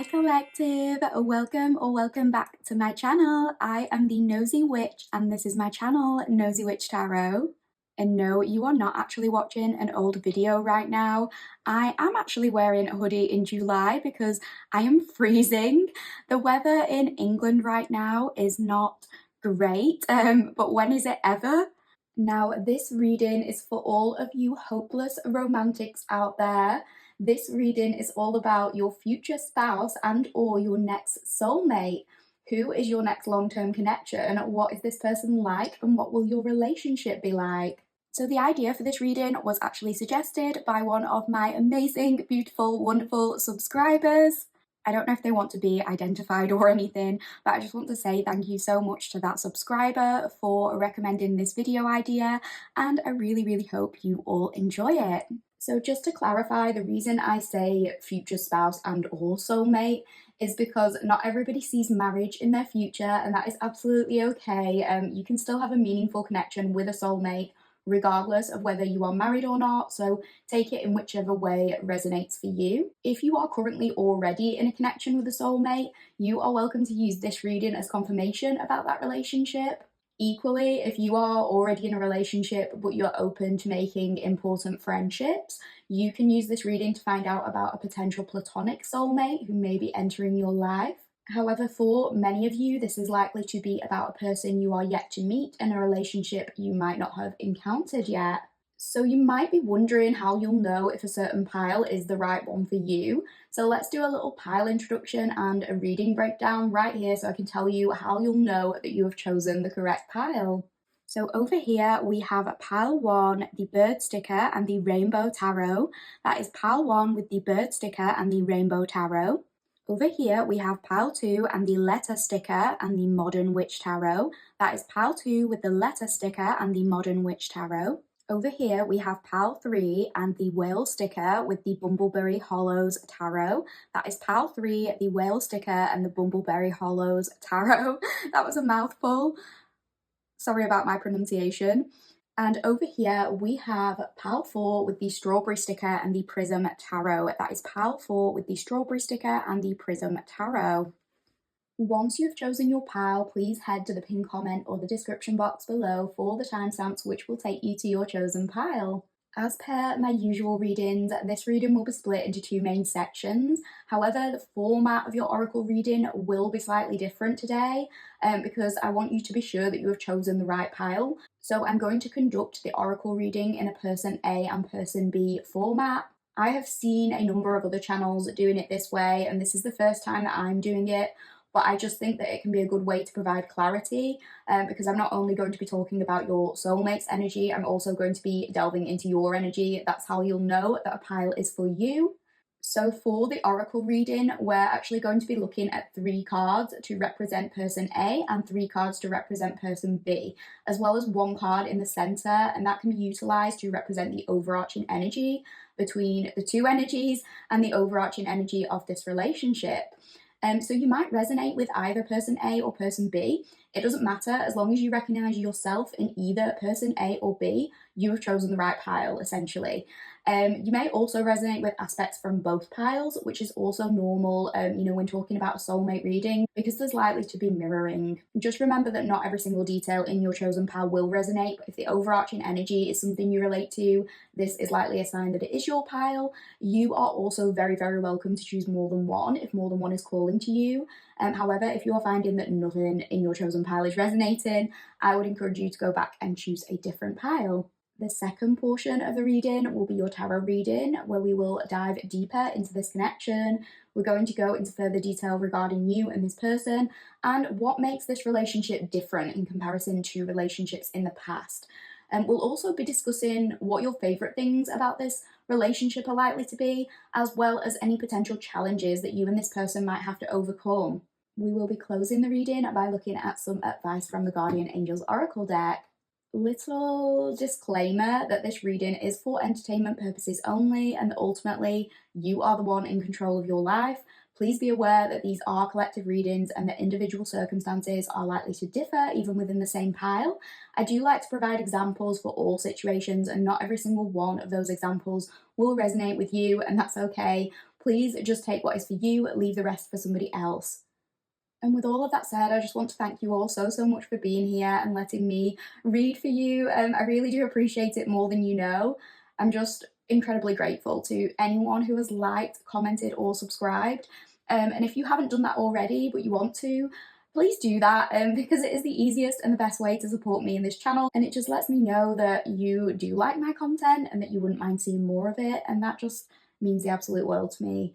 Collective, welcome or welcome back to my channel. I am the Nosy Witch and this is my channel, Nosy Witch Tarot. And no, you are not actually watching an old video right now. I am actually wearing a hoodie in July because I am freezing. The weather in England right now is not great, but when is it ever? Now, this reading is for all of you hopeless romantics out there. This reading is all about your future spouse and or your next soulmate. Who is your next long-term connection? What is this person like? And what will your relationship be like? So the idea for this reading was actually suggested by one of my amazing, beautiful, wonderful subscribers. I don't know if they want to be identified or anything, but I just want to say thank you so much to that subscriber for recommending this video idea, and I really hope you all enjoy it. So just to clarify, the reason I say future spouse and or soulmate is because not everybody sees marriage in their future, and that is absolutely okay. You can still have a meaningful connection with a soulmate regardless of whether you are married or not, so take it in whichever way resonates for you. If you are currently already in a connection with a soulmate, you are welcome to use this reading as confirmation about that relationship. Equally, if you are already in a relationship but you're open to making important friendships, you can use this reading to find out about a potential platonic soulmate who may be entering your life. However, for many of you, this is likely to be about a person you are yet to meet in a relationship you might not have encountered yet. So you might be wondering how you'll know if a certain pile is the right one for you. So let's do a little pile introduction and a reading breakdown right here so I can tell you how you'll know that you have chosen the correct pile. So over here we have pile 1, the bird sticker and the rainbow tarot. That is pile 1 with the bird sticker and the rainbow tarot. Over here we have pile 2 and the letter sticker and the modern witch tarot. That is pile 2 with the letter sticker and the modern witch tarot. Over here we have pile 3 and the whale sticker with the Bumbleberry Hollows tarot. That is pile 3, the whale sticker and the Bumbleberry Hollows tarot. That was a mouthful. Sorry about my pronunciation. And over here we have pile 4 with the strawberry sticker and the PRISM tarot. That is pile 4 with the strawberry sticker and the PRISM tarot. Once you've chosen your pile, please head to the pinned comment or the description box below for the timestamps which will take you to your chosen pile. As per my usual readings, this reading will be split into 2 main sections. However, the format of your oracle reading will be slightly different today because I want you to be sure that you have chosen the right pile. So I'm going to conduct the oracle reading in a person A and person B format. I have seen a number of other channels doing it this way, and this is the first time that I'm doing it. But I just think that it can be a good way to provide clarity because I'm not only going to be talking about your soulmate's energy, I'm also going to be delving into your energy. That's how you'll know that a pile is for you. So for the oracle reading, we're actually going to be looking at 3 cards to represent person A and 3 cards to represent person B, as well as 1 card in the center, and that can be utilized to represent the overarching energy between the 2 energies and the overarching energy of this relationship. So you might resonate with either person A or person B. It doesn't matter, as long as you recognize yourself in either person A or B, you have chosen the right pile, essentially. You may also resonate with aspects from both piles, which is also normal, when talking about a soulmate reading, because there's likely to be mirroring. Just remember that not every single detail in your chosen pile will resonate, but if the overarching energy is something you relate to, this is likely a sign that it is your pile. You are also very welcome to choose more than one if more than one is calling to you. However, if you're finding that nothing in your chosen pile is resonating, I would encourage you to go back and choose a different pile. The second portion of the reading will be your tarot reading, where we will dive deeper into this connection. We're going to go into further detail regarding you and this person and what makes this relationship different in comparison to relationships in the past. We'll also be discussing what your favourite things about this relationship are likely to be, as well as any potential challenges that you and this person might have to overcome. We will be closing the reading by looking at some advice from the Guardian Angels Oracle deck. Little disclaimer that this reading is for entertainment purposes only, and that ultimately you are the one in control of your life. Please be aware that these are collective readings and that individual circumstances are likely to differ even within the same pile. I do like to provide examples for all situations, and not every single one of those examples will resonate with you, and that's okay. Please just take what is for you, leave the rest for somebody else. And with all of that said, I just want to thank you all so much for being here and letting me read for you. I really do appreciate it more than you know. I'm just incredibly grateful to anyone who has liked, commented, or subscribed. And if you haven't done that already, but you want to, please do that because it is the easiest and the best way to support me in this channel. And it just lets me know that you do like my content and that you wouldn't mind seeing more of it. And that just means the absolute world to me.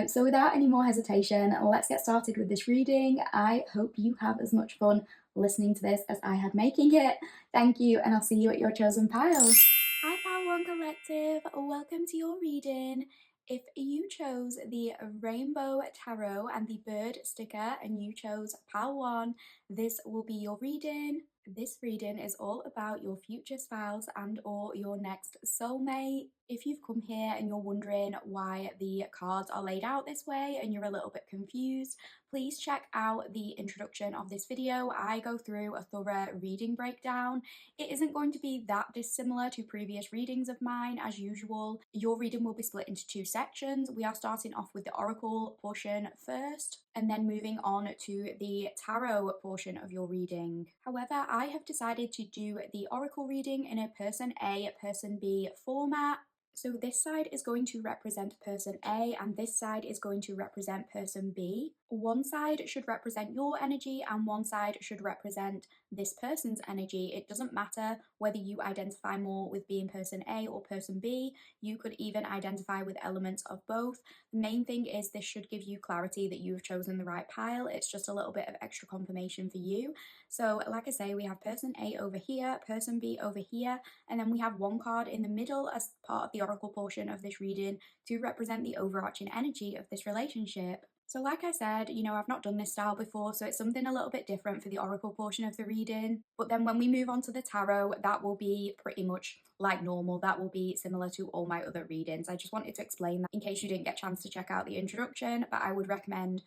So without any more hesitation, let's get started with this reading. I hope you have as much fun listening to this as I had making it. Thank you, and I'll see you at your chosen piles. Hi Pile 1 Collective, welcome to your reading. If you chose the Rainbow Tarot and the bird sticker and you chose Pile 1, this will be your reading. This reading is all about your future spouse and or your next soulmate. If you've come here and you're wondering why the cards are laid out this way and you're a little bit confused, please check out the introduction of this video. I go through a thorough reading breakdown. It isn't going to be that dissimilar to previous readings of mine as usual. Your reading will be split into two sections. We are starting off with the oracle portion first and then moving on to the tarot portion of your reading. However, I have decided to do the oracle reading in a person A, person B format. So this side is going to represent person A and this side is going to represent person B. One side should represent your energy and one side should represent this person's energy. It doesn't matter whether you identify more with being person A or person B. You could even identify with elements of both. The main thing is this should give you clarity that you've chosen the right pile. It's just a little bit of extra confirmation for you. So like I say, we have person A over here, person B over here, and then we have one card in the middle as part of the oracle portion of this reading to represent the overarching energy of this relationship. So like I said, you know, I've not done this style before, so it's something a little bit different for the oracle portion of the reading. But then when we move on to the tarot, that will be pretty much like normal. That will be similar to all my other readings. I just wanted to explain that in case you didn't get a chance to check out the introduction, but I would recommend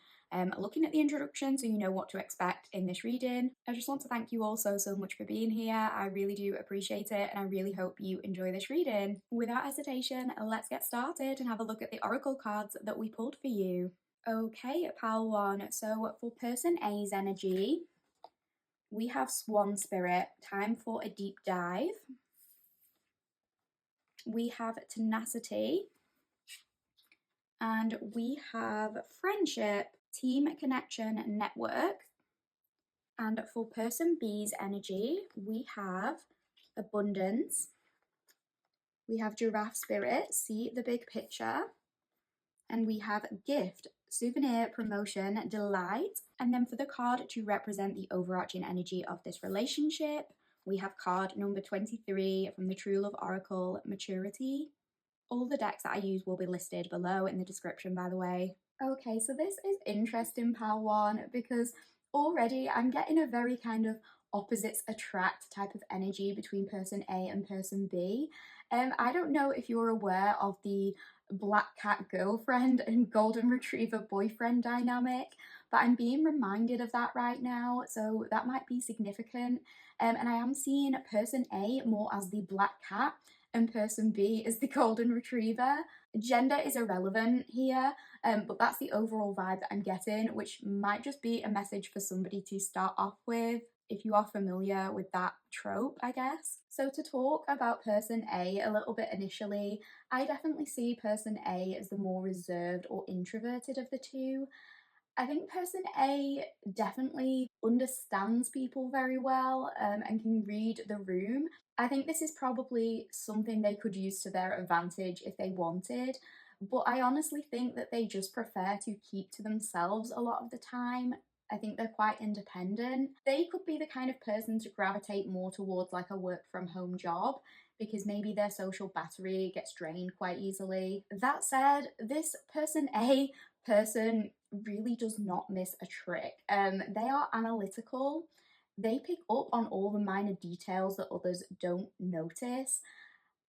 looking at the introduction so you know what to expect in this reading. I just want to thank you all so much for being here. I really do appreciate it and I really hope you enjoy this reading. Without hesitation, let's get started and have a look at the oracle cards that we pulled for you. Okay, pile 1. So for person A's energy, we have Swan Spirit, time for a deep dive. We have Tenacity, and we have Friendship, Team Connection, Network. And for person B's energy, we have Abundance, we have Giraffe Spirit, see the big picture, and we have Gift, Souvenir, Promotion, Delight. And then for the card to represent the overarching energy of this relationship, we have card number 23 from the True Love Oracle, Maturity. All the decks that I use will be listed below in the description, by the way. Okay, so this is interesting, pile 1, because already I'm getting a very kind of opposites attract type of energy between person A and person B. I don't know if you're aware of the black cat girlfriend and golden retriever boyfriend dynamic, but I'm being reminded of that right now, so that might be significant. And I am seeing person A more as the black cat and person B is the golden retriever. Gender is irrelevant here, but that's the overall vibe that I'm getting, which might just be a message for somebody to start off with if you are familiar with that trope, I guess. So to talk about person A a little bit initially, I definitely see person A as the more reserved or introverted of the two. I think person A definitely understands people very well and can read the room. I think this is probably something they could use to their advantage if they wanted, but I honestly think that they just prefer to keep to themselves a lot of the time. I think they're quite independent. They could be the kind of person to gravitate more towards like a work from home job because maybe their social battery gets drained quite easily. That said, this person A person really does not miss a trick. They are analytical. They pick up on all the minor details that others don't notice.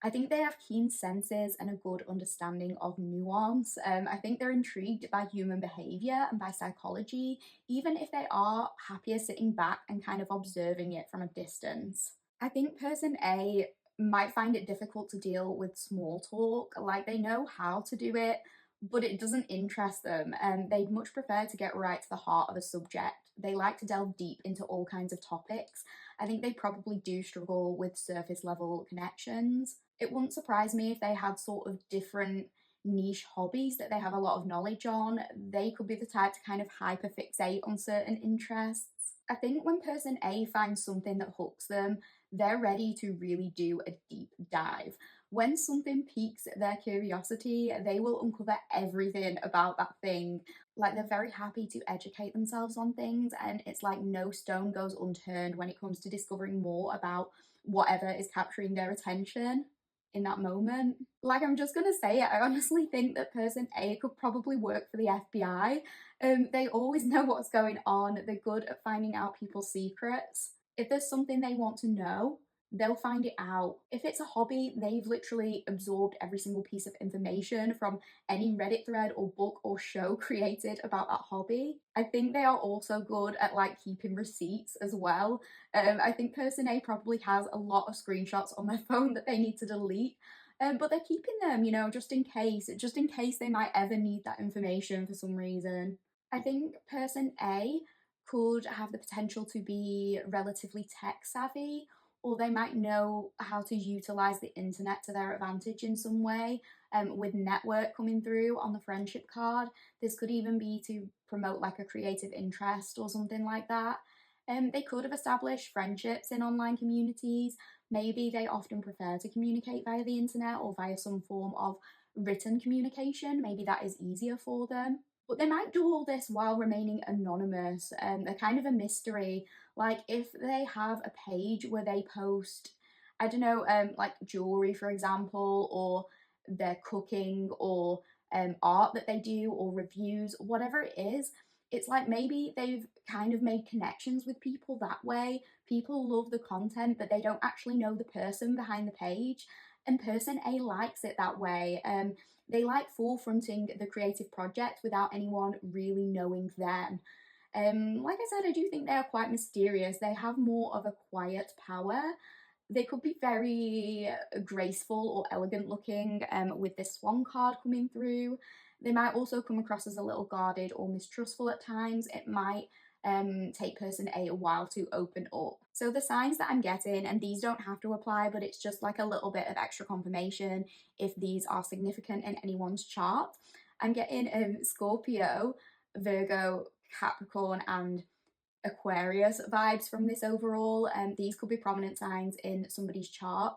I think they have keen senses and a good understanding of nuance. I think they're intrigued by human behavior and by psychology, even if they are happier sitting back and kind of observing it from a distance. I think person A might find it difficult to deal with small talk, like they know how to do it, but it doesn't interest them, and they'd much prefer to get right to the heart of a subject. They like to delve deep into all kinds of topics. I think they probably do struggle with surface level connections. It wouldn't surprise me if they had sort of different niche hobbies that they have a lot of knowledge on. They could be the type to kind of hyperfixate on certain interests. I think when person A finds something that hooks them, they're ready to really do a deep dive. When something piques their curiosity, they will uncover everything about that thing. Like, they're very happy to educate themselves on things, and it's like no stone goes unturned when it comes to discovering more about whatever is capturing their attention in that moment. Like, I'm just gonna say it, I honestly think that person A could probably work for the FBI. They always know what's going on, they're good at finding out people's secrets. If there's something they want to know, they'll find it out. If it's a hobby, they've literally absorbed every single piece of information from any Reddit thread or book or show created about that hobby. I think they are also good at like keeping receipts as well. I think person A probably has a lot of screenshots on their phone that they need to delete. But they're keeping them, you know, just in case they might ever need that information for some reason. I think person A could have the potential to be relatively tech savvy, or they might know how to utilize the internet to their advantage in some way. With network coming through on the friendship card, this could even be to promote like a creative interest or something like that. They could have established friendships in online communities. Maybe they often prefer to communicate via the internet or via some form of written communication. Maybe that is easier for them. But they might do all this while remaining anonymous. They're kind of a mystery. Like, if they have a page where they post, I don't know, like jewelry, for example, or their cooking, or art that they do, or reviews, whatever it is, it's like maybe they've kind of made connections with people that way. People love the content, but they don't actually know the person behind the page. And person A likes it that way. They like forefronting the creative project without anyone really knowing them. Like I said, I do think they are quite mysterious. They have more of a quiet power. They could be very graceful or elegant looking with this swan card coming through. They might also come across as a little guarded or mistrustful at times. It might take person A while to open up. So the signs that I'm getting, and these don't have to apply, but it's just like a little bit of extra confirmation if these are significant in anyone's chart. I'm getting Scorpio, Virgo, Capricorn, and Aquarius vibes from this overall, and these could be prominent signs in somebody's chart,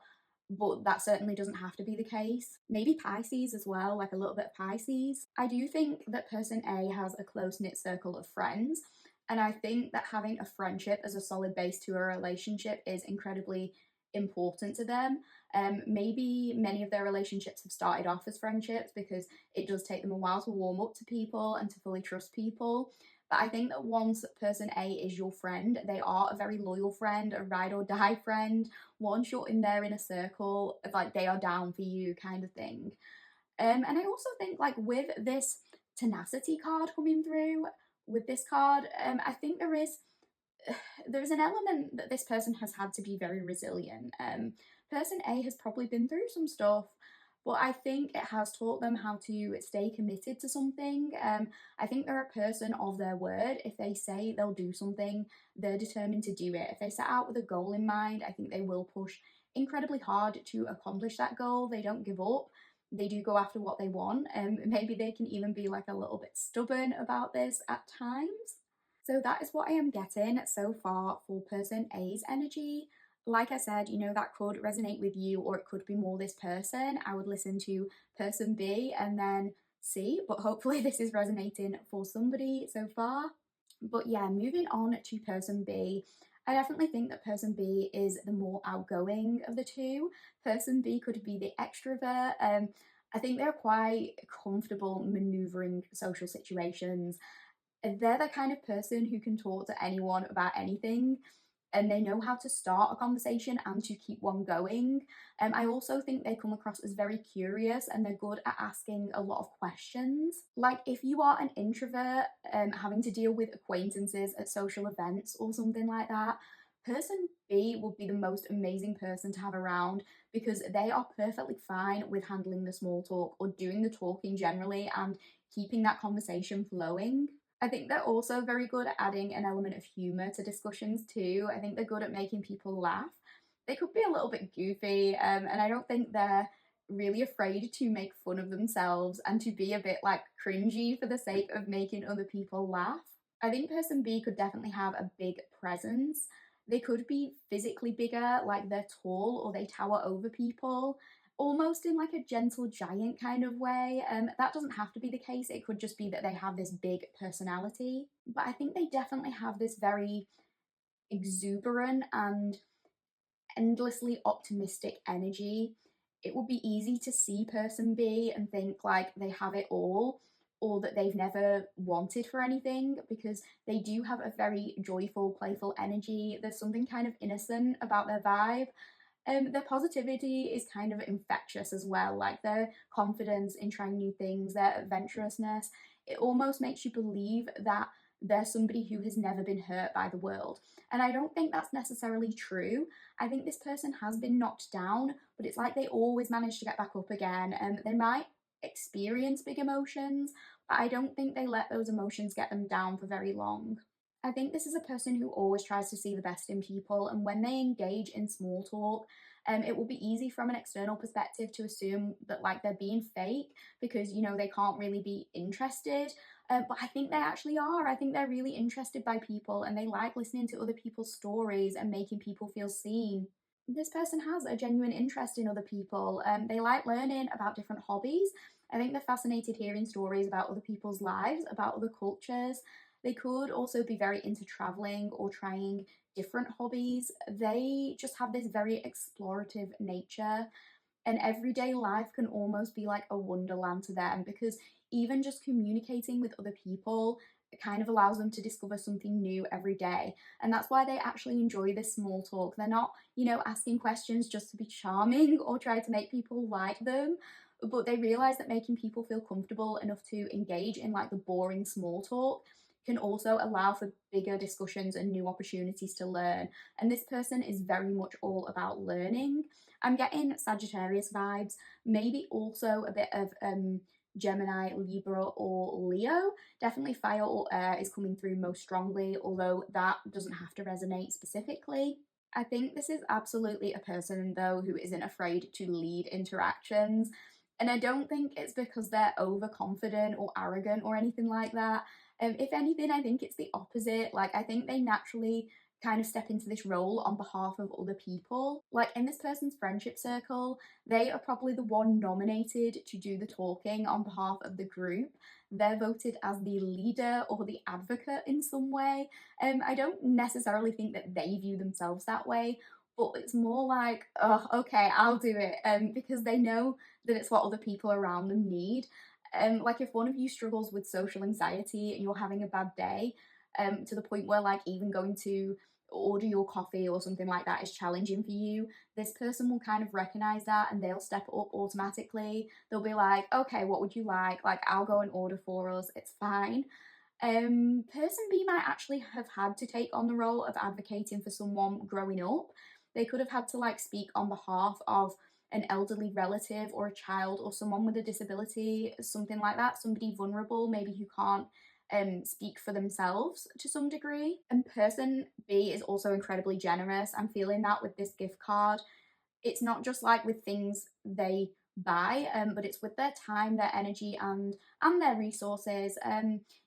but that certainly doesn't have to be the case. Maybe Pisces as well, like a little bit of Pisces. I do think that person A has a close-knit circle of friends, and I think that having a friendship as a solid base to a relationship is incredibly important to them. Maybe many of their relationships have started off as friendships because it does take them a while to warm up to people and to fully trust people. But I think that once person A is your friend, they are a very loyal friend, a ride or die friend. Once you're in there in a circle, like they are down for you kind of thing. And I also think like with this tenacity card coming through, with this card, I think there's an element that this person has had to be very resilient. Person A has probably been through some stuff, but I think it has taught them how to stay committed to something. I think they're a person of their word. If they say they'll do something, they're determined to do it. If they set out with a goal in mind, I think they will push incredibly hard to accomplish that goal. They don't give up. They do go after what they want, and maybe they can even be like a little bit stubborn about this at times. So that is what I am getting so far for person A's energy. Like I said, you know, that could resonate with you, or it could be more this person. I would listen to person B and then see, but hopefully this is resonating for somebody so far. But yeah, moving on to person B, I definitely think that person B is the more outgoing of the two. Person B could be the extrovert. I think they're quite comfortable maneuvering social situations. They're the kind of person who can talk to anyone about anything, and they know how to start a conversation and to keep one going. I also think they come across as very curious, and they're good at asking a lot of questions. Like, if you are an introvert having to deal with acquaintances at social events or something like that, Person B would be the most amazing person to have around because they are perfectly fine with handling the small talk or doing the talking generally and keeping that conversation flowing. I think they're also very good at adding an element of humour to discussions too. I think they're good at making people laugh. They could be a little bit goofy, and I don't think they're really afraid to make fun of themselves and to be a bit like cringy for the sake of making other people laugh. I think person B could definitely have a big presence. They could be physically bigger, like they're tall or they tower over people, almost in like a gentle giant kind of way. That doesn't have to be the case. It could just be that they have this big personality. But I think they definitely have this very exuberant and endlessly optimistic energy. It would be easy to see person B and think like they have it all or that they've never wanted for anything because they do have a very joyful, playful energy. There's something kind of innocent about their vibe. Their positivity is kind of infectious as well, like their confidence in trying new things, their adventurousness. It almost makes you believe that they're somebody who has never been hurt by the world. And I don't think that's necessarily true. I think this person has been knocked down, but it's like they always manage to get back up again. And they might experience big emotions, but I don't think they let those emotions get them down for very long. I think this is a person who always tries to see the best in people, and when they engage in small talk, it will be easy from an external perspective to assume that like they're being fake because they can't really be interested. But I think they actually are. I think they're really interested by people, and they like listening to other people's stories and making people feel seen. This person has a genuine interest in other people. They like learning about different hobbies. I think they're fascinated hearing stories about other people's lives, about other cultures. They could also be very into traveling or trying different hobbies. They just have this very explorative nature, and everyday life can almost be like a wonderland to them because even just communicating with other people kind of allows them to discover something new every day. And that's why they actually enjoy this small talk. They're not, asking questions just to be charming or try to make people like them, but they realize that making people feel comfortable enough to engage in like the boring small talk can also allow for bigger discussions and new opportunities to learn. And this person is very much all about learning. I'm getting Sagittarius vibes, maybe also a bit of Gemini, Libra, or Leo. Definitely fire or air is coming through most strongly, although that doesn't have to resonate specifically. I think this is absolutely a person, though, who isn't afraid to lead interactions. And I don't think it's because they're overconfident or arrogant or anything like that. If anything, I think it's the opposite. Like, I think they naturally kind of step into this role on behalf of other people. Like, in this person's friendship circle, they are probably the one nominated to do the talking on behalf of the group. They're voted as the leader or the advocate in some way. I don't necessarily think that they view themselves that way, but it's more like, oh, okay, I'll do it, because they know that it's what other people around them need. Like if one of you struggles with social anxiety and you're having a bad day, to the point where like even going to order your coffee or something like that is challenging for you, this person will kind of recognize that and they'll step up automatically. They'll be like, okay, what would you like? Like, I'll go and order for us, it's fine. Person B might actually have had to take on the role of advocating for someone growing up. They could have had to like speak on behalf of an elderly relative or a child or someone with a disability, something like that, somebody vulnerable, maybe who can't speak for themselves to some degree. And person B is also incredibly generous. I'm feeling that with this gift card. It's not just like with things they buy, but it's with their time, their energy, and their resources.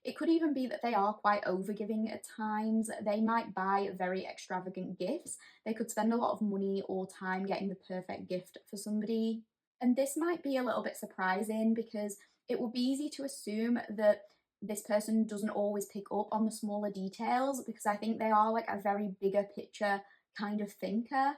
It could even be that they are quite overgiving at times. They might buy very extravagant gifts. They could spend a lot of money or time getting the perfect gift for somebody. And this might be a little bit surprising because it would be easy to assume that this person doesn't always pick up on the smaller details because I think they are like a very bigger picture kind of thinker.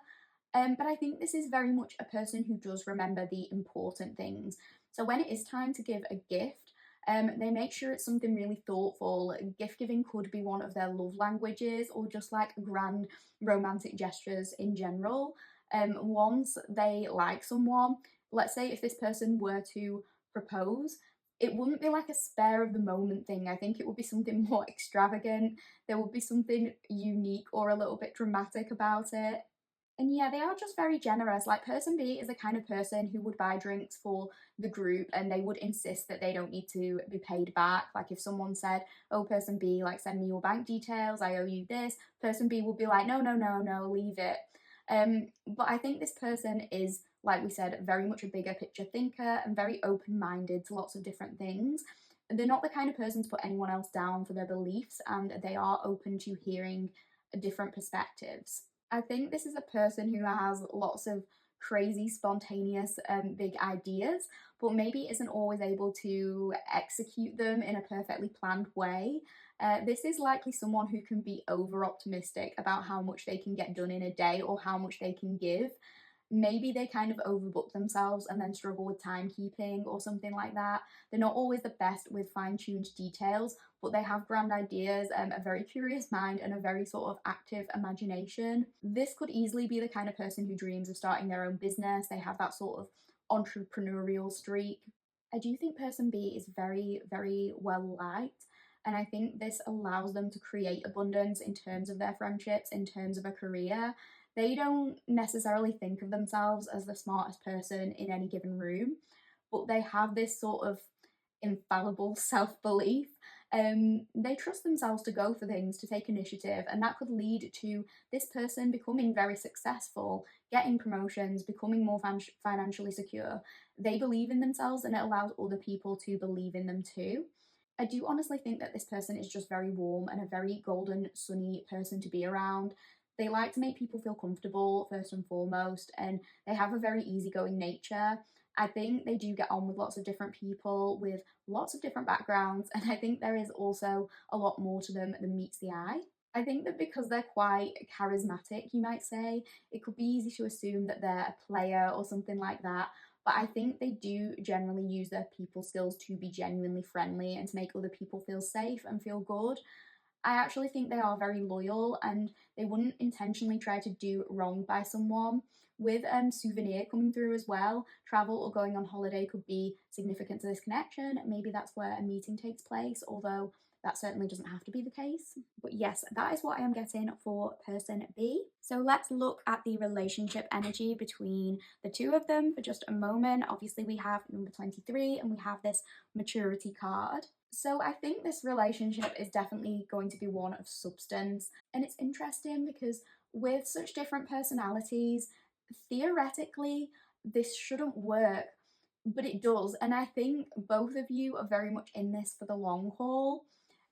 But I think this is very much a person who does remember the important things. So when it is time to give a gift, they make sure it's something really thoughtful. Gift giving could be one of their love languages or just like grand romantic gestures in general. Once they like someone, let's say if this person were to propose, it wouldn't be like a spare of the moment thing. I think it would be something more extravagant. There would be something unique or a little bit dramatic about it. And yeah, they are just very generous. Like, person B is the kind of person who would buy drinks for the group and they would insist that they don't need to be paid back. Like, if someone said, oh, person B, like, send me your bank details, I owe you this, person B would be like, no, no, no, no, leave it. But I think this person is, like we said, very much a bigger picture thinker and very open minded to lots of different things. They're not the kind of person to put anyone else down for their beliefs, and they are open to hearing different perspectives. I think this is a person who has lots of crazy, spontaneous, big ideas, but maybe isn't always able to execute them in a perfectly planned way. This is likely someone who can be over optimistic about how much they can get done in a day or how much they can give. Maybe they kind of overbook themselves and then struggle with timekeeping or something like that. They're not always the best with fine-tuned details, but they have grand ideas, a very curious mind, and a very sort of active imagination. This could easily be the kind of person who dreams of starting their own business. They have that sort of entrepreneurial streak. I do think person B is very, very well liked. And I think this allows them to create abundance in terms of their friendships, in terms of a career. They don't necessarily think of themselves as the smartest person in any given room, but they have this sort of infallible self belief. They trust themselves to go for things, to take initiative, and that could lead to this person becoming very successful, getting promotions, becoming more financially secure. They believe in themselves, and it allows other people to believe in them too. I do honestly think that this person is just very warm and a very golden, sunny person to be around. They like to make people feel comfortable, first and foremost, and they have a very easygoing nature. I think they do get on with lots of different people with lots of different backgrounds, and I think there is also a lot more to them than meets the eye. I think that because they're quite charismatic, you might say, it could be easy to assume that they're a player or something like that. But I think they do generally use their people skills to be genuinely friendly and to make other people feel safe and feel good. I actually think they are very loyal and they wouldn't intentionally try to do wrong by someone. With souvenir coming through as well, travel or going on holiday could be significant to this connection. Maybe that's where a meeting takes place, although that certainly doesn't have to be the case. But yes, that is what I am getting for person B. So let's look at the relationship energy between the two of them for just a moment. Obviously, we have number 23 and we have this maturity card. So I think this relationship is definitely going to be one of substance. And it's interesting because with such different personalities, theoretically, this shouldn't work, but it does. And I think both of you are very much in this for the long haul.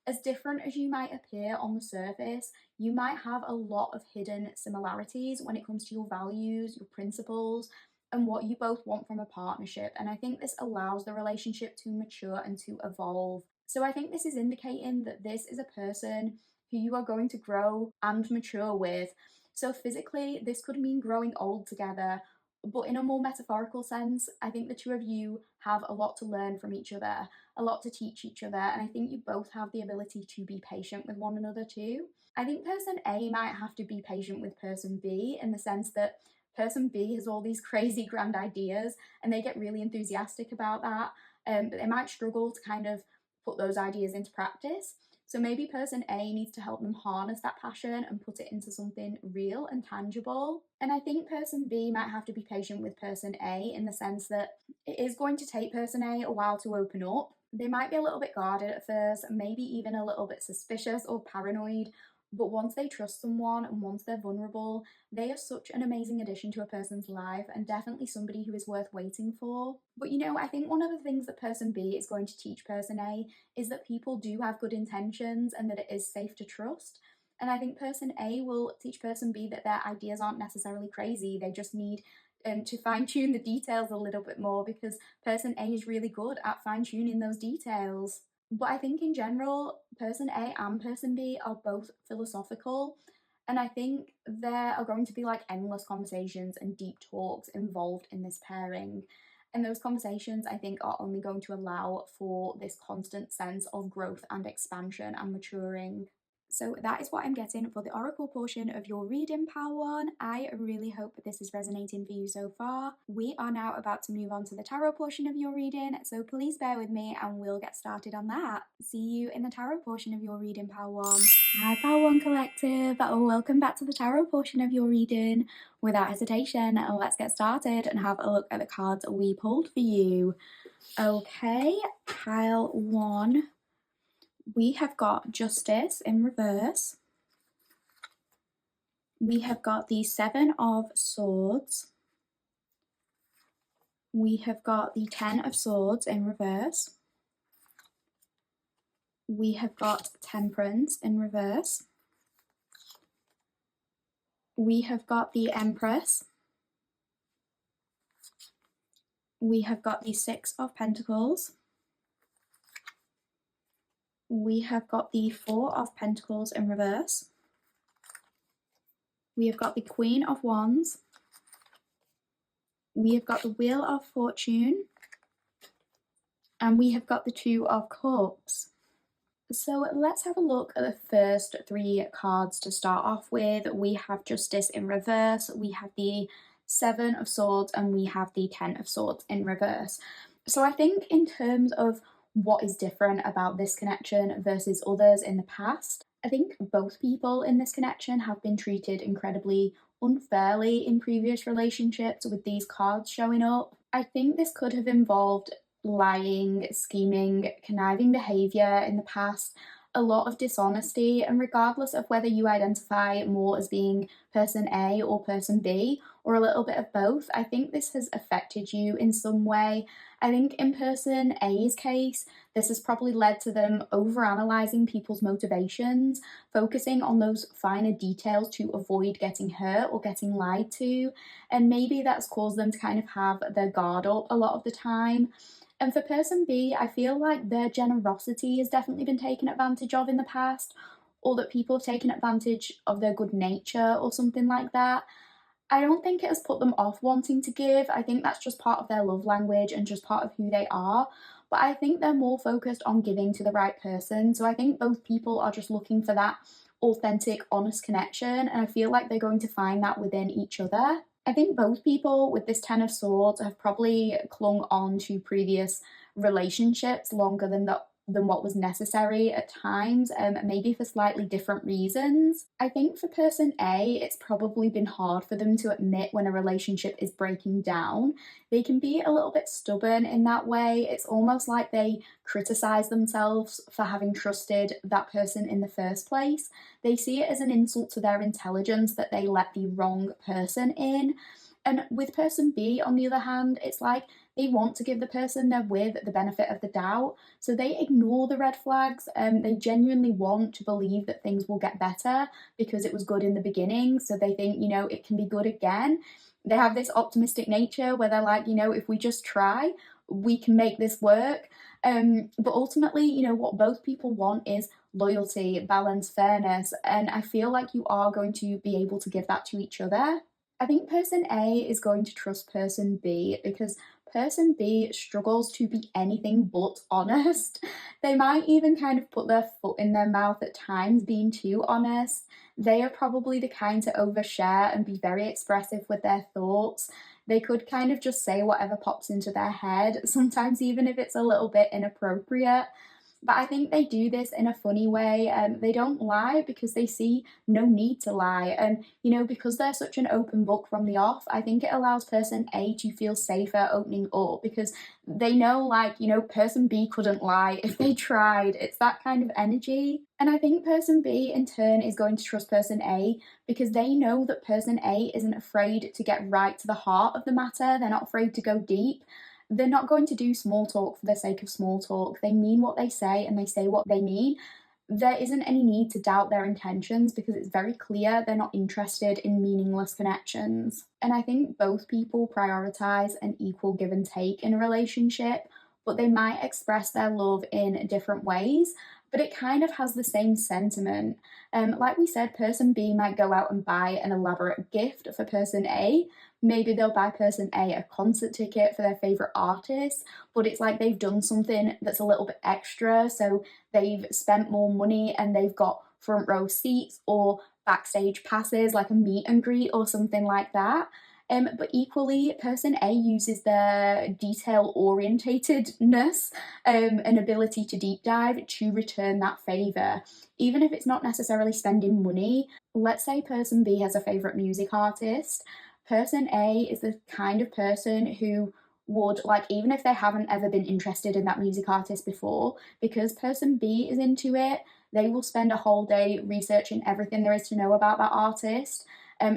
As different as you might appear on the surface, you might have a lot of hidden similarities when it comes to your values, your principles, and what you both want from a partnership. And I think this allows the relationship to mature and to evolve. So I think this is indicating that this is a person who you are going to grow and mature with. So physically, this could mean growing old together, but in a more metaphorical sense, I think the two of you have a lot to learn from each other, a lot to teach each other, and I think you both have the ability to be patient with one another too. I think person A might have to be patient with person B in the sense that person B has all these crazy grand ideas and they get really enthusiastic about that, but they might struggle to kind of put those ideas into practice. So maybe person A needs to help them harness that passion and put it into something real and tangible. And I think person B might have to be patient with person A in the sense that it is going to take person A a while to open up. They might be a little bit guarded at first, maybe even a little bit suspicious or paranoid, but once they trust someone and once they're vulnerable, they are such an amazing addition to a person's life and definitely somebody who is worth waiting for. But you know, I think one of the things that person B is going to teach person A is that people do have good intentions and that it is safe to trust. And I think person A will teach person B that their ideas aren't necessarily crazy, they just need to fine tune the details a little bit more because person A is really good at fine tuning those details. But I think in general, person A and person B are both philosophical. And I think there are going to be like endless conversations and deep talks involved in this pairing. And those conversations, I think, are only going to allow for this constant sense of growth and expansion and maturing. So that is what I'm getting for the oracle portion of your reading, pile one. I really hope that this is resonating for you so far. We are now about to move on to the tarot portion of your reading, so please bear with me and we'll get started on that. See you in the tarot portion of your reading, pile one. Hi pile one collective, welcome back to the tarot portion of your reading. Without hesitation, let's get started and have a look at the cards we pulled for you. Okay, pile one. We have got Justice in reverse. We have got the Seven of Swords. We have got the Ten of Swords in reverse. We have got Temperance in reverse. We have got the Empress. We have got the Six of Pentacles. We have got the Four of Pentacles in reverse. We have got the Queen of Wands. We have got the Wheel of Fortune. And we have got the Two of Cups. So let's have a look at the first three cards to start off with. We have Justice in reverse. We have the Seven of Swords. And we have the Ten of Swords in reverse. So I think in terms of what is different about this connection versus others in the past, I think both people in this connection have been treated incredibly unfairly in previous relationships with these cards showing up. I think this could have involved lying, scheming, conniving behaviour in the past, a lot of dishonesty, and regardless of whether you identify more as being person A or person B, or a little bit of both, I think this has affected you in some way. I think in person A's case, this has probably led to them overanalyzing people's motivations, focusing on those finer details to avoid getting hurt or getting lied to, and maybe that's caused them to kind of have their guard up a lot of the time. And for person B, I feel like their generosity has definitely been taken advantage of in the past, or that people have taken advantage of their good nature or something like that. I don't think it has put them off wanting to give. I think that's just part of their love language and just part of who they are. But I think they're more focused on giving to the right person. So I think both people are just looking for that authentic, honest connection. And I feel like they're going to find that within each other. I think both people with this Ten of Swords have probably clung on to previous relationships longer than what was necessary at times, maybe for slightly different reasons. I think for person A, it's probably been hard for them to admit when a relationship is breaking down. They can be a little bit stubborn in that way. It's almost like they criticize themselves for having trusted that person in the first place. They see it as an insult to their intelligence that they let the wrong person in. And with person B, on the other hand, it's like they want to give the person they're with the benefit of the doubt. So they ignore the red flags. They genuinely want to believe that things will get better because it was good in the beginning. So they think, it can be good again. They have this optimistic nature where they're like, if we just try, we can make this work. But ultimately, what both people want is loyalty, balance, fairness. And I feel like you are going to be able to give that to each other. I think person A is going to trust person B because person B struggles to be anything but honest. They might even kind of put their foot in their mouth at times, being too honest. They are probably the kind to overshare and be very expressive with their thoughts. They could kind of just say whatever pops into their head, sometimes even if it's a little bit inappropriate. But I think they do this in a funny way. They don't lie because they see no need to lie. And, because they're such an open book from the off, I think it allows person A to feel safer opening up because they know, person B couldn't lie if they tried. It's that kind of energy. And I think person B, in turn, is going to trust person A because they know that person A isn't afraid to get right to the heart of the matter. They're not afraid to go deep. They're not going to do small talk for the sake of small talk. They mean what they say and they say what they mean. There isn't any need to doubt their intentions because it's very clear they're not interested in meaningless connections. And I think both people prioritize an equal give and take in a relationship, but they might express their love in different ways. But it kind of has the same sentiment. Like we said, person B might go out and buy an elaborate gift for person A. Maybe they'll buy person A a concert ticket for their favourite artist, but it's like they've done something that's a little bit extra, so they've spent more money and they've got front row seats or backstage passes, like a meet and greet or something like that. But equally, person A uses their detail orientatedness and ability to deep dive to return that favor, even if it's not necessarily spending money. Let's say person B has a favorite music artist. Person A is the kind of person who would, like, even if they haven't ever been interested in that music artist before, because person B is into it, they will spend a whole day researching everything there is to know about that artist,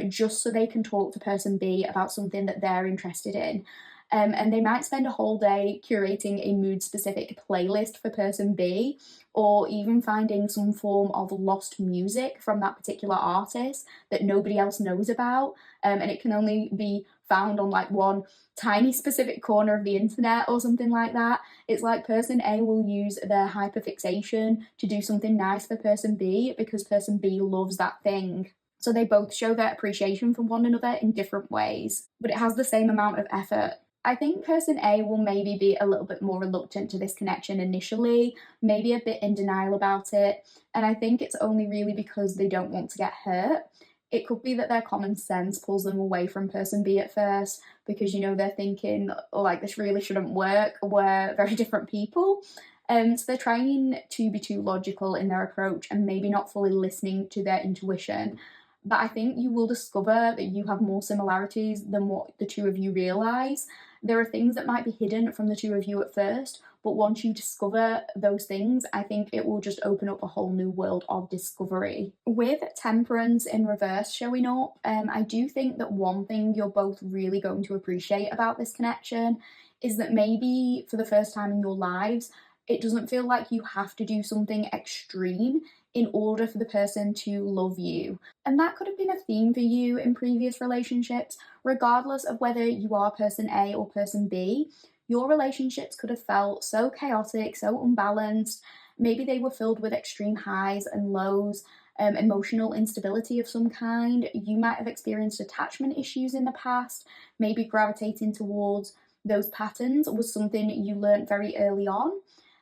just so they can talk to person B about something that they're interested in. And they might spend a whole day curating a mood-specific playlist for person B, or even finding some form of lost music from that particular artist that nobody else knows about, and it can only be found on like one tiny specific corner of the internet or something like that. It's like person A will use their hyperfixation to do something nice for person B because person B loves that thing. So they both show their appreciation for one another in different ways, but it has the same amount of effort. I think person A will maybe be a little bit more reluctant to this connection initially, maybe a bit in denial about it, and I think it's only really because they don't want to get hurt. It could be that their common sense pulls them away from person B at first because, you know, they're thinking, oh, like, this really shouldn't work. We're very different people. So they're trying to be too logical in their approach and maybe not fully listening to their intuition. But I think you will discover that you have more similarities than what the two of you realise. There are things that might be hidden from the two of you at first, but once you discover those things, I think it will just open up a whole new world of discovery. With Temperance in reverse showing up, I do think that one thing you're both really going to appreciate about this connection is that maybe for the first time in your lives, it doesn't feel like you have to do something extreme in order for the person to love you. And that could have been a theme for you in previous relationships, regardless of whether you are person A or person B. Your relationships could have felt so chaotic, so unbalanced. Maybe they were filled with extreme highs and lows, emotional instability of some kind. You might have experienced attachment issues in the past. Maybe gravitating towards those patterns was something you learned very early on.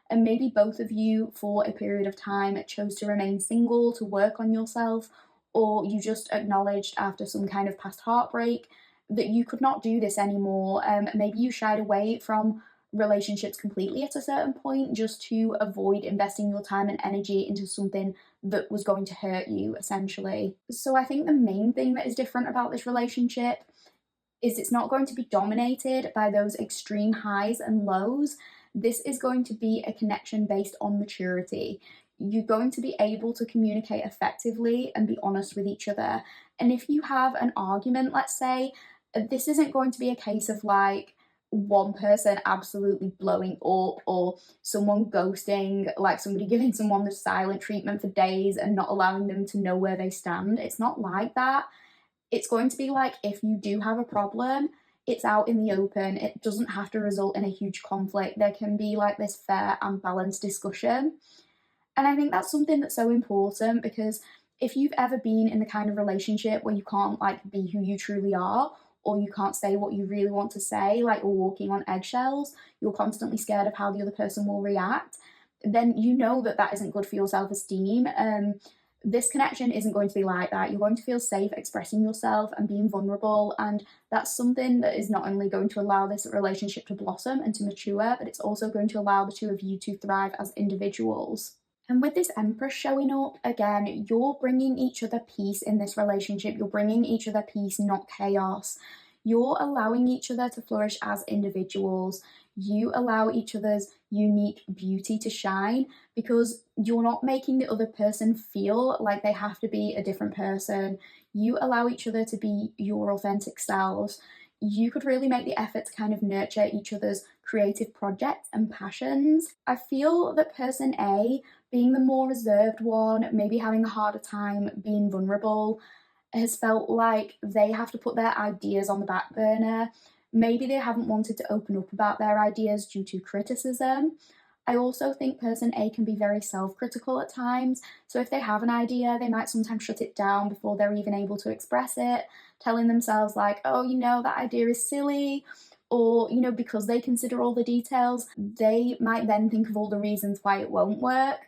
And maybe both of you, for a period of time, chose to remain single to work on yourself, or you just acknowledged after some kind of past heartbreak that you could not do this anymore. Maybe you shied away from relationships completely at a certain point just to avoid investing your time and energy into something that was going to hurt you, essentially. So I think the main thing that is different about this relationship is it's not going to be dominated by those extreme highs and lows. This is going to be a connection based on maturity. You're going to be able to communicate effectively and be honest with each other. And if you have an argument, let's say, this isn't going to be a case of like one person absolutely blowing up or someone ghosting, like somebody giving someone the silent treatment for days and not allowing them to know where they stand. It's not like that. It's going to be like, if you do have a problem, it's out in the open. It doesn't have to result in a huge conflict. There can be like this fair and balanced discussion. And I think that's something that's so important because if you've ever been in the kind of relationship where you can't like be who you truly are, or you can't say what you really want to say, like you're walking on eggshells, you're constantly scared of how the other person will react, then you know that that isn't good for your self-esteem. This connection isn't going to be like that. You're going to feel safe expressing yourself and being vulnerable, and that's something that is not only going to allow this relationship to blossom and to mature, but it's also going to allow the two of you to thrive as individuals. And with this Empress showing up, again, you're bringing each other peace in this relationship. You're bringing each other peace, not chaos. You're allowing each other to flourish as individuals. You allow each other's unique beauty to shine because you're not making the other person feel like they have to be a different person. You allow each other to be your authentic selves. You could really make the effort to kind of nurture each other's creative projects and passions. I feel that person A, being the more reserved one, maybe having a harder time being vulnerable, has felt like they have to put their ideas on the back burner. Maybe they haven't wanted to open up about their ideas due to criticism. I also think person A can be very self-critical at times, so if they have an idea, they might sometimes shut it down before they're even able to express it, telling themselves like, oh, you know, that idea is silly, or, you know, because they consider all the details, they might then think of all the reasons why it won't work.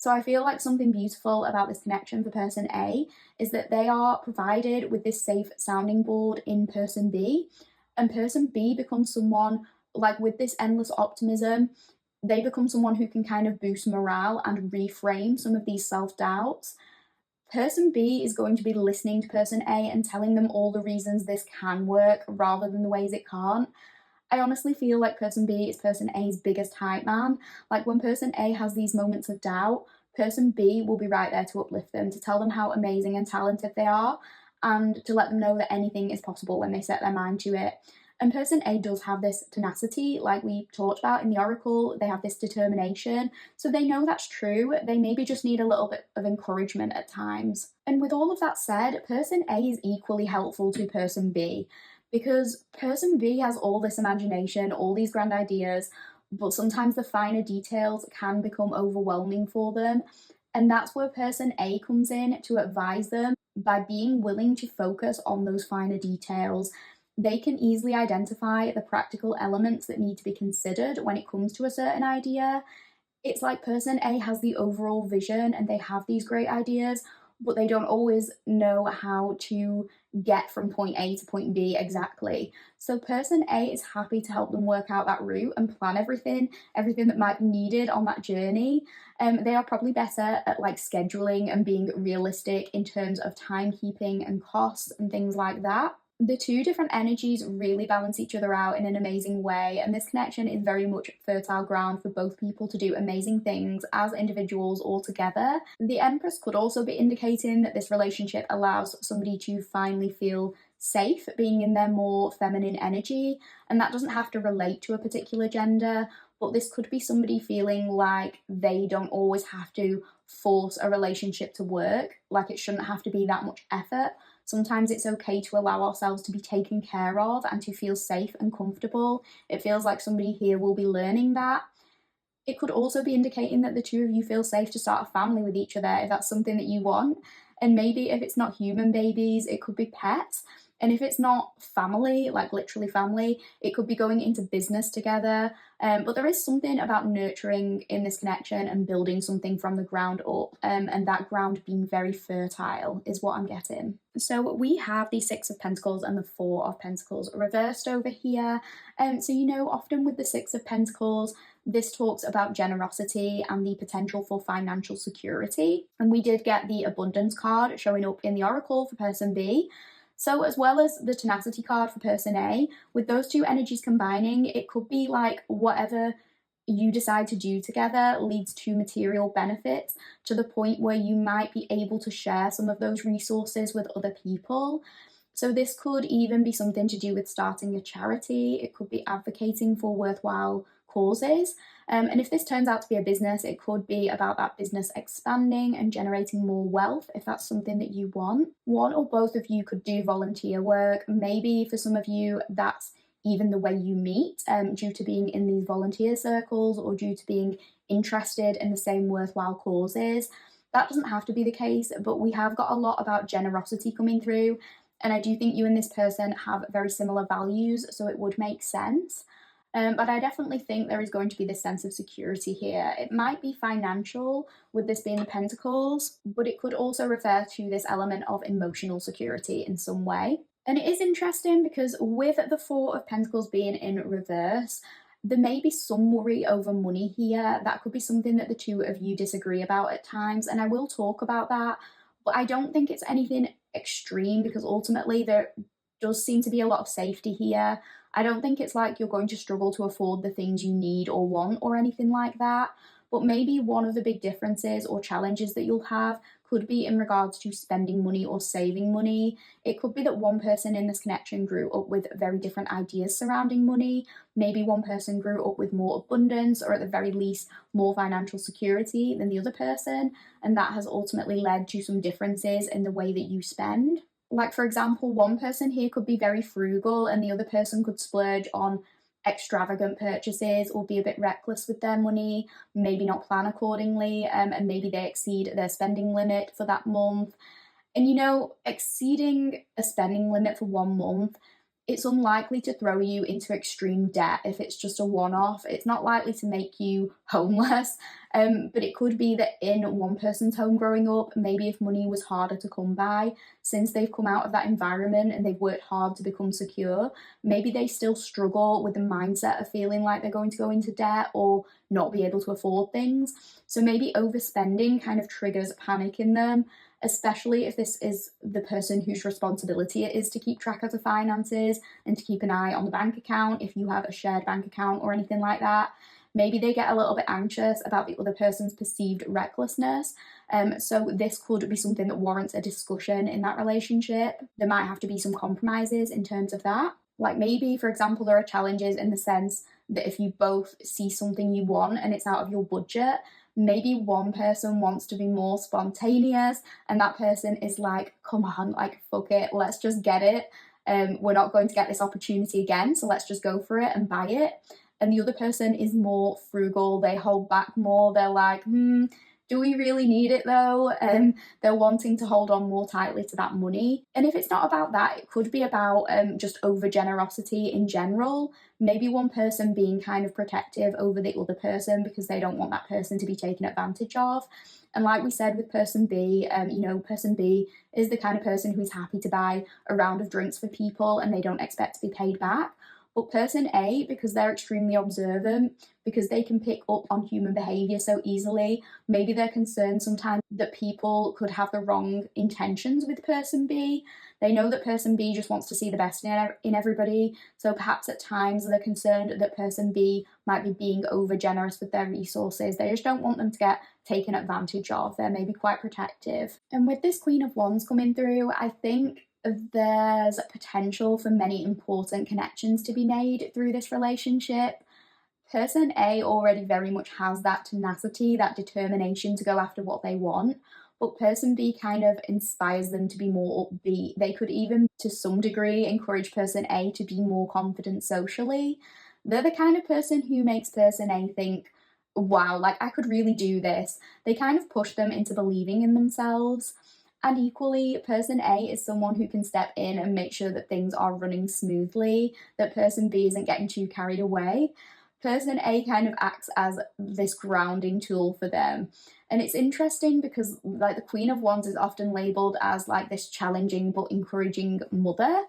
So I feel like something beautiful about this connection for person A is that they are provided with this safe sounding board in person B, and person B becomes someone like with this endless optimism. They become someone who can kind of boost morale and reframe some of these self doubts. Person B is going to be listening to person A and telling them all the reasons this can work rather than the ways it can't. I honestly feel like person B is person A's biggest hype man. Like when person A has these moments of doubt, person B will be right there to uplift them, to tell them how amazing and talented they are, and to let them know that anything is possible when they set their mind to it. And person A does have this tenacity, like we talked about in the Oracle, they have this determination. So they know that's true. They maybe just need a little bit of encouragement at times. And with all of that said, person A is equally helpful to person B because person B has all this imagination, all these grand ideas, but sometimes the finer details can become overwhelming for them. And that's where person A comes in to advise them by being willing to focus on those finer details. They can easily identify the practical elements that need to be considered when it comes to a certain idea. It's like person A has the overall vision and they have these great ideas, but they don't always know how to get from point A to point B exactly. So person A is happy to help them work out that route and plan everything that might be needed on that journey. They are probably better at like scheduling and being realistic in terms of timekeeping and costs and things like that. The two different energies really balance each other out in an amazing way, and this connection is very much fertile ground for both people to do amazing things as individuals or together. The Empress could also be indicating that this relationship allows somebody to finally feel safe being in their more feminine energy, and that doesn't have to relate to a particular gender, but this could be somebody feeling like they don't always have to force a relationship to work, like it shouldn't have to be that much effort. Sometimes it's okay to allow ourselves to be taken care of and to feel safe and comfortable. It feels like somebody here will be learning that. It could also be indicating that the two of you feel safe to start a family with each other if that's something that you want. And maybe if it's not human babies, it could be pets. And if it's not family, like literally family, it could be going into business together. But there is something about nurturing in this connection and building something from the ground up, and that ground being very fertile is what I'm getting. So we have the Six of Pentacles and the Four of Pentacles reversed over here. So often with the Six of Pentacles, this talks about generosity and the potential for financial security. And we did get the Abundance card showing up in the Oracle for person B. So as well as the tenacity card for person A, with those two energies combining, it could be like whatever you decide to do together leads to material benefits to the point where you might be able to share some of those resources with other people. So this could even be something to do with starting a charity. It could be advocating for worthwhile causes. And if this turns out to be a business, it could be about that business expanding and generating more wealth if that's something that you want. One or both of you could do volunteer work. Maybe for some of you, that's even the way you meet, due to being in these volunteer circles or due to being interested in the same worthwhile causes. That doesn't have to be the case, but we have got a lot about generosity coming through. And I do think you and this person have very similar values, so it would make sense. But I definitely think there is going to be this sense of security here. It might be financial, with this being the Pentacles, but it could also refer to this element of emotional security in some way. And it is interesting because with the Four of Pentacles being in reverse, there may be some worry over money here. That could be something that the two of you disagree about at times, and I will talk about that. But I don't think it's anything extreme because ultimately there does seem to be a lot of safety here. I don't think it's like you're going to struggle to afford the things you need or want or anything like that. But maybe one of the big differences or challenges that you'll have could be in regards to spending money or saving money. It could be that one person in this connection grew up with very different ideas surrounding money. Maybe one person grew up with more abundance or at the very least more financial security than the other person, and that has ultimately led to some differences in the way that you spend. Like, for example, one person here could be very frugal and the other person could splurge on extravagant purchases or be a bit reckless with their money, maybe not plan accordingly, and maybe they exceed their spending limit for that month. And exceeding a spending limit for 1 month It's unlikely to throw you into extreme debt if it's just a one-off. It's not likely to make you homeless, but it could be that in one person's home growing up, maybe if money was harder to come by, since they've come out of that environment and they've worked hard to become secure, maybe they still struggle with the mindset of feeling like they're going to go into debt or not be able to afford things. So maybe overspending kind of triggers panic in them, especially if this is the person whose responsibility it is to keep track of the finances and to keep an eye on the bank account if you have a shared bank account or anything like that. Maybe they get a little bit anxious about the other person's perceived recklessness. So this could be something that warrants a discussion in that relationship. There might have to be some compromises in terms of that. Like maybe, for example, there are challenges in the sense that if you both see something you want and it's out of your budget, maybe one person wants to be more spontaneous and that person is like, come on, like, fuck it, let's just get it. We're not going to get this opportunity again, so let's just go for it and buy it. And the other person is more frugal, they hold back more, they're like, do we really need it though? They're wanting to hold on more tightly to that money. And if it's not about that, it could be about just over generosity in general. Maybe one person being kind of protective over the other person because they don't want that person to be taken advantage of. And like we said with person B, person B is the kind of person who's happy to buy a round of drinks for people and they don't expect to be paid back. But person A, because they're extremely observant, because they can pick up on human behaviour so easily, maybe they're concerned sometimes that people could have the wrong intentions with person B. They know that person B just wants to see the best in everybody, so perhaps at times they're concerned that person B might be being over generous with their resources. They just don't want them to get taken advantage of. They're maybe quite protective. And with this Queen of Wands coming through, I think there's potential for many important connections to be made through this relationship. Person A already very much has that tenacity, that determination to go after what they want, but person B kind of inspires them to be more upbeat. They could even, to some degree, encourage person A to be more confident socially. They're the kind of person who makes person A think, wow, like I could really do this. They kind of push them into believing in themselves. And equally, person A is someone who can step in and make sure that things are running smoothly, that person B isn't getting too carried away. Person A kind of acts as this grounding tool for them. And it's interesting because like the Queen of Wands is often labelled as like this challenging but encouraging mother.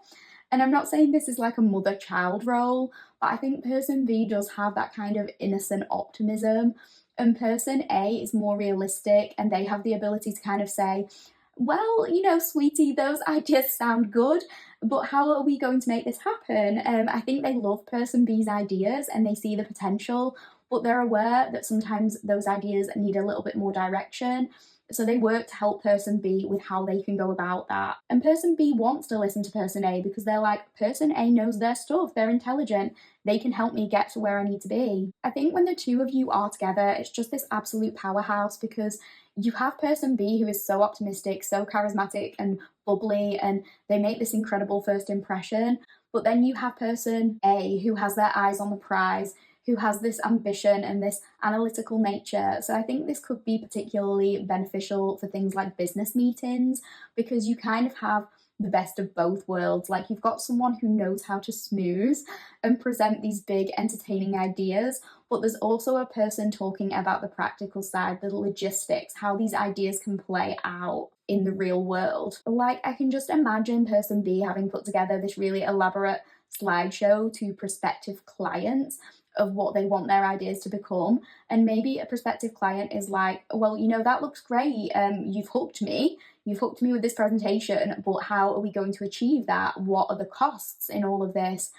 And I'm not saying this is like a mother-child role, but I think person B does have that kind of innocent optimism. And person A is more realistic and they have the ability to kind of say, well, sweetie, those ideas sound good, but how are we going to make this happen? I think they love person B's ideas and they see the potential, but they're aware that sometimes those ideas need a little bit more direction. So they work to help person B with how they can go about that. And person B wants to listen to person A because they're like, person A knows their stuff, they're intelligent, they can help me get to where I need to be. I think when the two of you are together, it's just this absolute powerhouse because you have person B who is so optimistic, so charismatic and bubbly, and they make this incredible first impression. But then you have person A who has their eyes on the prize, who has this ambition and this analytical nature. So I think this could be particularly beneficial for things like business meetings because you kind of have the best of both worlds. Like you've got someone who knows how to smooth and present these big entertaining ideas, but there's also a person talking about the practical side, the logistics, how these ideas can play out in the real world. Like I can just imagine person B having put together this really elaborate slideshow to prospective clients of what they want their ideas to become, and maybe a prospective client is like, well, that looks great, you've hooked me with this presentation, but how are we going to achieve that? What are the costs in all of this?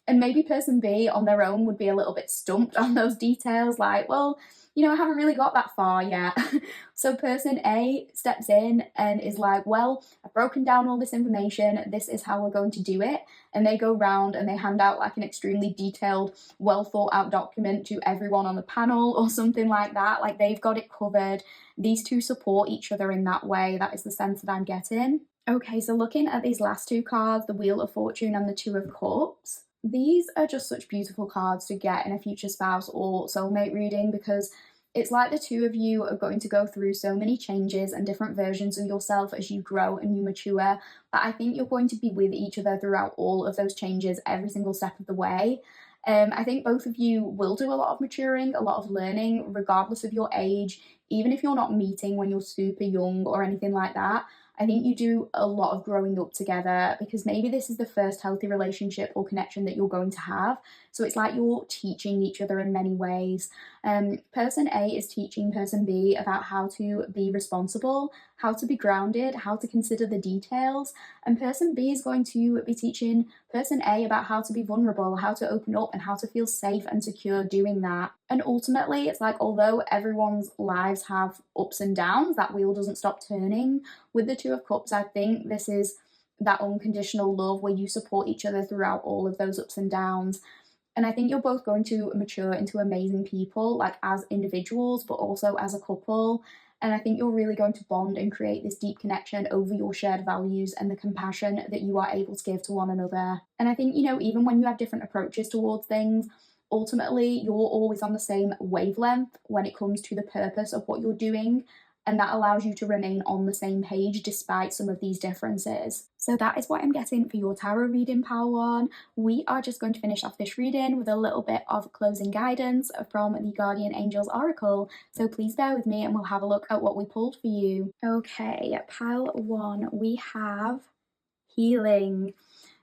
And maybe person B on their own would be a little bit stumped on those details, like, well, I haven't really got that far yet. So person A steps in and is like, well, I've broken down all this information, this is how we're going to do it. And they go round and they hand out like an extremely detailed, well thought out document to everyone on the panel or something like that. Like they've got it covered. These two support each other in that way. That is the sense that I'm getting. Okay, so looking at these last two cards, the Wheel of Fortune and the Two of Cups, these are just such beautiful cards to get in a future spouse or soulmate reading because It's like the two of you are going to go through so many changes and different versions of yourself as you grow and you mature, but I think you're going to be with each other throughout all of those changes every single step of the way. I think both of you will do a lot of maturing, a lot of learning, regardless of your age, even if you're not meeting when you're super young or anything like that. I think you do a lot of growing up together because maybe this is the first healthy relationship or connection that you're going to have. So it's like you're teaching each other in many ways. Person A is teaching person B about how to be responsible, how to be grounded, how to consider the details. And person B is going to be teaching person A about how to be vulnerable, how to open up, and how to feel safe and secure doing that. And ultimately, it's like, although everyone's lives have ups and downs, that wheel doesn't stop turning. With the Two of Cups, I think this is that unconditional love where you support each other throughout all of those ups and downs. And I think you're both going to mature into amazing people, like as individuals, but also as a couple. And I think you're really going to bond and create this deep connection over your shared values and the compassion that you are able to give to one another. And I think, even when you have different approaches towards things, ultimately you're always on the same wavelength when it comes to the purpose of what you're doing. And that allows you to remain on the same page despite some of these differences. So that is what I'm getting for your tarot reading, Pile 1. We are just going to finish off this reading with a little bit of closing guidance from the Guardian Angels Oracle. So please bear with me and we'll have a look at what we pulled for you. Okay, Pile 1, we have healing.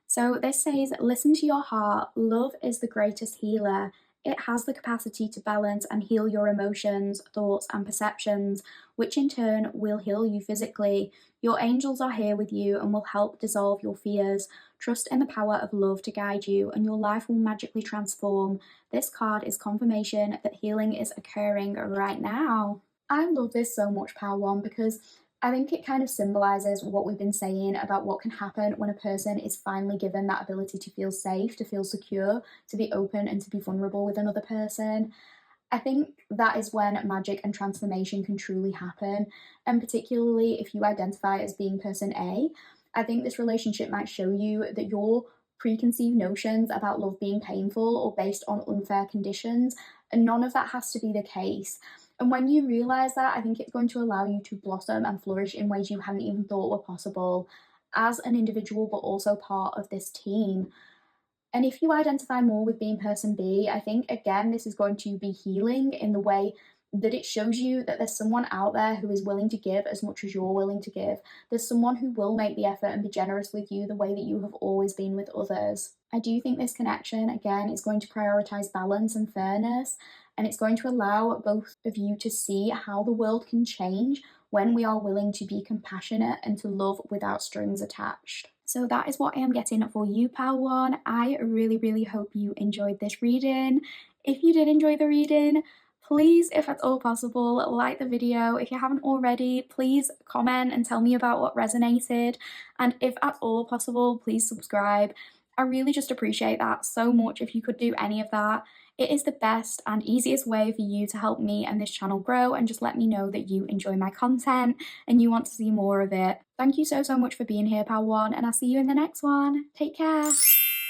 So this says, listen to your heart. Love is the greatest healer. It has the capacity to balance and heal your emotions, thoughts, and perceptions, which in turn will heal you physically. Your angels are here with you and will help dissolve your fears. Trust in the power of love to guide you, and your life will magically transform. This card is confirmation that healing is occurring right now. I love this so much, Pile 1, because I think it kind of symbolizes what we've been saying about what can happen when a person is finally given that ability to feel safe, to feel secure, to be open, and to be vulnerable with another person. I think that is when magic and transformation can truly happen. And particularly if you identify as being person A, I think this relationship might show you that your preconceived notions about love being painful or based on unfair conditions, and none of that has to be the case. And when you realize that, I think it's going to allow you to blossom and flourish in ways you hadn't even thought were possible as an individual, but also part of this team. And if you identify more with being person B, I think, again, this is going to be healing in the way that it shows you that there's someone out there who is willing to give as much as you're willing to give. There's someone who will make the effort and be generous with you the way that you have always been with others. I do think this connection, again, is going to prioritize balance and fairness, and it's going to allow both of you to see how the world can change when we are willing to be compassionate and to love without strings attached. So that is what I am getting for you, Pile 1. I really, really hope you enjoyed this reading. If you did enjoy the reading, please, if at all possible, like the video. If you haven't already, please comment and tell me about what resonated. And if at all possible, please subscribe. I really just appreciate that so much if you could do any of that. It is the best and easiest way for you to help me and this channel grow and just let me know that you enjoy my content and you want to see more of it. Thank you so much for being here, Pal 1, and I'll see you in the next one. Take care.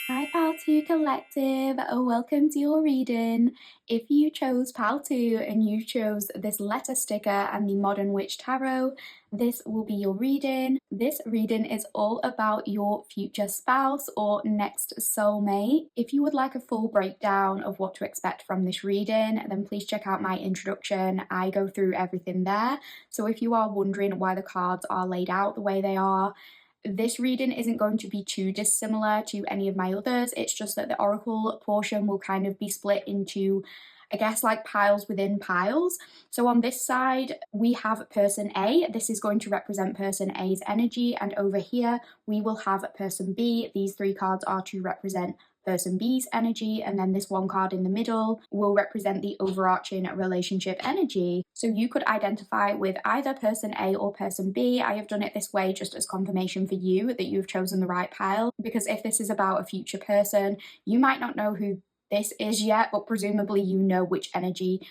Hi, Pal 2 Collective. Welcome to your reading. If you chose Pal 2 and you chose this letter sticker and the Modern Witch Tarot, this will be your reading. This reading is all about your future spouse or next soulmate. If you would like a full breakdown of what to expect from this reading, then please check out my introduction. I go through everything there. So if you are wondering why the cards are laid out the way they are, this reading isn't going to be too dissimilar to any of my others. It's just that the oracle portion will kind of be split into, I guess, like piles within piles. So on this side, we have person A. This is going to represent person A's energy. And over here, we will have person B. These three cards are to represent person B's energy, and then this one card in the middle will represent the overarching relationship energy. So you could identify with either person A or person B. I have done it this way just as confirmation for you that you've chosen the right pile, because if this is about a future person, you might not know who this is yet, but presumably you know which energy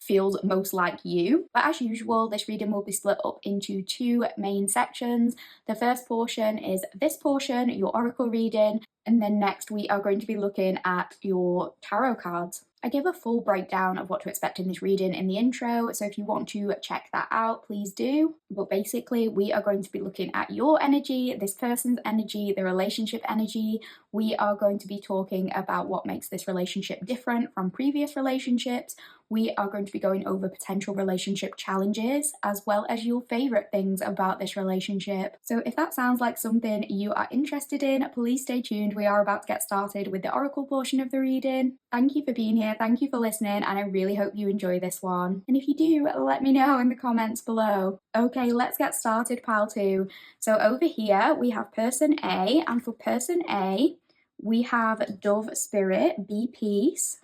feels most like you. But as usual, this reading will be split up into two main sections. The first portion is this portion, your oracle reading, and then next we are going to be looking at your tarot cards. I give a full breakdown of what to expect in this reading in the intro, so if you want to check that out, please do. But basically, we are going to be looking at your energy, this person's energy, the relationship energy. We are going to be talking about what makes this relationship different from previous relationships. We are going to be going over potential relationship challenges, as well as your favorite things about this relationship. So if that sounds like something you are interested in, please stay tuned. We are about to get started with the oracle portion of the reading. Thank you for being here, thank you for listening, and I really hope you enjoy this one. And if you do, let me know in the comments below. Okay, let's get started, pile 2. So over here, we have person A, and for person A, we have Dove Spirit, Be Peace.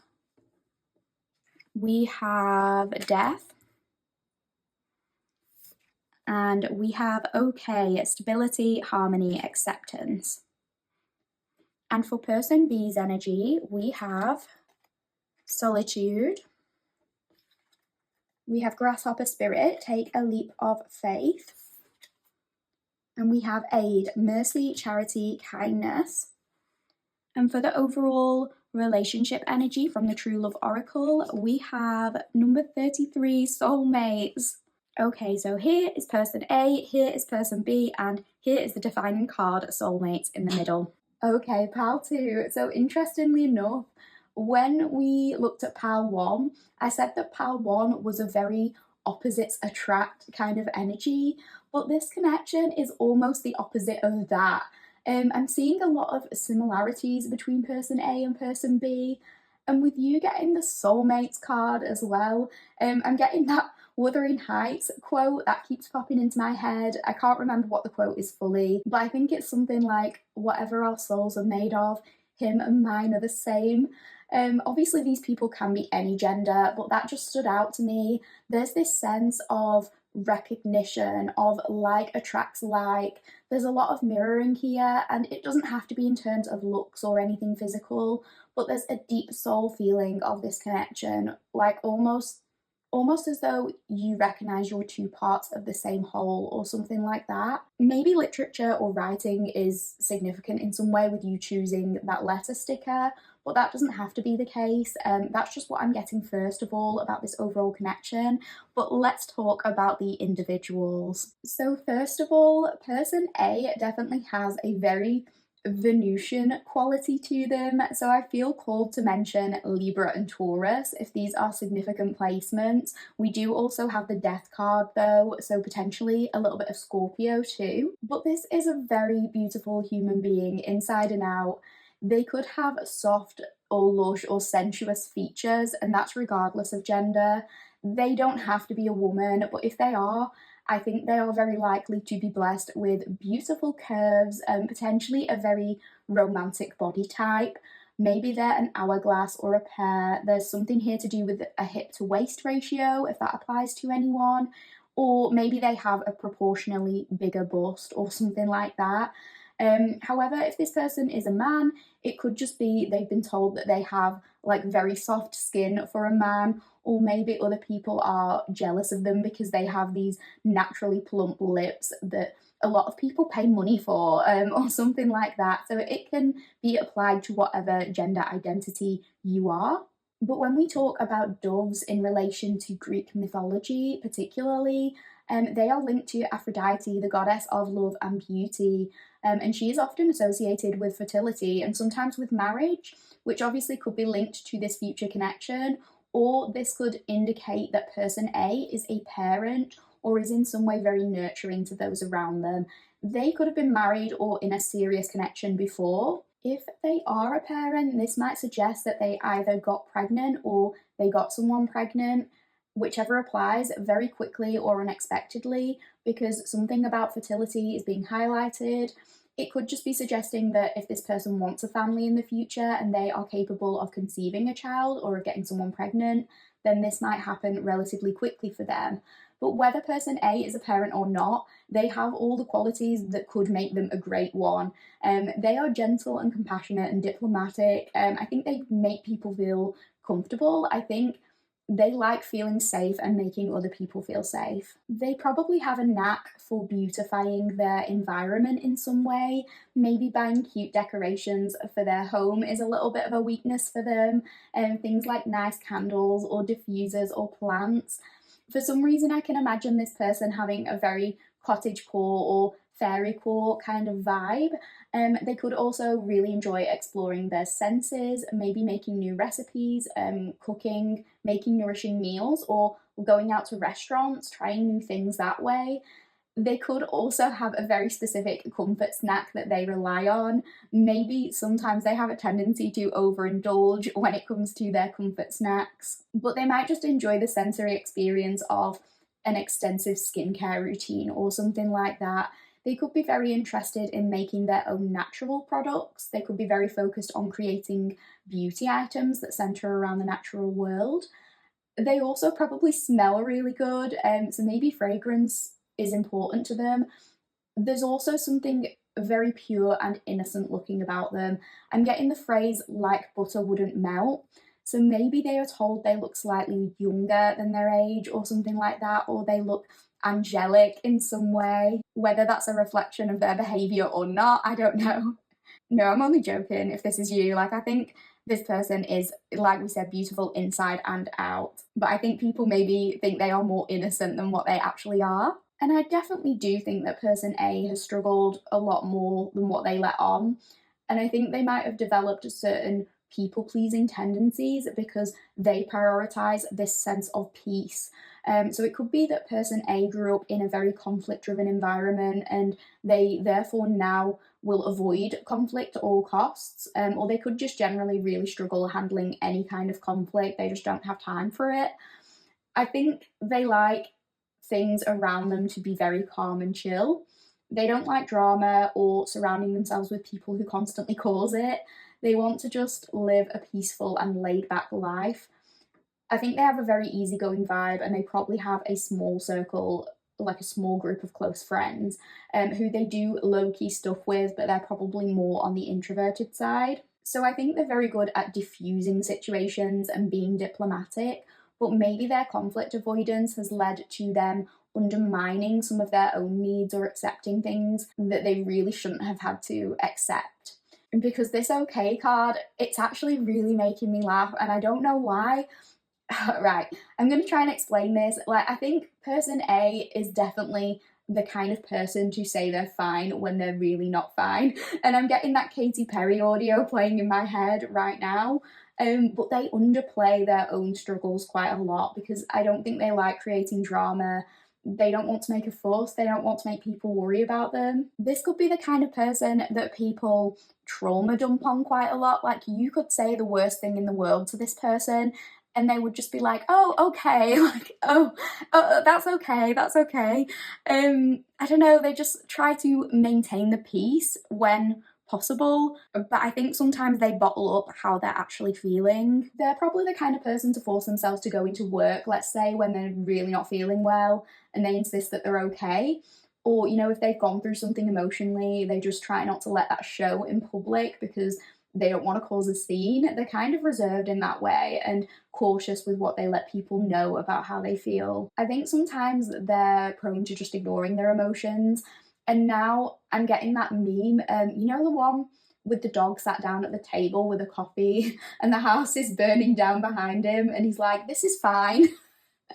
We have Death. And we have Okay, Stability, Harmony, Acceptance. And for person B's energy, we have Solitude. We have Grasshopper Spirit, Take a Leap of Faith. And we have Aid, Mercy, Charity, Kindness. And for the overall relationship energy from the True Love Oracle, we have number 33, Soulmates. Okay, so here is person A, here is person B, and here is the defining card, Soulmates, in the middle. Okay, pile 2. So interestingly enough, when we looked at pile 1, I said that pile 1 was a very opposites attract kind of energy, but this connection is almost the opposite of that. I'm seeing a lot of similarities between person A and person B, and with you getting the Soulmates card as well, I'm getting that Wuthering Heights quote that keeps popping into my head. I can't remember what the quote is fully, but I think it's something like, whatever our souls are made of, him and mine are the same. Obviously these people can be any gender, but that just stood out to me. There's this sense of recognition of like attracts like. There's a lot of mirroring here, and it doesn't have to be in terms of looks or anything physical, but there's a deep soul feeling of this connection, like almost as though you recognize you're two parts of the same whole or something like that. Maybe literature or writing is significant in some way with you choosing that letter sticker, but that doesn't have to be the case. That's just what I'm getting first of all about this overall connection. But let's talk about the individuals. So first of all, person A definitely has a very Venusian quality to them, so I feel called to mention Libra and Taurus if these are significant placements. We do also have the Death card though, so potentially a little bit of Scorpio too. But this is a very beautiful human being inside and out. They could have soft or lush or sensuous features, and that's regardless of gender. They don't have to be a woman, but if they are, I think they are very likely to be blessed with beautiful curves and potentially a very romantic body type. Maybe they're an hourglass or a pear. There's something here to do with a hip to waist ratio, if that applies to anyone. Or maybe they have a proportionally bigger bust or something like that. However, if this person is a man, it could just be they've been told that they have like very soft skin for a man, or maybe other people are jealous of them because they have these naturally plump lips that a lot of people pay money for, or something like that. So it can be applied to whatever gender identity you are. But when we talk about doves in relation to Greek mythology particularly, they are linked to Aphrodite, the goddess of love and beauty, and she is often associated with fertility and sometimes with marriage, which obviously could be linked to this future connection, or this could indicate that person A is a parent or is in some way very nurturing to those around them. They could have been married or in a serious connection before. If they are a parent, this might suggest that they either got pregnant or they got someone pregnant, whichever applies, very quickly or unexpectedly, because something about fertility is being highlighted. It could just be suggesting that if this person wants a family in the future and they are capable of conceiving a child or of getting someone pregnant, then this might happen relatively quickly for them. But whether person A is a parent or not, they have all the qualities that could make them a great one. They are gentle and compassionate and diplomatic. I think they make people feel comfortable. I think They like feeling safe and making other people feel safe. They probably have a knack for beautifying their environment in some way. Maybe buying cute decorations for their home is a little bit of a weakness for them, and things like nice candles or diffusers or plants. For some reason, I can imagine this person having a very cottagecore or fairycore kind of vibe. They could also really enjoy exploring their senses, maybe making new recipes, cooking, making nourishing meals, or going out to restaurants, trying new things that way. They could also have a very specific comfort snack that they rely on. Maybe sometimes they have a tendency to overindulge when it comes to their comfort snacks, but they might just enjoy the sensory experience of an extensive skincare routine or something like that. They could be very interested in making their own natural products. They could be very focused on creating beauty items that center around the natural world. They also probably smell really good, so maybe fragrance is important to them. There's also something very pure and innocent looking about them. I'm getting the phrase like butter wouldn't melt. So maybe they are told they look slightly younger than their age or something like that, or they look angelic in some way. Whether that's a reflection of their behaviour or not, I don't know. No, I'm only joking if this is you. Like, I think this person is, like we said, beautiful inside and out. But I think people maybe think they are more innocent than what they actually are. And I definitely do think that person A has struggled a lot more than what they let on. And I think they might have developed certain people pleasing tendencies because they prioritize this sense of peace. So it could be that person A grew up in a very conflict driven environment and they therefore now will avoid conflict at all costs, or they could just generally really struggle handling any kind of conflict. They just don't have time for it. I think they like things around them to be very calm and chill. They don't like drama or surrounding themselves with people who constantly cause it. They want to just live a peaceful and laid back life. I think they have a very easygoing vibe and they probably have a small circle, like a small group of close friends, who they do low-key stuff with, but they're probably more on the introverted side. So I think they're very good at diffusing situations and being diplomatic, but maybe their conflict avoidance has led to them undermining some of their own needs or accepting things that they really shouldn't have had to accept. Because this okay card, it's actually really making me laugh and I don't know why. Right, I'm going to try and explain this. Like, I think person A is definitely the kind of person to say they're fine when they're really not fine. And I'm getting that Katy Perry audio playing in my head right now. But they underplay their own struggles quite a lot because I don't think they like creating drama. They don't want to make a fuss. They don't want to make people worry about them. This could be the kind of person that people trauma dump on quite a lot. Like, you could say the worst thing in the world to this person and they would just be like, oh, okay, like, oh, that's okay, that's okay. I don't know, they just try to maintain the peace when possible, but I think sometimes they bottle up how they're actually feeling. They're probably the kind of person to force themselves to go into work, let's say, when they're really not feeling well, and they insist that they're okay. Or, you know, if they've gone through something emotionally, they just try not to let that show in public because they don't want to cause a scene. They're kind of reserved in that way and cautious with what they let people know about how they feel. I think sometimes they're prone to just ignoring their emotions. And now I'm getting that meme, you know, the one with the dog sat down at the table with a coffee and the house is burning down behind him and he's like, this is fine.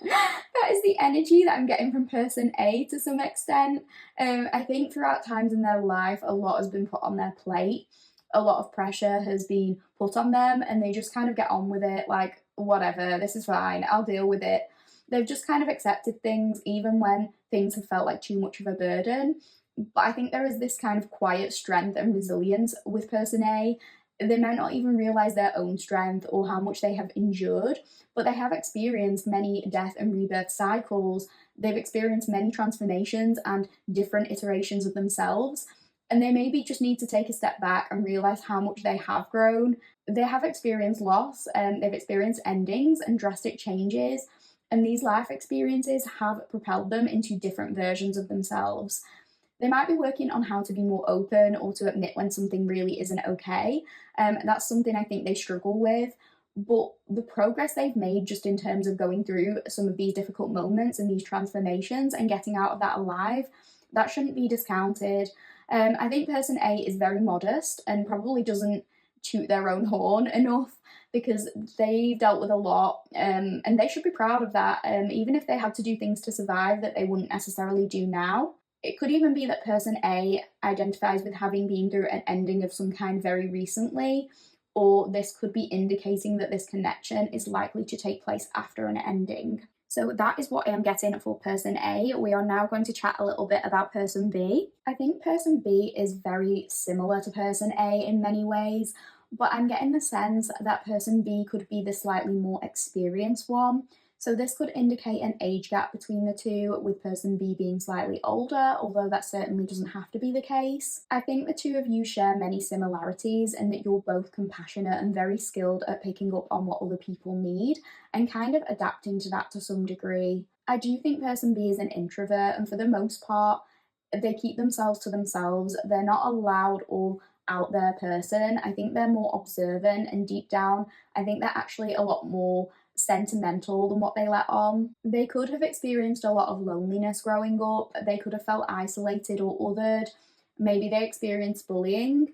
That is the energy that I'm getting from person A to some extent. I think throughout times in their life, a lot has been put on their plate. A lot of pressure has been put on them and they just kind of get on with it, like, whatever, this is fine, I'll deal with it. They've just kind of accepted things even when things have felt like too much of a burden. But I think there is this kind of quiet strength and resilience with person A. They might not even realise their own strength or how much they have endured, but they have experienced many death and rebirth cycles. They've experienced many transformations and different iterations of themselves. And they maybe just need to take a step back and realise how much they have grown. They have experienced loss, they've experienced endings and drastic changes, and these life experiences have propelled them into different versions of themselves. They might be working on how to be more open or to admit when something really isn't okay. That's something I think they struggle with. but the progress they've made just in terms of going through some of these difficult moments and these transformations and getting out of that alive, that shouldn't be discounted. I think person A is very modest and probably doesn't toot their own horn enough because they've dealt with a lot, and they should be proud of that, even if they had to do things to survive that they wouldn't necessarily do now. It could even be that person A identifies with having been through an ending of some kind very recently, or this could be indicating that this connection is likely to take place after an ending. So that is what I am getting for person A. We are now going to chat a little bit about person B. I think person B is very similar to person A in many ways, but I'm getting the sense that person B could be the slightly more experienced one. So this could indicate an age gap between the two, with person B being slightly older, although that certainly doesn't have to be the case. I think the two of you share many similarities in that you're both compassionate and very skilled at picking up on what other people need and kind of adapting to that to some degree. I do think person B is an introvert, and for the most part, they keep themselves to themselves. They're not a loud or out there person. I think they're more observant, and deep down, I think they're actually a lot more sentimental than what they let on. They could have experienced a lot of loneliness growing up. They could have felt isolated or othered. Maybe they experienced bullying.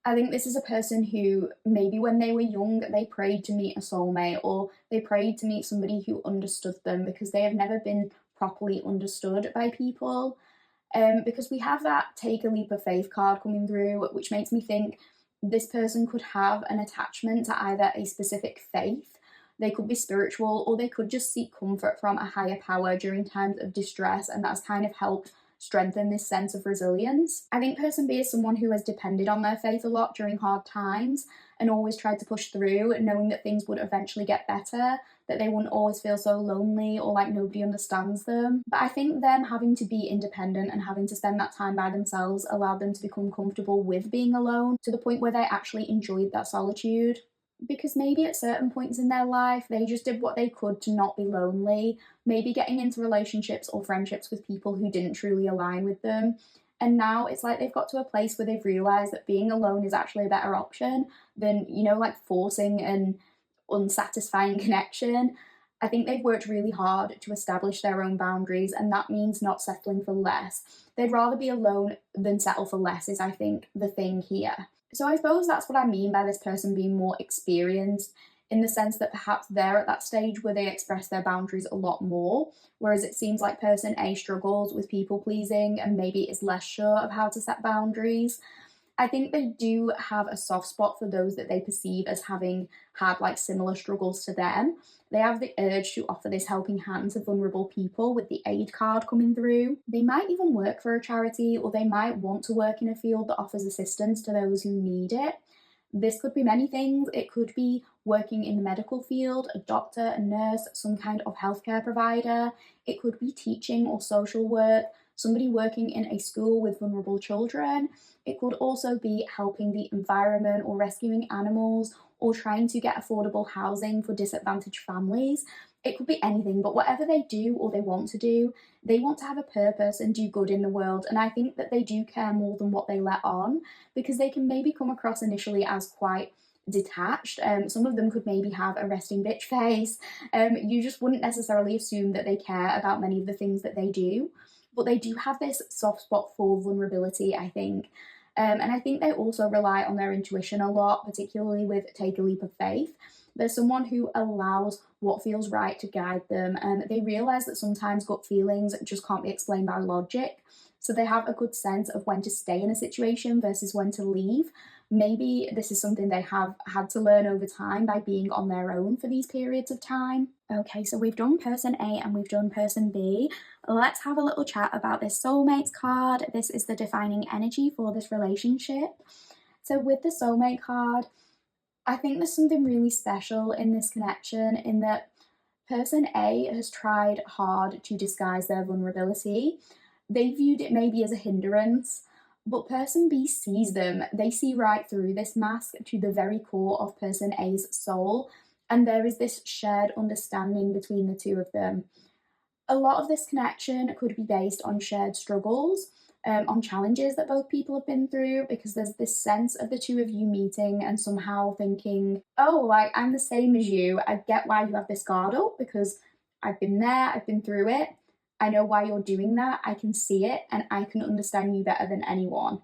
I think this is a person who maybe when they were young, they prayed to meet a soulmate, or they prayed to meet somebody who understood them because they have never been properly understood by people. Because we have that take a leap of faith card coming through, which makes me think this person could have an attachment to either a specific faith, they could be spiritual, or they could just seek comfort from a higher power during times of distress, and that's kind of helped strengthen this sense of resilience. I think person B is someone who has depended on their faith a lot during hard times and always tried to push through, knowing that things would eventually get better, that they wouldn't always feel so lonely or like nobody understands them. But I think them having to be independent and having to spend that time by themselves allowed them to become comfortable with being alone to the point where they actually enjoyed that solitude. Because maybe at certain points in their life, they just did what they could to not be lonely, maybe getting into relationships or friendships with people who didn't truly align with them. And now it's like they've got to a place where they've realised that being alone is actually a better option than, like forcing an unsatisfying connection. I think they've worked really hard to establish their own boundaries, and that means not settling for less. They'd rather be alone than settle for less, is I think the thing here. So I suppose that's what I mean by this person being more experienced, in the sense that perhaps they're at that stage where they express their boundaries a lot more, whereas it seems like person A struggles with people pleasing and maybe is less sure of how to set boundaries. I think they do have a soft spot for those that they perceive as having had like similar struggles to them. They have the urge to offer this helping hand to vulnerable people with the aid card coming through. They might even work for a charity, or they might want to work in a field that offers assistance to those who need it. This could be many things. It could be working in the medical field, a doctor, a nurse, some kind of healthcare provider. It could be teaching or social work, somebody working in a school with vulnerable children. It could also be helping the environment or rescuing animals or trying to get affordable housing for disadvantaged families. It could be anything, but whatever they do or they want to do, they want to have a purpose and do good in the world. And I think that they do care more than what they let on, because they can maybe come across initially as quite detached. Some of them could maybe have a resting bitch face. You just wouldn't necessarily assume that they care about many of the things that they do, but they do have this soft spot for vulnerability, I think. And I think they also rely on their intuition a lot, particularly with Take a Leap of Faith. They're someone who allows what feels right to guide them, and they realize that sometimes gut feelings just can't be explained by logic. So they have a good sense of when to stay in a situation versus when to leave. Maybe this is something they have had to learn over time by being on their own for these periods of time. Okay, so we've done person A and we've done person B. Let's have a little chat about this soulmates card. This is the defining energy for this relationship. So with the soulmate card, I think there's something really special in this connection, in that person A has tried hard to disguise their vulnerability. They viewed it maybe as a hindrance, but person B sees them. They see right through this mask to the very core of person A's soul, and there is this shared understanding between the two of them. A lot of this connection could be based on shared struggles, on challenges that both people have been through, because there's this sense of the two of you meeting and somehow thinking, oh, like, I'm the same as you. I get why you have this guard up because I've been there, I've been through it. I know why you're doing that. I can see it and I can understand you better than anyone.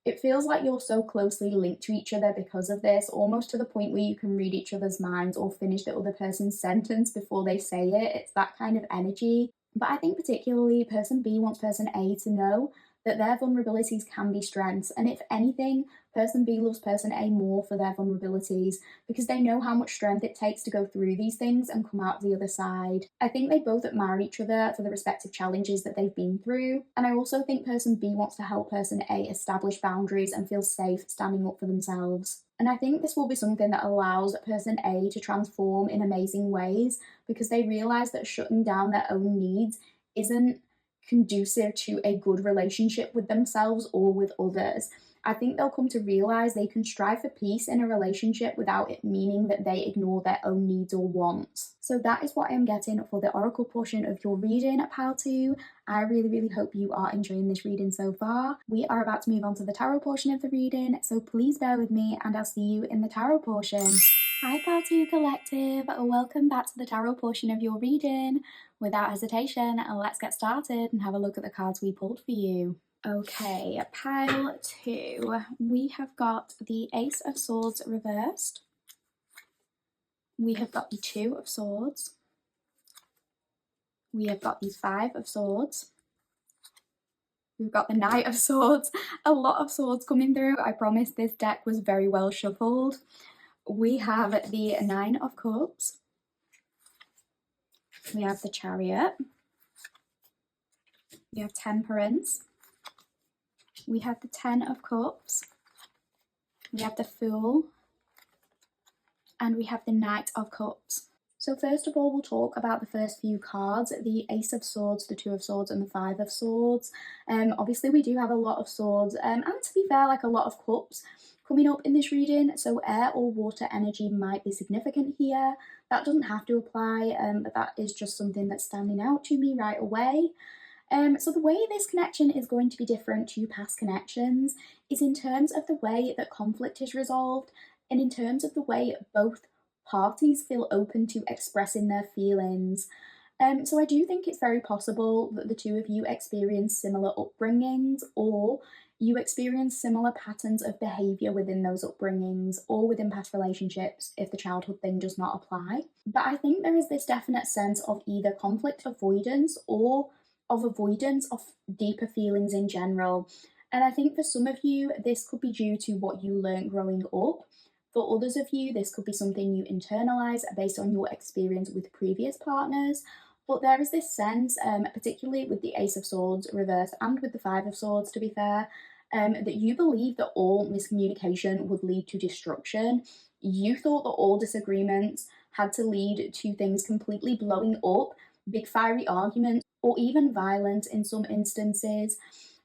It feels like you're so closely linked to each other because of this, almost to the point where you can read each other's minds or finish the other person's sentence before they say it. It's that kind of energy. But I think particularly person B wants person A to know that their vulnerabilities can be strengths. And if anything, person B loves person A more for their vulnerabilities because they know how much strength it takes to go through these things and come out the other side. I think they both admire each other for the respective challenges that they've been through. And I also think person B wants to help person A establish boundaries and feel safe standing up for themselves. And I think this will be something that allows person A to transform in amazing ways because they realize that shutting down their own needs isn't conducive to a good relationship with themselves or with others. I think they'll come to realize they can strive for peace in a relationship without it meaning that they ignore their own needs or wants. So that is what I'm getting for the oracle portion of your reading, pal 2. I really hope you are enjoying this reading so far. We are about to move on to the tarot portion of the reading, so please bear with me and I'll see you in the tarot portion. Hi pal 2 collective, welcome back to the tarot portion of your reading. Without hesitation, let's get started and have a look at the cards we pulled for you. Okay, pile 2, we have got the Ace of Swords reversed. We have got the 2 of Swords. We have got the 5 of Swords. We've got the Knight of Swords. A lot of swords coming through. I promise this deck was very well shuffled. We have the 9 of Cups. We have the Chariot. We have Temperance. We have the 10 of Cups. We have the Fool. And we have the Knight of Cups. So first of all, we'll talk about the first few cards, the Ace of Swords, the 2 of Swords, and the 5 of Swords. Obviously, we do have a lot of swords, and to be fair, like a lot of cups coming up in this reading, so air or water energy might be significant here. That doesn't have to apply, but that is just something that's standing out to me right away. So the way this connection is going to be different to past connections is in terms of the way that conflict is resolved and in terms of the way both parties feel open to expressing their feelings. So I do think it's very possible that the two of you experience similar upbringings, or you experience similar patterns of behaviour within those upbringings or within past relationships if the childhood thing does not apply. But I think there is this definite sense of either conflict avoidance or of avoidance of deeper feelings in general. And I think for some of you, this could be due to what you learned growing up. For others of you, this could be something you internalise based on your experience with previous partners. But there is this sense, particularly with the Ace of Swords reverse and with the 5 of Swords, to be fair, that you believe that all miscommunication would lead to destruction. You thought that all disagreements had to lead to things completely blowing up, big fiery arguments, or even violence in some instances.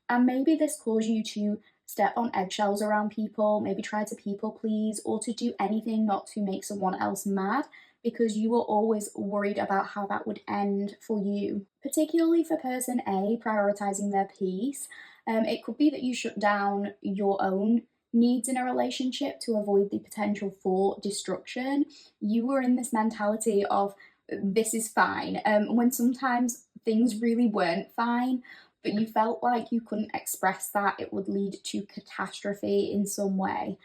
And maybe this caused you to step on eggshells around people, maybe try to people please, or to do anything not to make someone else mad, because you were always worried about how that would end for you. Particularly for person A, prioritizing their peace, it could be that you shut down your own needs in a relationship to avoid the potential for destruction. You were in this mentality of this is fine, when sometimes things really weren't fine, but you felt like you couldn't express that, it would lead to catastrophe in some way.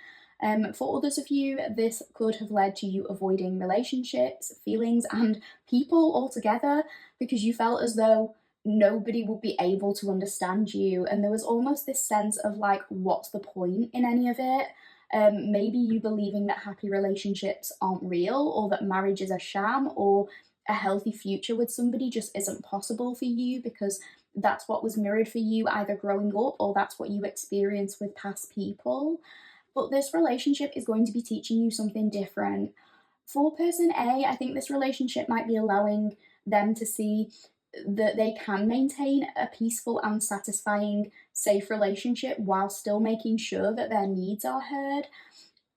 For others of you, this could have led to you avoiding relationships, feelings, and people altogether because you felt as though nobody would be able to understand you, and there was almost this sense of like, what's the point in any of it? Maybe you believing that happy relationships aren't real, or that marriage is a sham, or a healthy future with somebody just isn't possible for you because that's what was mirrored for you either growing up or that's what you experienced with past people. But this relationship is going to be teaching you something different. For person A, I think this relationship might be allowing them to see that they can maintain a peaceful and satisfying, safe relationship while still making sure that their needs are heard.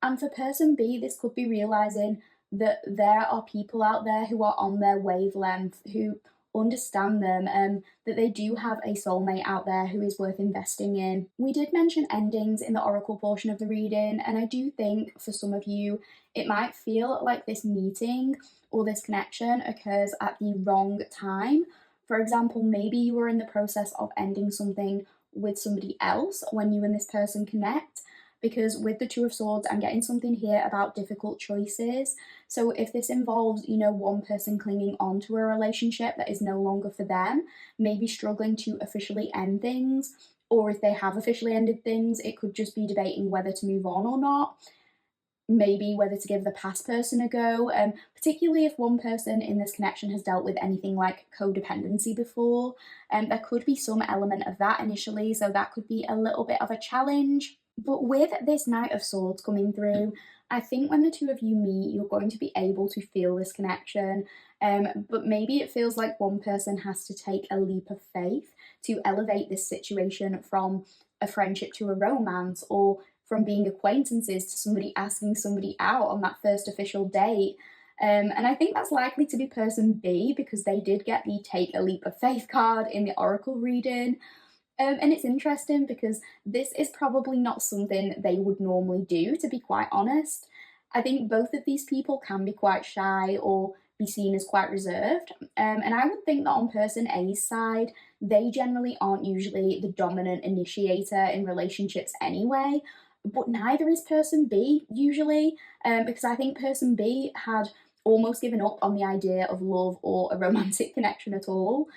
And for person B, this could be realizing that there are people out there who are on their wavelength, who understand them, that they do have a soulmate out there who is worth investing in. We did mention endings in the oracle portion of the reading, and I do think for some of you, it might feel like this meeting or this connection occurs at the wrong time. For example, maybe you were in the process of ending something with somebody else when you and this person connect, because with the Two of Swords, I'm getting something here about difficult choices. So if this involves, one person clinging on to a relationship that is no longer for them, maybe struggling to officially end things, or if they have officially ended things, it could just be debating whether to move on or not. Maybe whether to give the past person a go, particularly if one person in this connection has dealt with anything like codependency before. There could be some element of that initially, so that could be a little bit of a challenge. But with this Knight of Swords coming through, I think when the two of you meet, you're going to be able to feel this connection. But maybe it feels like one person has to take a leap of faith to elevate this situation from a friendship to a romance, or from being acquaintances to somebody asking somebody out on that first official date. And I think that's likely to be person B, because they did get the Take a Leap of Faith card in the oracle reading. And it's interesting because this is probably not something they would normally do, to be quite honest. I think both of these people can be quite shy or be seen as quite reserved. And I would think that on person A's side, they generally aren't usually the dominant initiator in relationships anyway. But neither is person B usually, because I think person B had almost given up on the idea of love or a romantic connection at all.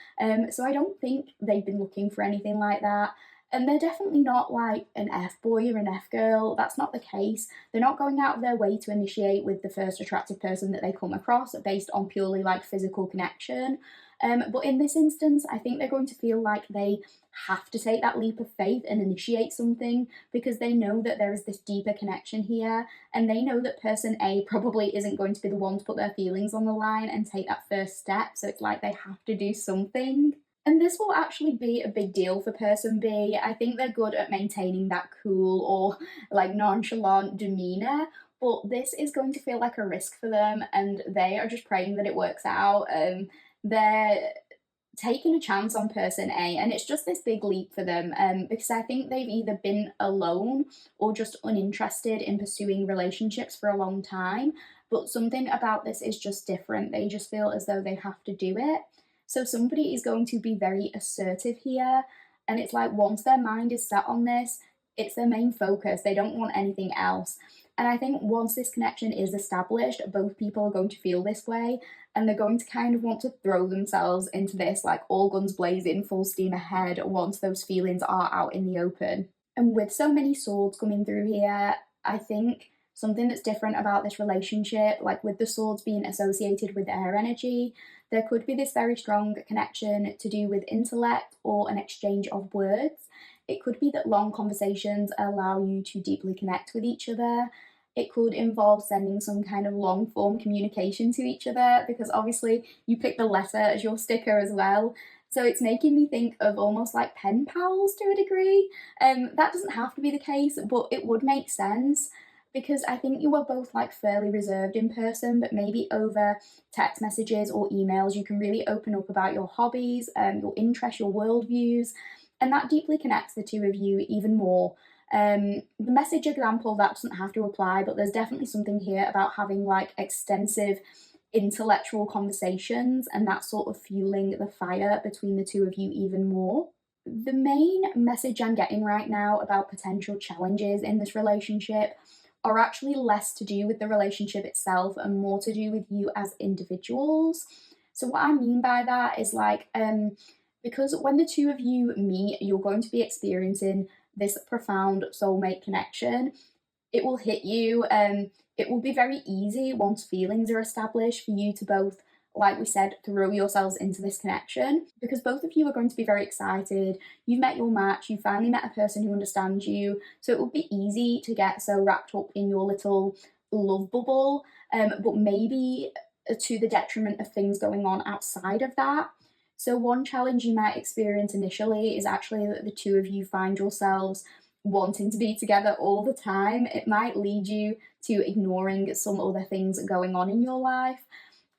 So I don't think they've been looking for anything like that. And they're definitely not like an F-boy or an F-girl. That's not the case. They're not going out of their way to initiate with the first attractive person that they come across based on purely like physical connection. But in this instance, I think they're going to feel like they have to take that leap of faith and initiate something, because they know that there is this deeper connection here, and they know that person A probably isn't going to be the one to put their feelings on the line and take that first step, so it's like they have to do something. And this will actually be a big deal for person B. I think they're good at maintaining that cool or like nonchalant demeanor, but this is going to feel like a risk for them, and they are just praying that it works out. They're taking a chance on person A, and it's just this big leap for them, because I think they've either been alone or just uninterested in pursuing relationships for a long time, but something about this is just different. They just feel as though they have to do it. So somebody is going to be very assertive here, and it's like once their mind is set on this, it's their main focus. They don't want anything else. And I think once this connection is established, both people are going to feel this way, and they're going to kind of want to throw themselves into this, like all guns blazing, full steam ahead, once those feelings are out in the open. And with so many swords coming through here, I think something that's different about this relationship, like with the swords being associated with air energy, there could be this very strong connection to do with intellect or an exchange of words. It could be that long conversations allow you to deeply connect with each other. It could involve sending some kind of long form communication to each other, because obviously you pick the letter as your sticker as well. So it's making me think of almost like pen pals to a degree. That doesn't have to be the case, but it would make sense, because I think you are both like fairly reserved in person, but maybe over text messages or emails you can really open up about your hobbies, your interests, your worldviews, and that deeply connects the two of you even more. The message example, that doesn't have to apply, but there's definitely something here about having like extensive intellectual conversations, and that sort of fueling the fire between the two of you even more. The main message I'm getting right now about potential challenges in this relationship are actually less to do with the relationship itself and more to do with you as individuals. So what I mean by that is like, because when the two of you meet, you're going to be experiencing this profound soulmate connection. It will hit you. It will be very easy once feelings are established for you to both, like we said, throw yourselves into this connection, because both of you are going to be very excited. You've met your match, you finally met a person who understands you, so it will be easy to get so wrapped up in your little love bubble, but maybe to the detriment of things going on outside of that. So one challenge you might experience initially is actually that the two of you find yourselves wanting to be together all the time. It might lead you to ignoring some other things going on in your life.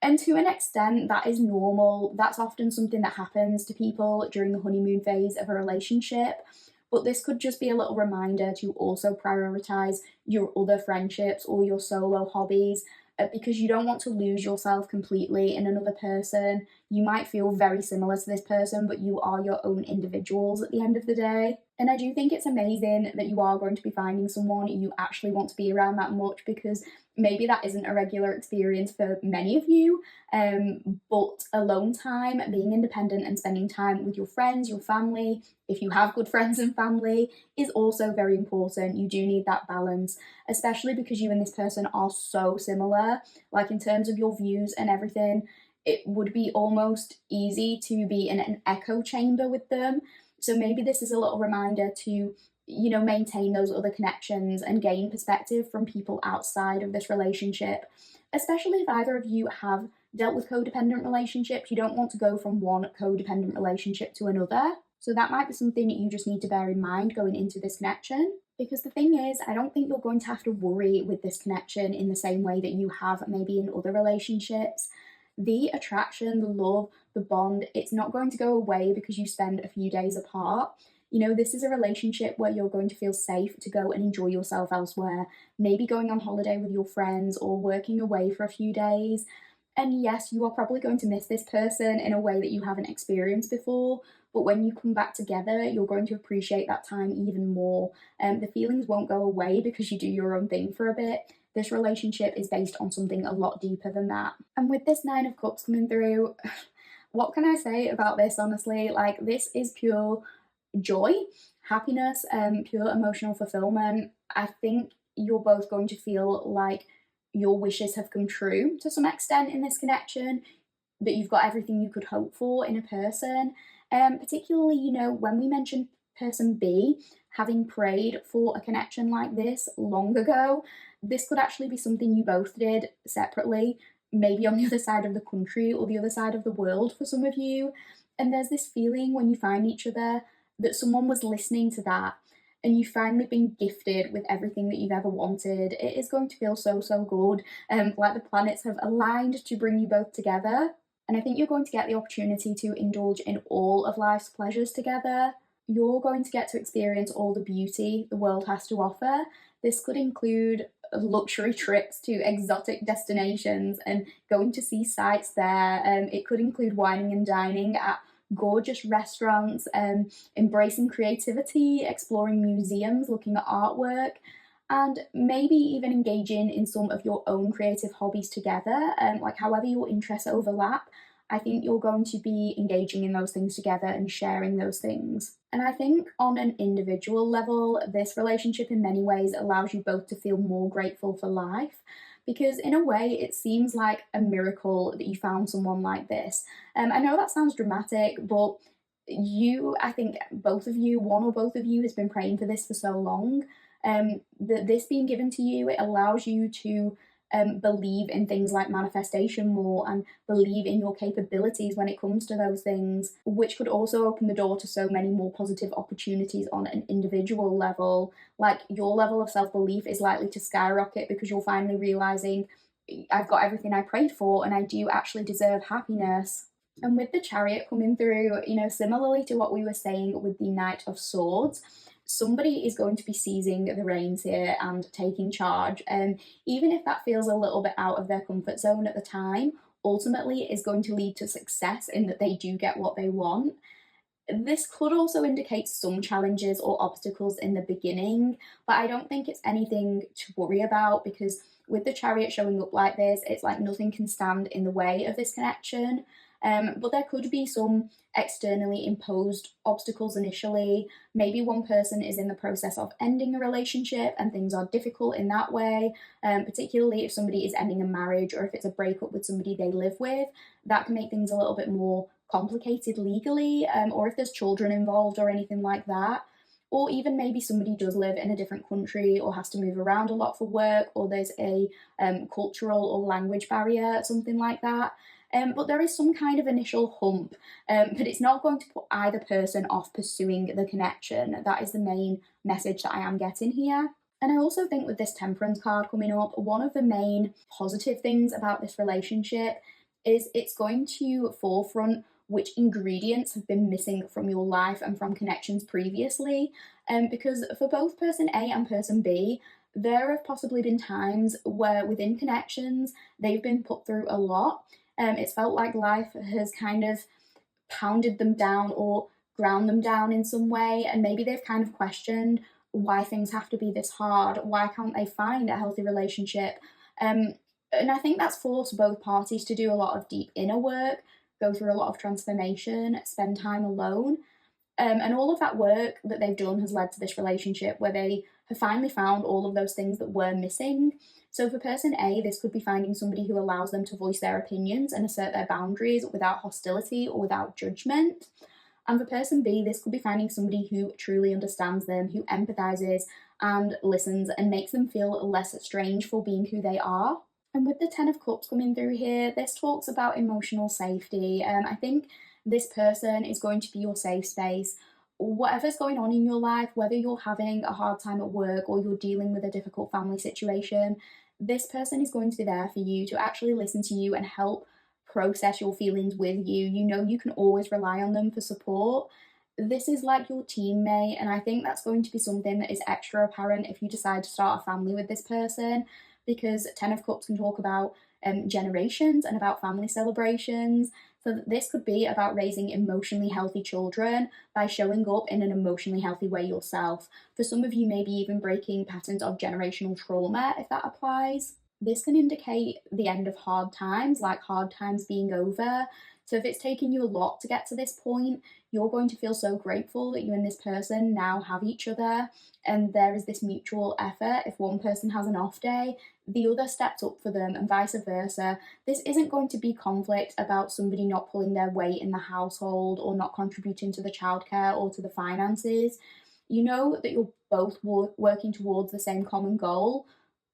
And to an extent, that is normal. That's often something that happens to people during the honeymoon phase of a relationship. But this could just be a little reminder to also prioritize your other friendships or your solo hobbies, because you don't want to lose yourself completely in another person. You might feel very similar to this person, but you are your own individuals at the end of the day. And I do think it's amazing that you are going to be finding someone you actually want to be around that much, because maybe that isn't a regular experience for many of you. But alone time, being independent and spending time with your friends, your family, if you have good friends and family, is also very important. You do need that balance, especially because you and this person are so similar, like in terms of your views and everything. It would be almost easy to be in an echo chamber with them. So maybe this is a little reminder to, maintain those other connections and gain perspective from people outside of this relationship, especially if either of you have dealt with codependent relationships. You don't want to go from one codependent relationship to another. So that might be something that you just need to bear in mind going into this connection. Because the thing is, I don't think you're going to have to worry with this connection in the same way that you have maybe in other relationships. The attraction, the love, the bond, it's not going to go away because you spend a few days apart. This is a relationship where you're going to feel safe to go and enjoy yourself elsewhere, maybe going on holiday with your friends or working away for a few days. And yes, you are probably going to miss this person in a way that you haven't experienced before, but when you come back together, you're going to appreciate that time even more. The feelings won't go away because you do your own thing for a bit. This relationship is based on something a lot deeper than that. And with this Nine of Cups coming through, what can I say about this, honestly? Like, this is pure joy, happiness, pure emotional fulfillment. I think you're both going to feel like your wishes have come true to some extent in this connection, that you've got everything you could hope for in a person. Particularly, when we mentioned person B having prayed for a connection like this long ago, this could actually be something you both did separately, maybe on the other side of the country or the other side of the world for some of you. And there's this feeling when you find each other that someone was listening to that and you've finally been gifted with everything that you've ever wanted. It is going to feel so, so good. Like the planets have aligned to bring you both together. And I think you're going to get the opportunity to indulge in all of life's pleasures together. You're going to get to experience all the beauty the world has to offer. This could include luxury trips to exotic destinations and going to see sights there. It could include wining and dining at gorgeous restaurants, embracing creativity, exploring museums, looking at artwork, and maybe even engaging in some of your own creative hobbies together. Like, however your interests overlap, I think you're going to be engaging in those things together and sharing those things. And I think on an individual level, this relationship in many ways allows you both to feel more grateful for life, because in a way it seems like a miracle that you found someone like this. I know that sounds dramatic, but I think both of you, one or both of you, has been praying for this for so long. This being given to you, it allows you to believe in things like manifestation more and believe in your capabilities when it comes to those things, which could also open the door to so many more positive opportunities on an individual level. Like, your level of self-belief is likely to skyrocket because you're finally realizing, I've got everything I prayed for and I do actually deserve happiness. And with the Chariot coming through, similarly to what we were saying with the Knight of Swords, somebody is going to be seizing the reins here and taking charge. And even if that feels a little bit out of their comfort zone at the time, ultimately it is going to lead to success in that they do get what they want. This could also indicate some challenges or obstacles in the beginning, but I don't think it's anything to worry about, because with the Chariot showing up like this, it's like nothing can stand in the way of this connection. But there could be some externally imposed obstacles initially. Maybe one person is in the process of ending a relationship and things are difficult in that way, particularly if somebody is ending a marriage or if it's a breakup with somebody they live with. That can make things a little bit more complicated legally, or if there's children involved or anything like that. Or even maybe somebody does live in a different country or has to move around a lot for work, or there's a cultural or language barrier, something like that. But there is some kind of initial hump, but it's not going to put either person off pursuing the connection. That is the main message that I am getting here. And I also think with this Temperance card coming up, one of the main positive things about this relationship is it's going to forefront which ingredients have been missing from your life and from connections previously. Because for both person A and person B, there have possibly been times where within connections they've been put through a lot. It's felt like life has kind of pounded them down or ground them down in some way, and maybe they've kind of questioned why things have to be this hard, why can't they find a healthy relationship. And I think that's forced both parties to do a lot of deep inner work, go through a lot of transformation, spend time alone. And all of that work that they've done has led to this relationship where they have finally found all of those things that were missing. So for person A, this could be finding somebody who allows them to voice their opinions and assert their boundaries without hostility or without judgment. And for person B, this could be finding somebody who truly understands them, who empathizes and listens and makes them feel less strange for being who they are. And with the Ten of Cups coming through here, this talks about emotional safety. I think this person is going to be your safe space. Whatever's going on in your life, whether you're having a hard time at work or you're dealing with a difficult family situation, this person is going to be there for you to actually listen to you and help process your feelings with you. You know, you can always rely on them for support. This is like your teammate, and I think that's going to be something that is extra apparent if you decide to start a family with this person, because Ten of Cups can talk about generations and about family celebrations. So this could be about raising emotionally healthy children by showing up in an emotionally healthy way yourself. For some of you, maybe even breaking patterns of generational trauma, if that applies. This can indicate the end of hard times, like hard times being over. So if it's taken you a lot to get to this point, you're going to feel so grateful that you and this person now have each other, and there is this mutual effort. If one person has an off day, the other steps up for them, and vice versa. This isn't going to be conflict about somebody not pulling their weight in the household or not contributing to the childcare or to the finances. You know that you're both working towards the same common goal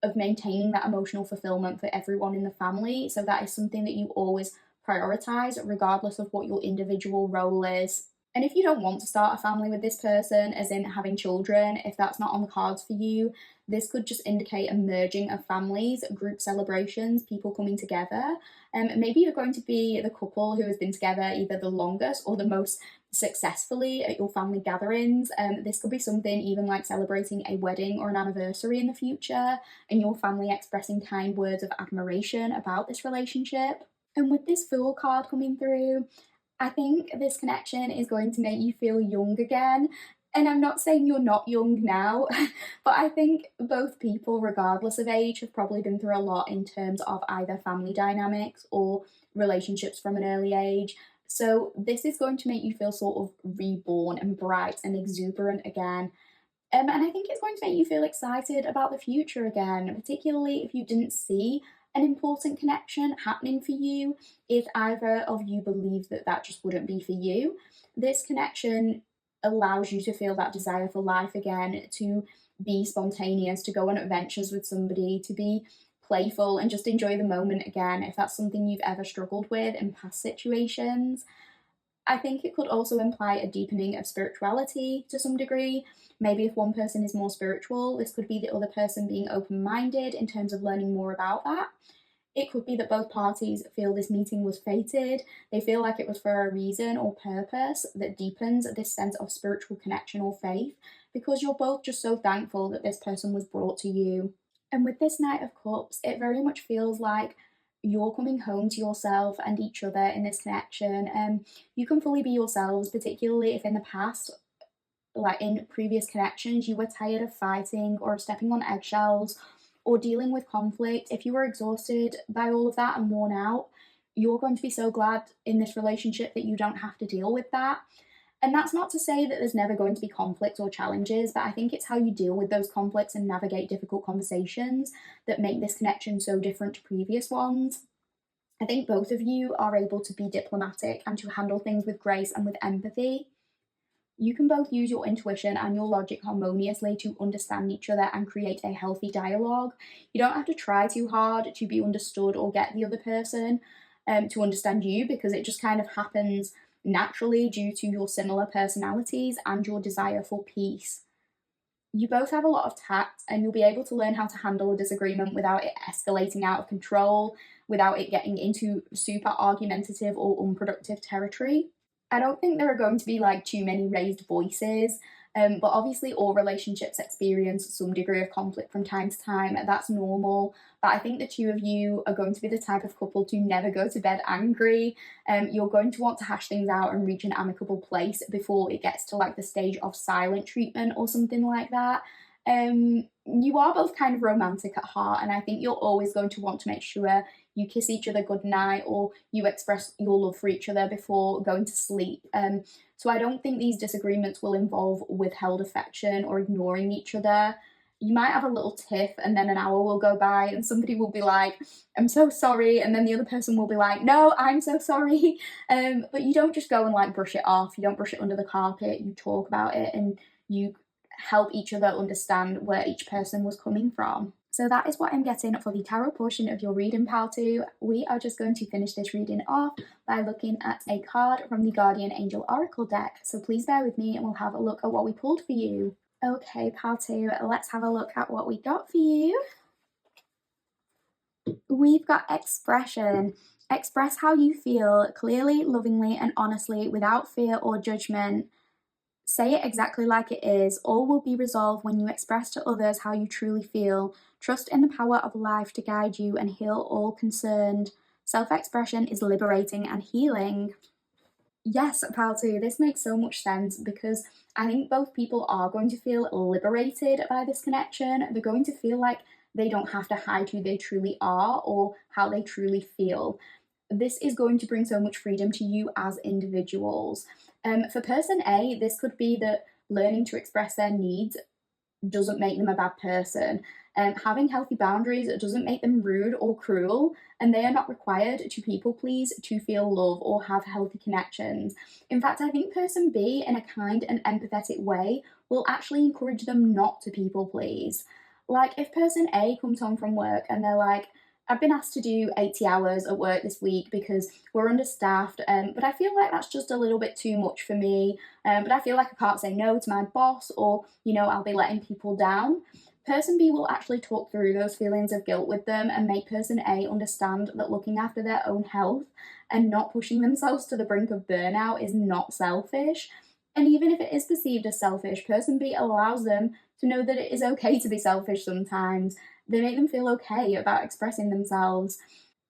of maintaining that emotional fulfillment for everyone in the family. So that is something that you always prioritize, regardless of what your individual role is. And if you don't want to start a family with this person, as in having children, if that's not on the cards for you, this could just indicate a merging of families, group celebrations, people coming together. Maybe you're going to be the couple who has been together either the longest or the most successfully at your family gatherings. This could be something even like celebrating a wedding or an anniversary in the future, and your family expressing kind words of admiration about this relationship. And with this Fool card coming through, I think this connection is going to make you feel young again. And I'm not saying you're not young now, but I think both people, regardless of age, have probably been through a lot in terms of either family dynamics or relationships from an early age. So this is going to make you feel sort of reborn and bright and exuberant again. And I think it's going to make you feel excited about the future again, particularly if you didn't see an important connection happening for you, if either of you believe that that just wouldn't be for you. This connection allows you to feel that desire for life again, to be spontaneous, to go on adventures with somebody, to be playful and just enjoy the moment again, if that's something you've ever struggled with in past situations. I think it could also imply a deepening of spirituality to some degree. Maybe if one person is more spiritual, this could be the other person being open-minded in terms of learning more about that. It could be that both parties feel this meeting was fated. They feel like it was for a reason or purpose that deepens this sense of spiritual connection or faith, because you're both just so thankful that this person was brought to you. And with this Knight of Cups, it very much feels like you're coming home to yourself and each other in this connection. And you can fully be yourselves, particularly if in the past, like in previous connections, you were tired of fighting or stepping on eggshells or dealing with conflict. If you were exhausted by all of that and worn out, you're going to be so glad in this relationship that you don't have to deal with that. And that's not to say that there's never going to be conflicts or challenges, but I think it's how you deal with those conflicts and navigate difficult conversations that make this connection so different to previous ones. I think both of you are able to be diplomatic and to handle things with grace and with empathy. You can both use your intuition and your logic harmoniously to understand each other and create a healthy dialogue. You don't have to try too hard to be understood or get the other person to understand you, because it just kind of happens naturally due to your similar personalities and your desire for peace. You both have a lot of tact, and you'll be able to learn how to handle a disagreement without it escalating out of control, without it getting into super argumentative or unproductive territory. I don't think there are going to be like too many raised voices, but obviously all relationships experience some degree of conflict from time to time. That's normal. But I think the two of you are going to be the type of couple to never go to bed angry. You're going to want to hash things out and reach an amicable place before it gets to like the stage of silent treatment or something like that. You are both kind of romantic at heart, and I think you're always going to want to make sure you kiss each other goodnight or you express your love for each other before going to sleep. So I don't think these disagreements will involve withheld affection or ignoring each other. You might have a little tiff, and then an hour will go by and somebody will be like, I'm so sorry, and then the other person will be like, no, I'm so sorry. But you don't just go and like brush it off. You don't brush it under the carpet. You talk about it and you help each other understand where each person was coming from. So that is what I'm getting for the tarot portion of your reading, pal two. We are just going to finish this reading off by looking at a card from the Guardian Angel Oracle deck. So please bear with me and we'll have a look at what we pulled for you. Okay, pal two, let's have a look at what we got for you. We've got expression. Express how you feel clearly, lovingly, and honestly without fear or judgment. Say it exactly like it is. All will be resolved when you express to others how you truly feel. Trust in the power of life to guide you and heal all concerned. Self-expression is liberating and healing. Yes, pal two, this makes so much sense because I think both people are going to feel liberated by this connection. They're going to feel like they don't have to hide who they truly are or how they truly feel. This is going to bring so much freedom to you as individuals. For person A, this could be that learning to express their needs doesn't make them a bad person. Having healthy boundaries doesn't make them rude or cruel, and they are not required to people please to feel love or have healthy connections. In fact, I think person B, in a kind and empathetic way, will actually encourage them not to people please. Like if person A comes home from work and they're like, I've been asked to do 80 hours at work this week because we're understaffed, but I feel like that's just a little bit too much for me, but I feel like I can't say no to my boss or, I'll be letting people down. Person B will actually talk through those feelings of guilt with them and make person A understand that looking after their own health and not pushing themselves to the brink of burnout is not selfish. And even if it is perceived as selfish, person B allows them to know that it is okay to be selfish sometimes. They make them feel okay about expressing themselves.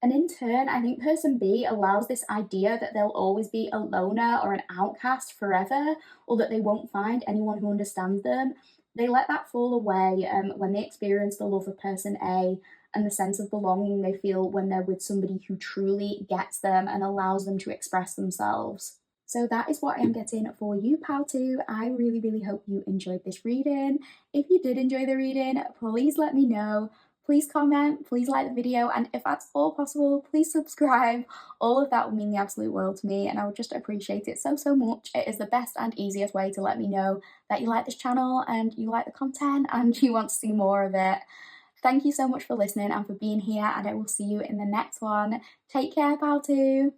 And in turn, I think person B allows this idea that they'll always be a loner or an outcast forever, or that they won't find anyone who understands them. They let that fall away when they experience the love of person A and the sense of belonging they feel when they're with somebody who truly gets them and allows them to express themselves. So that is what I'm getting for you, pal two. I really, really hope you enjoyed this reading. If you did enjoy the reading, please let me know. Please comment, please like the video, and if that's all possible, please subscribe. All of that would mean the absolute world to me, and I would just appreciate it so, so much. It is the best and easiest way to let me know that you like this channel and you like the content and you want to see more of it. Thank you so much for listening and for being here, and I will see you in the next one. Take care, pal two.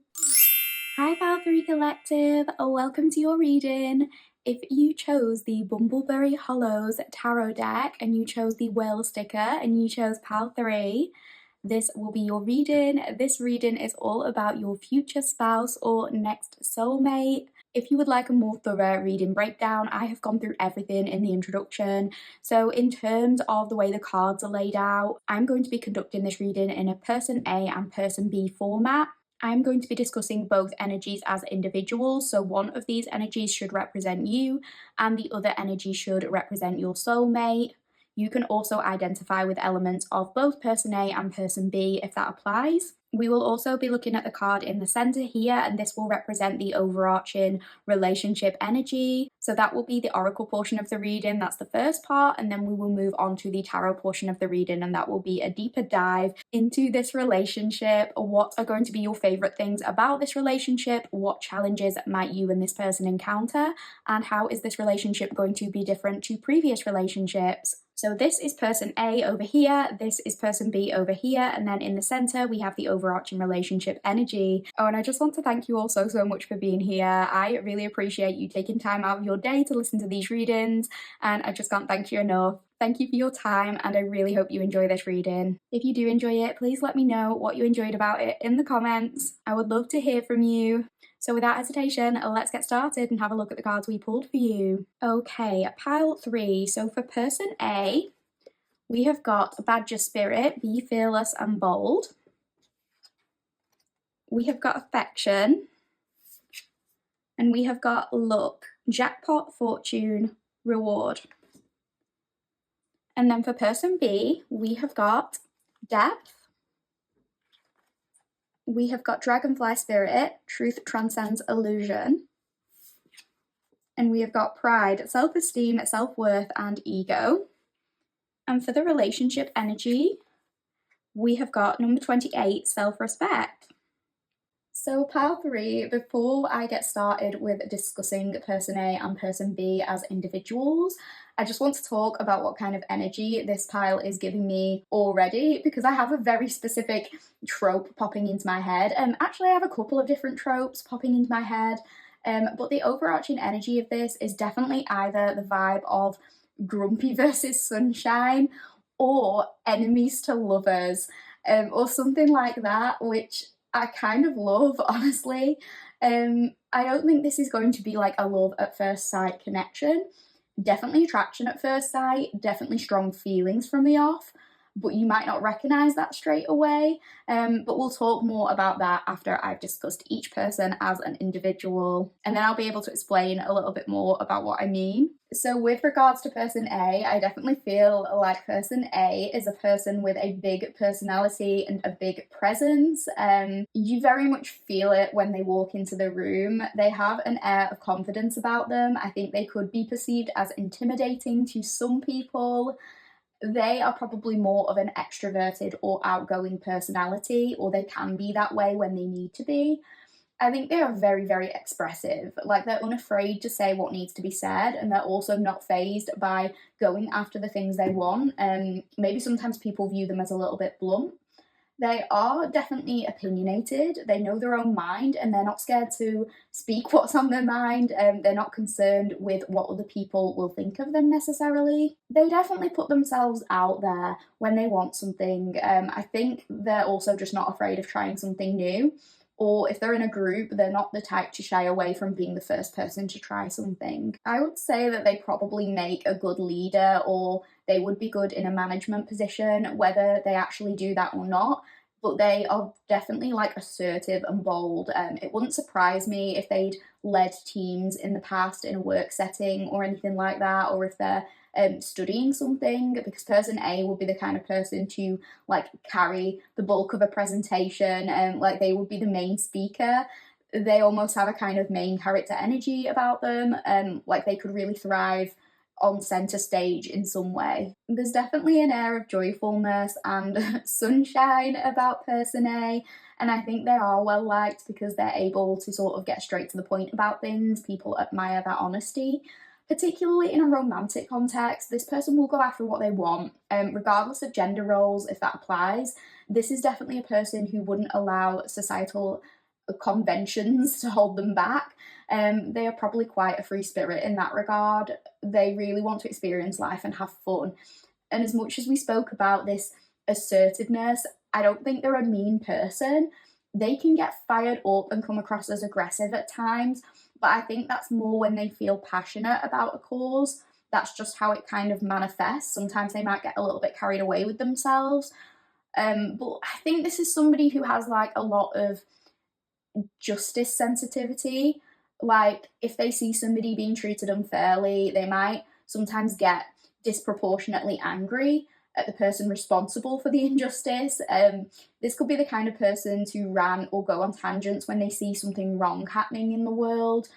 Hi pal 3 Collective, welcome to your reading. If you chose the Bumbleberry Hollows tarot deck and you chose the whale sticker and you chose pal 3, this will be your reading. This reading is all about your future spouse or next soulmate. If you would like a more thorough reading breakdown, I have gone through everything in the introduction. So in terms of the way the cards are laid out, I'm going to be conducting this reading in a person A and person B format. I'm going to be discussing both energies as individuals, so one of these energies should represent you and the other energy should represent your soulmate. You can also identify with elements of both person A and person B if that applies. We will also be looking at the card in the center here, and this will represent the overarching relationship energy. So that will be the oracle portion of the reading. That's the first part, and then we will move on to the tarot portion of the reading, and that will be a deeper dive into this relationship. What are going to be your favorite things about this relationship? What challenges might you and this person encounter? And how is this relationship going to be different to previous relationships? So this is person A over here, this is person B over here, and then in the center we have the overarching relationship energy. Oh, and I just want to thank you all so much for being here. I really appreciate you taking time out of your day to listen to these readings, and I just can't thank you enough. Thank you for your time, and I really hope you enjoy this reading. If you do enjoy it, please let me know what you enjoyed about it in the comments. I would love to hear from you. So without hesitation, let's get started and have a look at the cards we pulled for you. Okay, pile 3. So for person A, we have got Badger Spirit, Be Fearless and Bold. We have got Affection. And we have got Luck, Jackpot, Fortune, Reward. And then for person B, we have got Depth. We have got Dragonfly Spirit, Truth Transcends Illusion. And we have got Pride, Self-Esteem, Self-Worth, and Ego. And for the relationship energy, we have got number 28, Self-Respect. So pile 3, before I get started with discussing person A and person B as individuals, I just want to talk about what kind of energy this pile is giving me already, because I have a very specific trope popping into my head. Actually, I have a couple of different tropes popping into my head, but the overarching energy of this is definitely either the vibe of grumpy versus sunshine, or enemies to lovers, or something like that, which I kind of love, honestly. I don't think this is going to be like a love at first sight connection. Definitely attraction at first sight, definitely strong feelings from the off, but you might not recognise that straight away. But we'll talk more about that after I've discussed each person as an individual, and then I'll be able to explain a little bit more about what I mean. So with regards to person A, I definitely feel like person A is a person with a big personality and a big presence. You very much feel it when they walk into the room. They have an air of confidence about them. I think they could be perceived as intimidating to some people. They are probably more of an extroverted or outgoing personality, or they can be that way when they need to be. I think they are very, very expressive. Like, they're unafraid to say what needs to be said, and they're also not fazed by going after the things they want. Maybe sometimes people view them as a little bit blunt. They are definitely opinionated. They know their own mind, and they're not scared to speak what's on their mind. They're not concerned with what other people will think of them necessarily. They definitely put themselves out there when they want something. I think they're also just not afraid of trying something new. Or if they're in a group, they're not the type to shy away from being the first person to try something. I would say that they probably make a good leader, or they would be good in a management position, whether they actually do that or not. But they are definitely like assertive and bold. It wouldn't surprise me if they'd led teams in the past in a work setting or anything like that, or if they're studying something, because person A would be the kind of person to like carry the bulk of a presentation, and like they would be the main speaker. They almost have a kind of main character energy about them, like they could really thrive on center stage in some way. There's definitely an air of joyfulness and sunshine about person A, and I think they are well liked because they're able to sort of get straight to the point about things. People admire that honesty. Particularly in a romantic context, this person will go after what they want, regardless of gender roles, if that applies. This is definitely a person who wouldn't allow societal conventions to hold them back. They are probably quite a free spirit in that regard. They really want to experience life and have fun. And as much as we spoke about this assertiveness, I don't think they're a mean person. They can get fired up and come across as aggressive at times, but I think that's more when they feel passionate about a cause. That's just how it kind of manifests. Sometimes they might get a little bit carried away with themselves. But I think this is somebody who has like a lot of justice sensitivity. Like, if they see somebody being treated unfairly, they might sometimes get disproportionately angry at the person responsible for the injustice. This could be the kind of person to rant or go on tangents when they see something wrong happening in the world,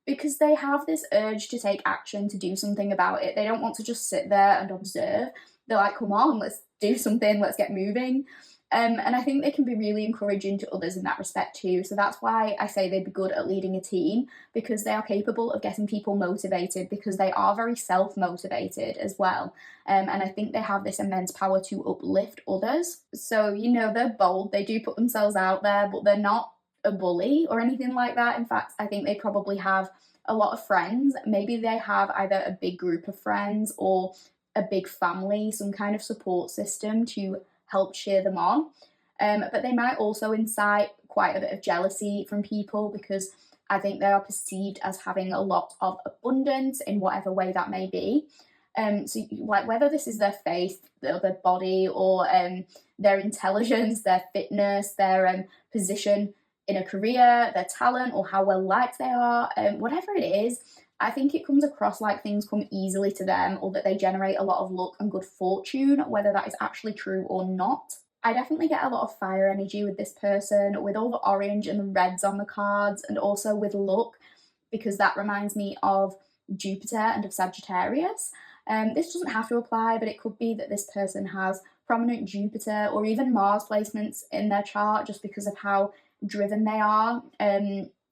because they have this urge to take action, to do something about it. They don't want to just sit there and observe. They're like, come on, let's do something, let's get moving. And I think they can be really encouraging to others in that respect too. So that's why I say they'd be good at leading a team, because they are capable of getting people motivated, because they are very self-motivated as well. And I think they have this immense power to uplift others. So, you know, they're bold, they do put themselves out there, but they're not a bully or anything like that. In fact, I think they probably have a lot of friends. Maybe they have either a big group of friends or a big family, some kind of support system to help cheer them on. But they might also incite quite a bit of jealousy from people, because I think they are perceived as having a lot of abundance in whatever way that may be. So like whether this is their faith, their body, or their intelligence, their fitness, their position in a career, their talent, or how well liked they are, whatever it is, I think it comes across like things come easily to them, or that they generate a lot of luck and good fortune, whether that is actually true or not. I definitely get a lot of fire energy with this person, with all the orange and the reds on the cards, and also with luck, because that reminds me of Jupiter and of Sagittarius. This doesn't have to apply, but it could be that this person has prominent Jupiter or even Mars placements in their chart, just because of how driven they are.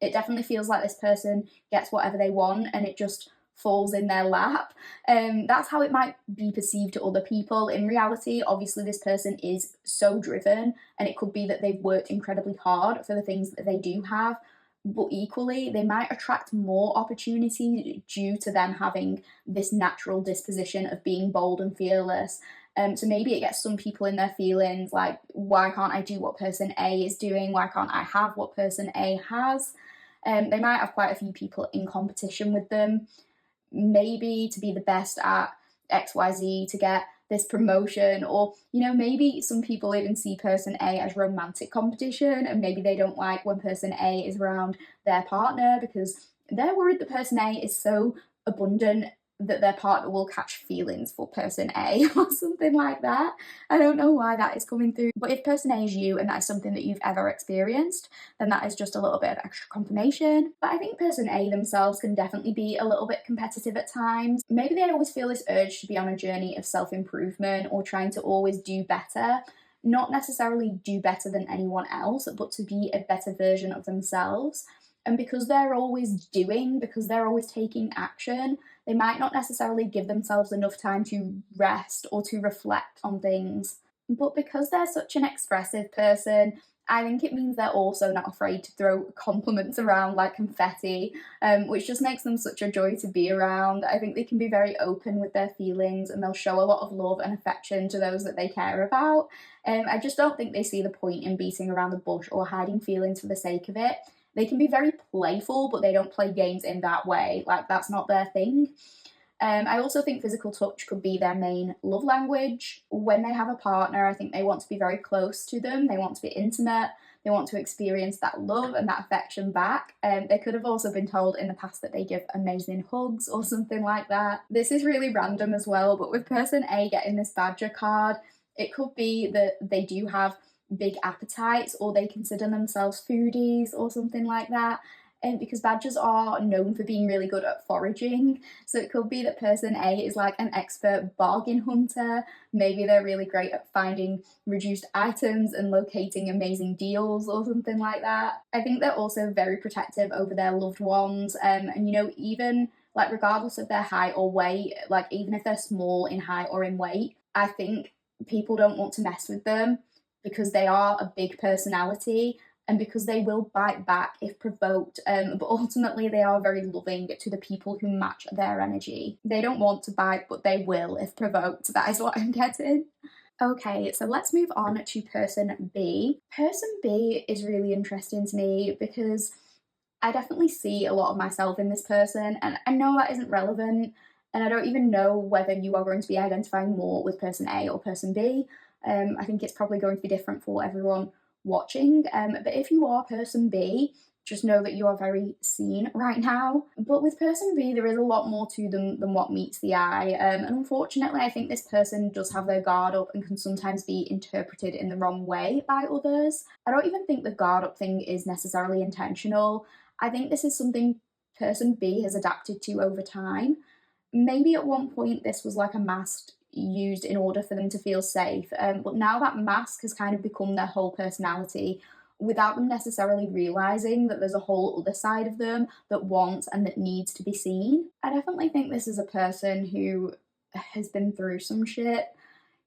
It definitely feels like this person gets whatever they want and it just falls in their lap. That's how it might be perceived to other people. In reality, obviously this person is so driven, and it could be that they've worked incredibly hard for the things that they do have, but equally they might attract more opportunity due to them having this natural disposition of being bold and fearless. So maybe it gets some people in their feelings, like, why can't I do what person A is doing? Why can't I have what person A has? They might have quite a few people in competition with them, maybe to be the best at XYZ, to get this promotion, or, you know, maybe some people even see person A as romantic competition, and maybe they don't like when person A is around their partner because they're worried that person A is so abundant that their partner will catch feelings for person A or something like that. I don't know why that is coming through, but if person A is you and that is something that you've ever experienced, then that is just a little bit of extra confirmation. But I think person A themselves can definitely be a little bit competitive at times. Maybe they always feel this urge to be on a journey of self-improvement or trying to always do better. Not necessarily do better than anyone else, but to be a better version of themselves. And because they're always doing, because they're always taking action, they might not necessarily give themselves enough time to rest or to reflect on things. But because they're such an expressive person, I think it means they're also not afraid to throw compliments around like confetti, which just makes them such a joy to be around. I think they can be very open with their feelings, and they'll show a lot of love and affection to those that they care about. I just don't think they see the point in beating around the bush or hiding feelings for the sake of it. They can be very playful, but they don't play games in that way. Like, that's not their thing. I also think physical touch could be their main love language. When they have a partner, I think they want to be very close to them. They want to be intimate. They want to experience that love and that affection back. They could have also been told in the past that they give amazing hugs or something like that. This is really random as well, but with person A getting this badger card, it could be that they do have big appetites, or they consider themselves foodies or something like that. And because badgers are known for being really good at foraging, so it could be that person A is like an expert bargain hunter. Maybe they're really great at finding reduced items and locating amazing deals or something like that. I think they're also very protective over their loved ones, and you know, even like regardless of their height or weight, like even if they're small in height or in weight, I think people don't want to mess with them, because they are a big personality and because they will bite back if provoked, but ultimately they are very loving to the people who match their energy. They don't want to bite, but they will if provoked. That is what I'm getting. Okay, so let's move on to person B. Person B is really interesting to me because I definitely see a lot of myself in this person, and I know that isn't relevant, and I don't even know whether you are going to be identifying more with person A or person B. I think it's probably going to be different for everyone watching, but if you are person B, just know that you are very seen right now. But with person B, there is a lot more to them than what meets the eye, and unfortunately I think this person does have their guard up and can sometimes be interpreted in the wrong way by others. I don't even think the guard up thing is necessarily intentional. I think this is something person B has adapted to over time. Maybe at one point this was like a masked used in order for them to feel safe. But now that mask has kind of become their whole personality, without them necessarily realizing that there's a whole other side of them that wants and that needs to be seen. I definitely think this is a person who has been through some shit,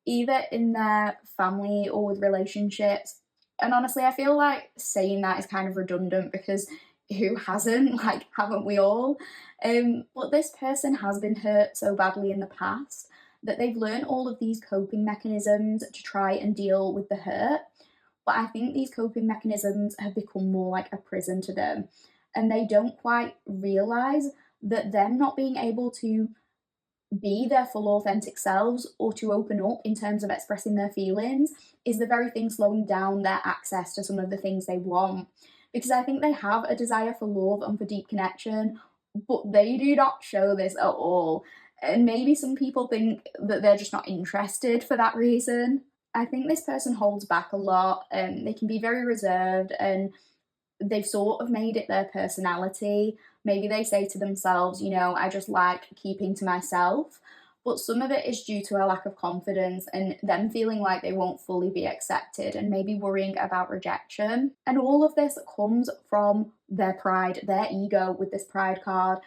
either in their family or with relationships. And honestly, I feel like saying that is kind of redundant because who hasn't? Like, haven't we all? But this person has been hurt so badly in the past that they've learned all of these coping mechanisms to try and deal with the hurt. But I think these coping mechanisms have become more like a prison to them, and they don't quite realize that them not being able to be their full authentic selves or to open up in terms of expressing their feelings is the very thing slowing down their access to some of the things they want. Because I think they have a desire for love and for deep connection, but they do not show this at all. And maybe some people think that they're just not interested for that reason. I think this person holds back a lot, and they can be very reserved, and they've sort of made it their personality. Maybe they say to themselves, I just like keeping to myself. But some of it is due to a lack of confidence and them feeling like they won't fully be accepted and maybe worrying about rejection. And all of this comes from their pride, their ego with this pride card.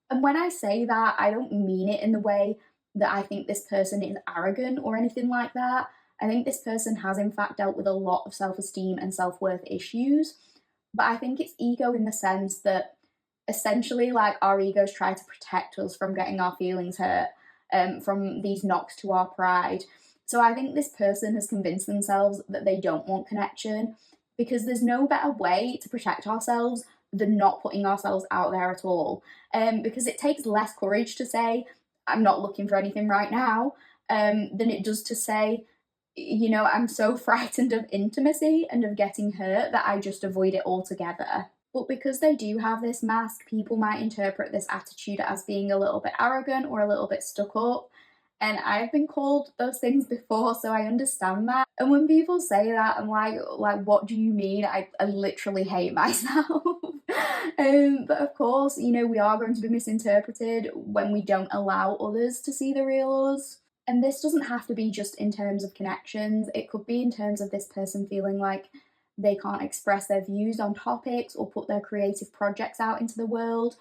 And when I say that, I don't mean it in the way that I think this person is arrogant or anything like that. I think this person has in fact dealt with a lot of self-esteem and self-worth issues. But I think it's ego in the sense that essentially, like, our egos try to protect us from getting our feelings hurt, from these knocks to our pride. So I think this person has convinced themselves that they don't want connection, because there's no better way to protect ourselves than not putting ourselves out there at all. Because it takes less courage to say, I'm not looking for anything right now, than it does to say, I'm so frightened of intimacy and of getting hurt that I just avoid it altogether. But because they do have this mask, people might interpret this attitude as being a little bit arrogant or a little bit stuck up. And I've been called those things before, so I understand that. And when people say that, I'm like, what do you mean? I literally hate myself. But of course, we are going to be misinterpreted when we don't allow others to see the real us. And this doesn't have to be just in terms of connections. It could be in terms of this person feeling like they can't express their views on topics or put their creative projects out into the world.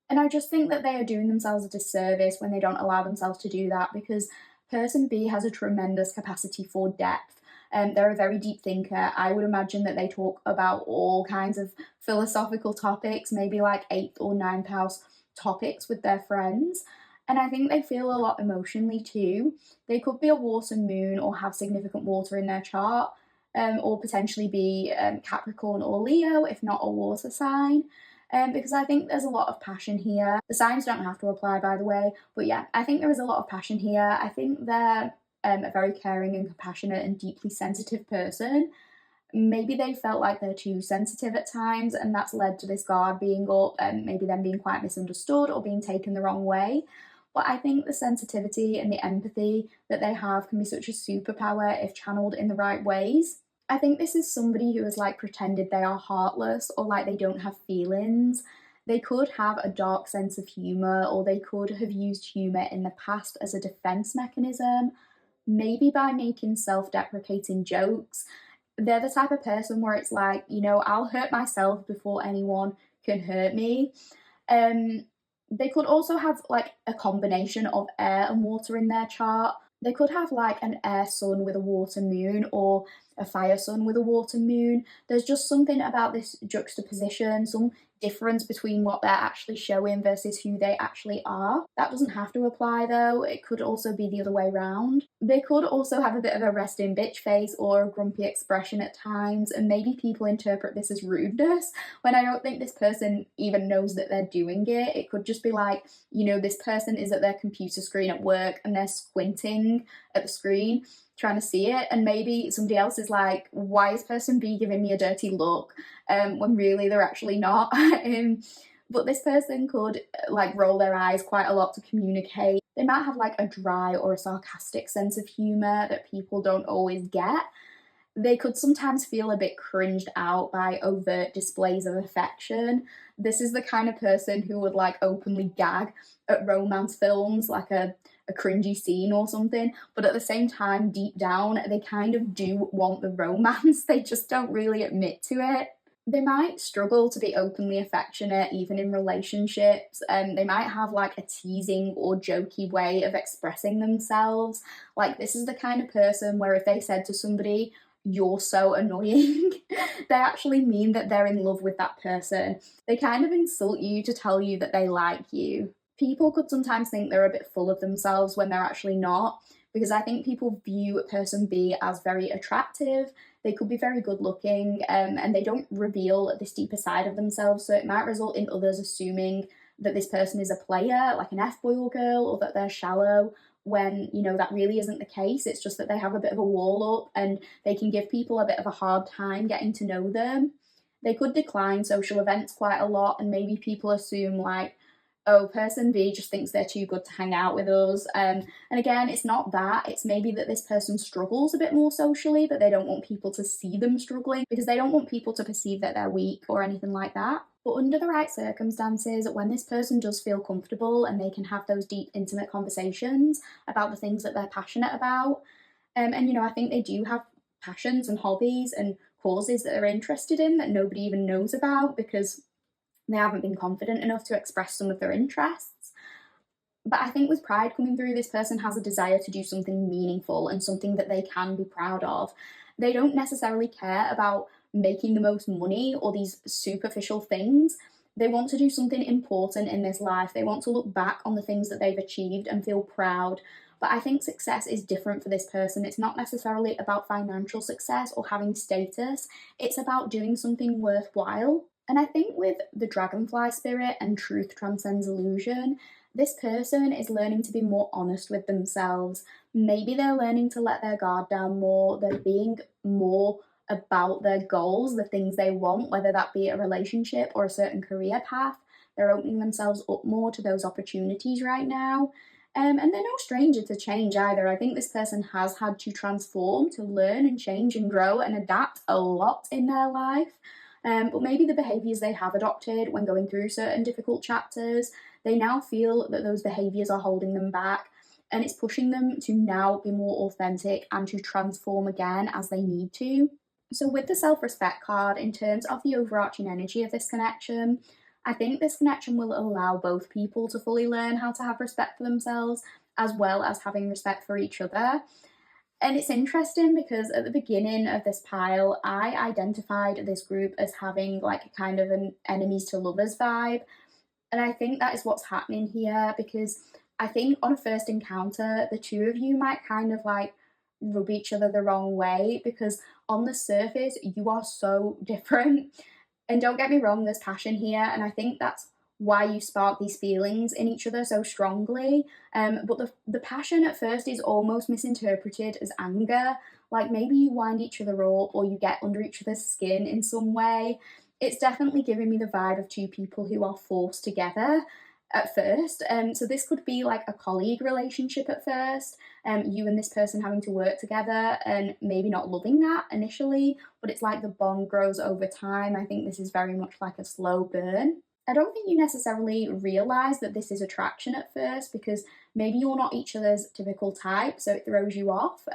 And I just think that they are doing themselves a disservice when they don't allow themselves to do that, because person B has a tremendous capacity for depth. They're a very deep thinker. I would imagine that they talk about all kinds of philosophical topics, maybe like 8th or 9th house topics with their friends. And I think they feel a lot emotionally too. They could be a water moon or have significant water in their chart, or potentially be Capricorn or Leo, if not a water sign. Because I think there's a lot of passion here. The signs don't have to apply, by the way, but yeah, I think there is a lot of passion here. I think they're a very caring and compassionate and deeply sensitive person. Maybe they felt like they're too sensitive at times, and that's led to this guard being up, and maybe them being quite misunderstood or being taken the wrong way. But I think the sensitivity and the empathy that they have can be such a superpower if channeled in the right ways. I think this is somebody who has pretended they are heartless or like they don't have feelings. They could have a dark sense of humour, or they could have used humour in the past as a defence mechanism, maybe by making self-deprecating jokes. They're the type of person where it's like, I'll hurt myself before anyone can hurt me. They could also have a combination of air and water in their chart. They could have an air sun with a water moon, or a fire sun with a water moon. There's just something about this juxtaposition, some difference between what they're actually showing versus who they actually are. That doesn't have to apply though. It could also be the other way around. They could also have a bit of a resting bitch face or a grumpy expression at times, and maybe people interpret this as rudeness when I don't think this person even knows that they're doing it. It could just be this person is at their computer screen at work and they're squinting at the screen trying to see it, and maybe somebody else is like, why is person B giving me a dirty look, when really they're actually not. But this person could roll their eyes quite a lot to communicate. They might have a dry or a sarcastic sense of humour that people don't always get. They could sometimes feel a bit cringed out by overt displays of affection. This is the kind of person who would openly gag at romance films, like a a cringy scene or something, but at the same time, deep down, they kind of do want the romance. They just don't really admit to it. They might struggle to be openly affectionate even in relationships. They might have like a teasing or jokey way of expressing themselves. Like, this is the kind of person where if they said to somebody, "You're so annoying," they actually mean that they're in love with that person. They kind of insult you to tell you that they like you. People could sometimes think they're a bit full of themselves when they're actually not, because I think people view person B as very attractive. They could be very good looking, and they don't reveal this deeper side of themselves, so it might result in others assuming that this person is a player, like an F-boy or girl, or that they're shallow, when, you know, that really isn't the case. It's just that they have a bit of a wall up and they can give people a bit of a hard time getting to know them. They could decline social events quite a lot, and maybe people assume like, oh, person B just thinks they're too good to hang out with us. And again, it's not that. It's maybe that this person struggles a bit more socially, but they don't want people to see them struggling because they don't want people to perceive that they're weak or anything like that. But under the right circumstances, when this person does feel comfortable and they can have those deep, intimate conversations about the things that they're passionate about, and you know, I think they do have passions and hobbies and causes that they're interested in that nobody even knows about because they haven't been confident enough to express some of their interests. But I think with pride coming through, this person has a desire to do something meaningful and something that they can be proud of. They don't necessarily care about making the most money or these superficial things. They want to do something important in this life. They want to look back on the things that they've achieved and feel proud. But I think success is different for this person. It's not necessarily about financial success or having status. It's about doing something worthwhile. And I think with the dragonfly spirit and truth transcends illusion, this person is learning to be more honest with themselves. Maybe they're learning to let their guard down more. They're being more about their goals, the things they want, whether that be a relationship or a certain career path. They're opening themselves up more to those opportunities right now. And they're no stranger to change either. I think this person has had to transform, to learn and change and grow and adapt a lot in their life. But maybe the behaviours they have adopted when going through certain difficult chapters, they now feel that those behaviours are holding them back, and it's pushing them to now be more authentic and to transform again as they need to. So with the self-respect card, in terms of the overarching energy of this connection, I think this connection will allow both people to fully learn how to have respect for themselves as well as having respect for each other. And it's interesting because at the beginning of this pile, I identified this group as having like a kind of an enemies to lovers vibe. And I think that is what's happening here, because I think on a first encounter, the two of you might kind of like rub each other the wrong way, because on the surface, you are so different. And don't get me wrong, there's passion here. And I think that's why you spark these feelings in each other so strongly. But the passion at first is almost misinterpreted as anger. Like maybe you wind each other up or you get under each other's skin in some way. It's definitely giving me the vibe of two people who are forced together at first. So this could be like a colleague relationship at first, you and this person having to work together and maybe not loving that initially, but it's like the bond grows over time. I think this is very much like a slow burn. I don't think you necessarily realise that this is attraction at first, because maybe you're not each other's typical type, so it throws you off.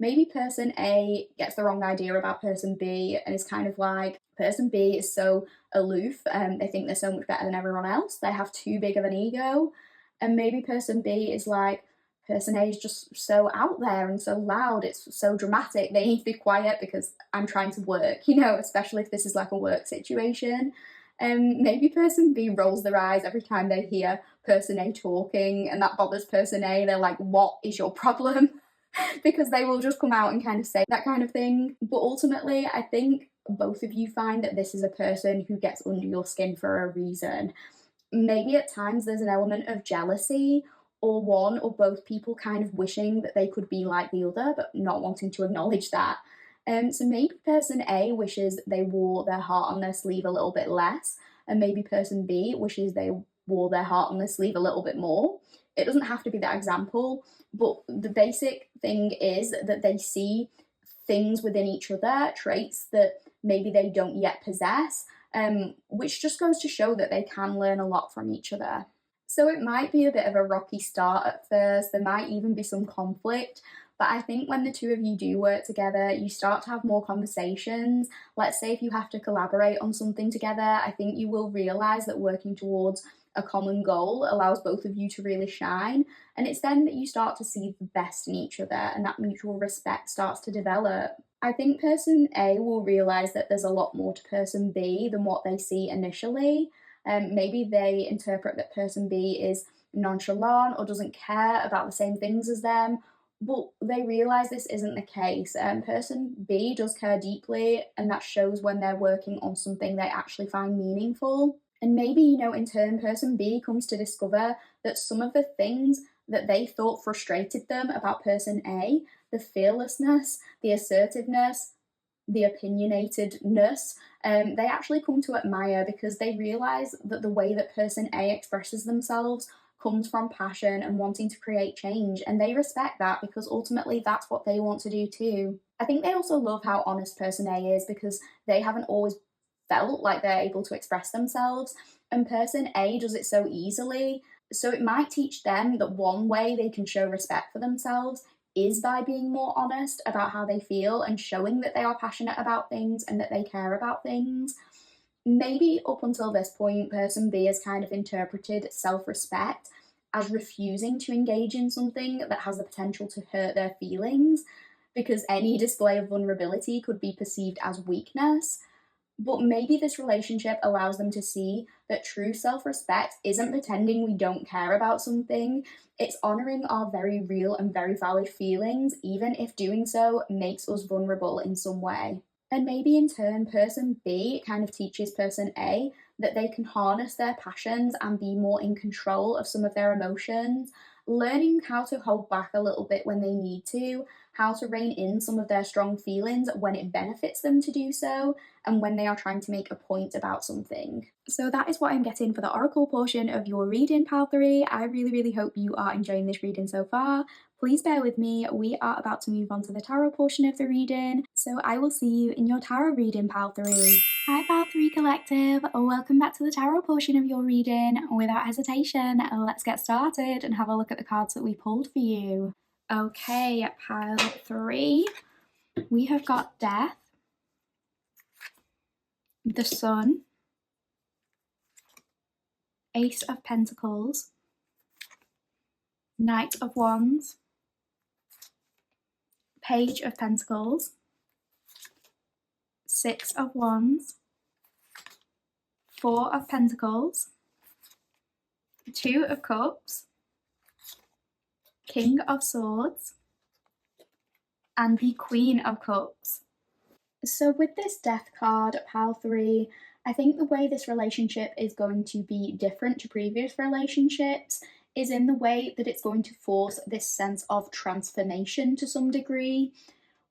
Maybe person A gets the wrong idea about person B and is kind of like, person B is so aloof, they think they're so much better than everyone else, they have too big of an ego. And maybe person B is like, person A is just so out there and so loud, it's so dramatic, they need to be quiet because I'm trying to work, you know, especially if this is like a work situation. Maybe person B rolls their eyes every time they hear person A talking, and that bothers person A. They're like, what is your problem? Because they will just come out and kind of say that kind of thing. But ultimately, I think both of you find that this is a person who gets under your skin for a reason. Maybe at times there's an element of jealousy, or one or both people kind of wishing that they could be like the other, but not wanting to acknowledge that. So maybe person A wishes they wore their heart on their sleeve a little bit less, and maybe person B wishes they wore their heart on their sleeve a little bit more. It doesn't have to be that example, but the basic thing is that they see things within each other, traits that maybe they don't yet possess, which just goes to show that they can learn a lot from each other. So it might be a bit of a rocky start at first, there might even be some conflict, but I think when the two of you do work together, you start to have more conversations. Let's say if you have to collaborate on something together, I think you will realise that working towards a common goal allows both of you to really shine, and it's then that you start to see the best in each other and that mutual respect starts to develop. I think person A will realise that there's a lot more to person B than what they see initially. Maybe they interpret that person B is nonchalant or doesn't care about the same things as them, but they realise this isn't the case. Person B does care deeply, and that shows when they're working on something they actually find meaningful. And maybe, in turn, person B comes to discover that some of the things that they thought frustrated them about person A, the fearlessness, the assertiveness, the opinionatedness, they actually come to admire because they realise that the way that person A expresses themselves comes from passion and wanting to create change, and they respect that because ultimately that's what they want to do too. I think they also love how honest person A is because they haven't always felt like they're able to express themselves, and person A does it so easily. So it might teach them that one way they can show respect for themselves is by being more honest about how they feel and showing that they are passionate about things and that they care about things. Maybe up until this point, person B has kind of interpreted self respect as refusing to engage in something that has the potential to hurt their feelings, because any display of vulnerability could be perceived as weakness. But maybe this relationship allows them to see that true self respect isn't pretending we don't care about something, it's honouring our very real and very valid feelings, even if doing so makes us vulnerable in some way. And maybe in turn, person B kind of teaches person A that they can harness their passions and be more in control of some of their emotions, learning how to hold back a little bit when they need to, how to rein in some of their strong feelings when it benefits them to do so, and when they are trying to make a point about something. So that is what I'm getting for the oracle portion of your reading, pile 3. I really hope you are enjoying this reading so far. Please bear with me, we are about to move on to the tarot portion of the reading, so I will see you in your tarot reading, pile 3. Hi pile 3 collective, welcome back to the tarot portion of your reading. Without hesitation, let's get started and have a look at the cards that we pulled for you. Okay, pile 3, we have got Death, the Sun, Ace of Pentacles, Knight of Wands, Page of Pentacles, Six of Wands, Four of Pentacles, Two of Cups, King of Swords, and the Queen of Cups. So with this Death card, pile 3, I think the way this relationship is going to be different to previous relationships is in the way that it's going to force this sense of transformation to some degree.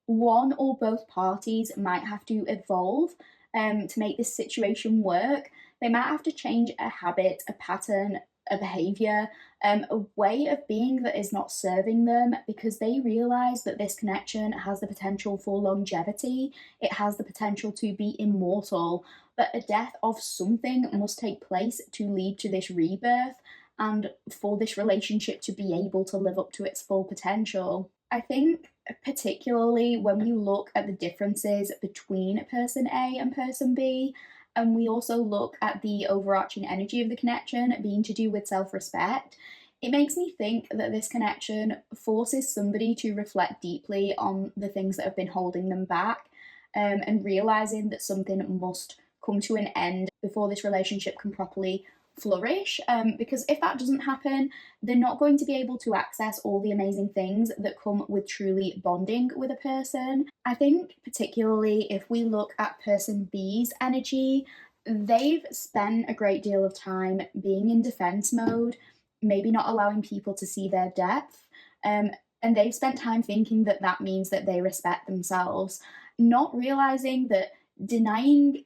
One or both parties might have to evolve to make this situation work. They might have to change a habit, a pattern, a behaviour, a way of being that is not serving them, because they realise that this connection has the potential for longevity, it has the potential to be immortal, but a death of something must take place to lead to this rebirth and for this relationship to be able to live up to its full potential. I think particularly when we look at the differences between person A and person B, and we also look at the overarching energy of the connection being to do with self-respect, it makes me think that this connection forces somebody to reflect deeply on the things that have been holding them back, and realising that something must come to an end before this relationship can properly flourish, because if that doesn't happen, they're not going to be able to access all the amazing things that come with truly bonding with a person. I think particularly if we look at person B's energy, they've spent a great deal of time being in defense mode, maybe not allowing people to see their depth, and they've spent time thinking that that means that they respect themselves, not realizing that denying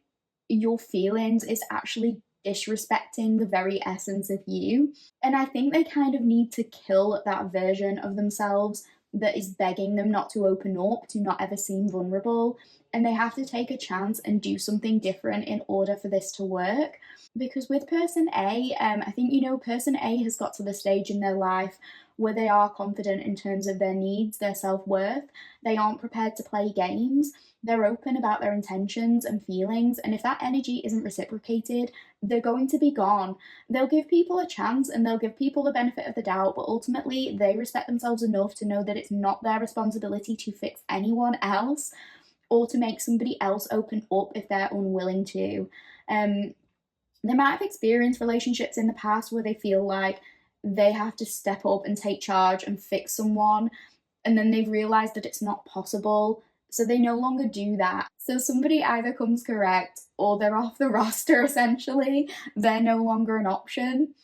your feelings is actually disrespecting the very essence of you. And I think they kind of need to kill that version of themselves that is begging them not to open up, to not ever seem vulnerable, and they have to take a chance and do something different in order for this to work. Because with person A, I think, person A has got to the stage in their life where they are confident in terms of their needs, their self-worth. They aren't prepared to play games. They're open about their intentions and feelings, and if that energy isn't reciprocated, they're going to be gone. They'll give people a chance and they'll give people the benefit of the doubt, but ultimately they respect themselves enough to know that it's not their responsibility to fix anyone else or to make somebody else open up if they're unwilling to. They might have experienced relationships in the past where they feel like they have to step up and take charge and fix someone, and then they've realized that it's not possible, so they no longer do that. So somebody either comes correct or they're off the roster essentially. They're no longer an option.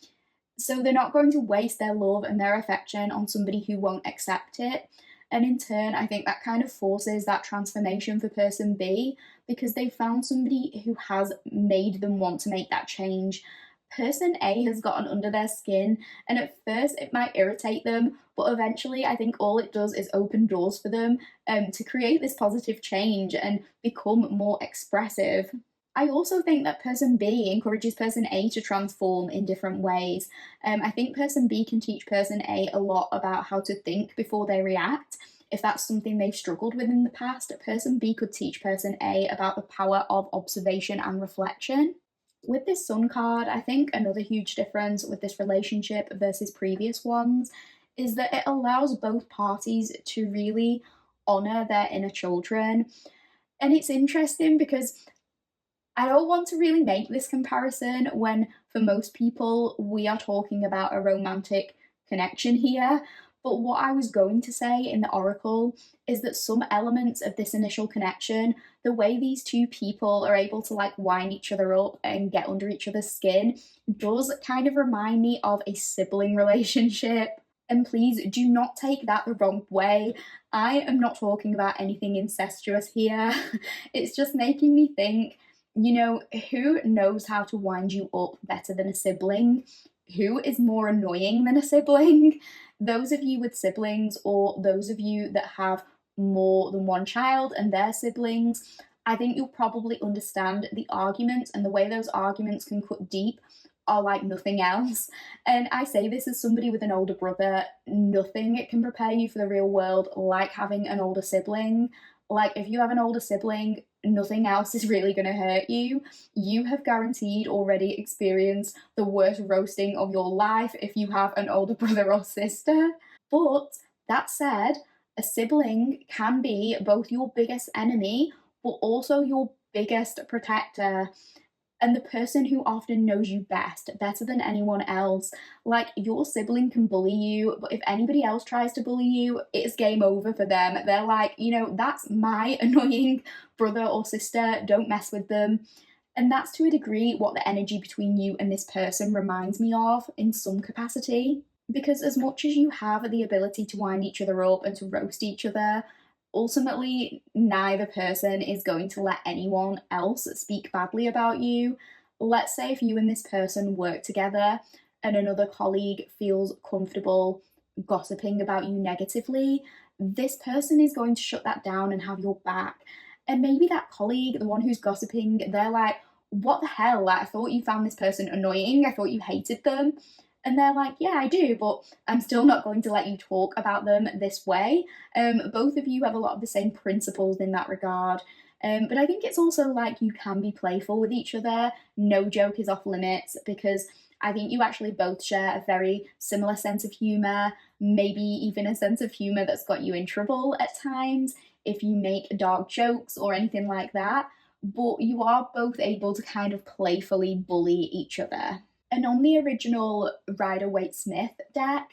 So they're not going to waste their love and their affection on somebody who won't accept it. And in turn, I think that kind of forces that transformation for person B, because they found somebody who has made them want to make that change. Person A has gotten under their skin, and at first it might irritate them, but eventually I think all it does is open doors for them to create this positive change and become more expressive. I also think that person B encourages person A to transform in different ways. I think person B can teach person A a lot about how to think before they react. If that's something they've struggled with in the past, person B could teach person A about the power of observation and reflection. With this Sun card, I think another huge difference with this relationship versus previous ones is that it allows both parties to really honour their inner children. And it's interesting because I don't want to really make this comparison when, for most people, we are talking about a romantic connection here. But what I was going to say in the oracle is that some elements of this initial connection, the way these two people are able to like wind each other up and get under each other's skin, does kind of remind me of a sibling relationship. And please do not take that the wrong way. I am not talking about anything incestuous here. It's just making me think, who knows how to wind you up better than a sibling? Who is more annoying than a sibling? Those of you with siblings, or those of you that have more than one child and their siblings, I think you'll probably understand the arguments and the way those arguments can cut deep are like nothing else. And I say this as somebody with an older brother. Nothing can prepare you for the real world like having an older sibling. Like, if you have an older sibling, nothing else is really going to hurt you. You have guaranteed already experienced the worst roasting of your life if you have an older brother or sister. But that said, a sibling can be both your biggest enemy, but also your biggest protector, and the person who often knows you best, better than anyone else. Like, your sibling can bully you, but if anybody else tries to bully you, it's game over for them. They're like, that's my annoying brother or sister, don't mess with them. And that's to a degree what the energy between you and this person reminds me of in some capacity. Because as much as you have the ability to wind each other up and to roast each other, ultimately, neither person is going to let anyone else speak badly about you. Let's say if you and this person work together and another colleague feels comfortable gossiping about you negatively, this person is going to shut that down and have your back. And maybe that colleague, the one who's gossiping, they're like, what the hell? Like, I thought you found this person annoying. I thought you hated them. And they're like, yeah, I do, but I'm still not going to let you talk about them this way. Both of you have a lot of the same principles in that regard. But I think it's also like you can be playful with each other. No joke is off limits, because I think you actually both share a very similar sense of humour, maybe even a sense of humour that's got you in trouble at times if you make dark jokes or anything like that. But you are both able to kind of playfully bully each other. And on the original Rider-Waite-Smith deck,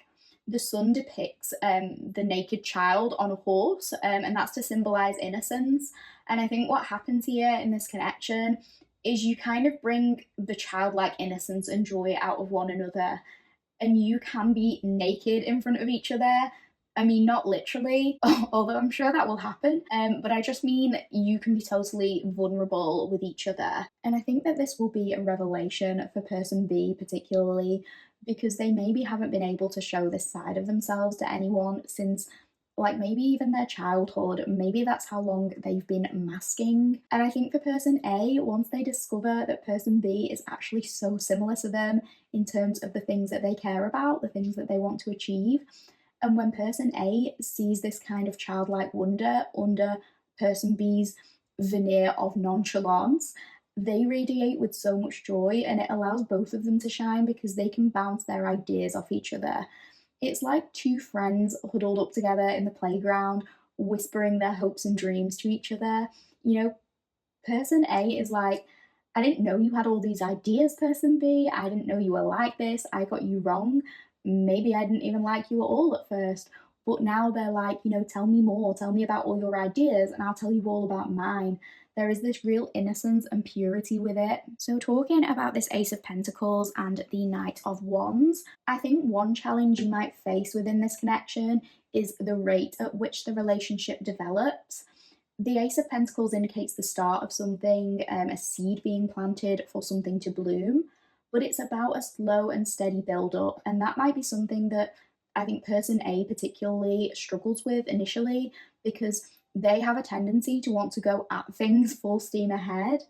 the sun depicts the naked child on a horse, and that's to symbolise innocence. And I think what happens here in this connection is you kind of bring the childlike innocence and joy out of one another, and you can be naked in front of each other. I mean, not literally, although I'm sure that will happen, but I just mean you can be totally vulnerable with each other. And I think that this will be a revelation for person B particularly, because they maybe haven't been able to show this side of themselves to anyone since like maybe even their childhood. Maybe that's how long they've been masking. And I think for person A, once they discover that person B is actually so similar to them in terms of the things that they care about, the things that they want to achieve, and when person A sees this kind of childlike wonder under person B's veneer of nonchalance, they radiate with so much joy, and it allows both of them to shine because they can bounce their ideas off each other. It's like two friends huddled up together in the playground, whispering their hopes and dreams to each other. You know, person A is like, I didn't know you had all these ideas, person B. I didn't know you were like this. I got you wrong. Maybe I didn't even like you at all at first. But now they're like, tell me more. Tell me about all your ideas, and I'll tell you all about mine. There is this real innocence and purity with it. So, talking about this Ace of Pentacles and the Knight of Wands, I think one challenge you might face within this connection is the rate at which the relationship develops. The Ace of Pentacles indicates the start of something, a seed being planted for something to bloom, but it's about a slow and steady build up. And that might be something that I think person A particularly struggles with initially because they have a tendency to want to go at things full steam ahead.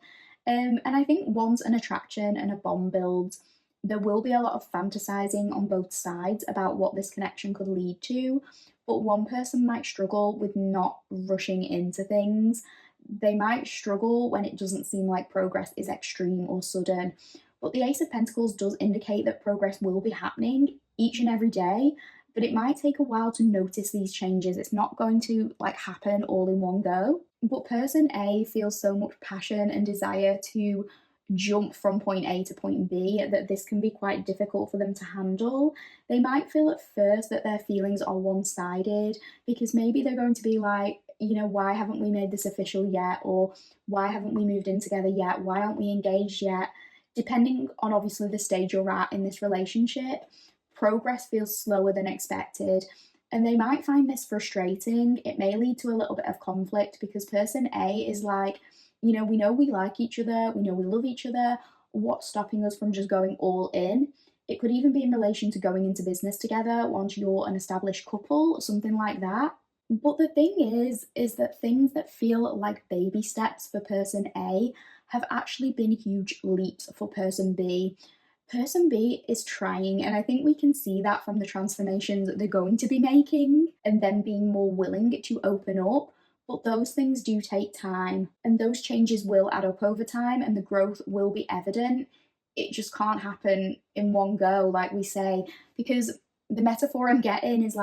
And I think once an attraction and a bond builds, there will be a lot of fantasizing on both sides about what this connection could lead to, but one person might struggle with not rushing into things. They might struggle when it doesn't seem like progress is extreme or sudden. But the Ace of Pentacles does indicate that progress will be happening each and every day, but it might take a while to notice these changes. It's not going to happen all in one go. But person A feels so much passion and desire to jump from point A to point B that this can be quite difficult for them to handle. They might feel at first that their feelings are one sided because maybe they're going to be like, why haven't we made this official yet? Or why haven't we moved in together yet? Why aren't we engaged yet? Depending on obviously the stage you're at in this relationship, progress feels slower than expected. And they might find this frustrating. It may lead to a little bit of conflict because person A is like, we know we like each other, we know we love each other. What's stopping us from just going all in? It could even be in relation to going into business together once you're an established couple, something like that. But the thing is that things that feel like baby steps for person A have actually been huge leaps for person B. Person B is trying, and I think we can see that from the transformations that they're going to be making and then being more willing to open up. But those things do take time, and those changes will add up over time, and the growth will be evident. It just can't happen in one go, like we say, because the metaphor I'm getting is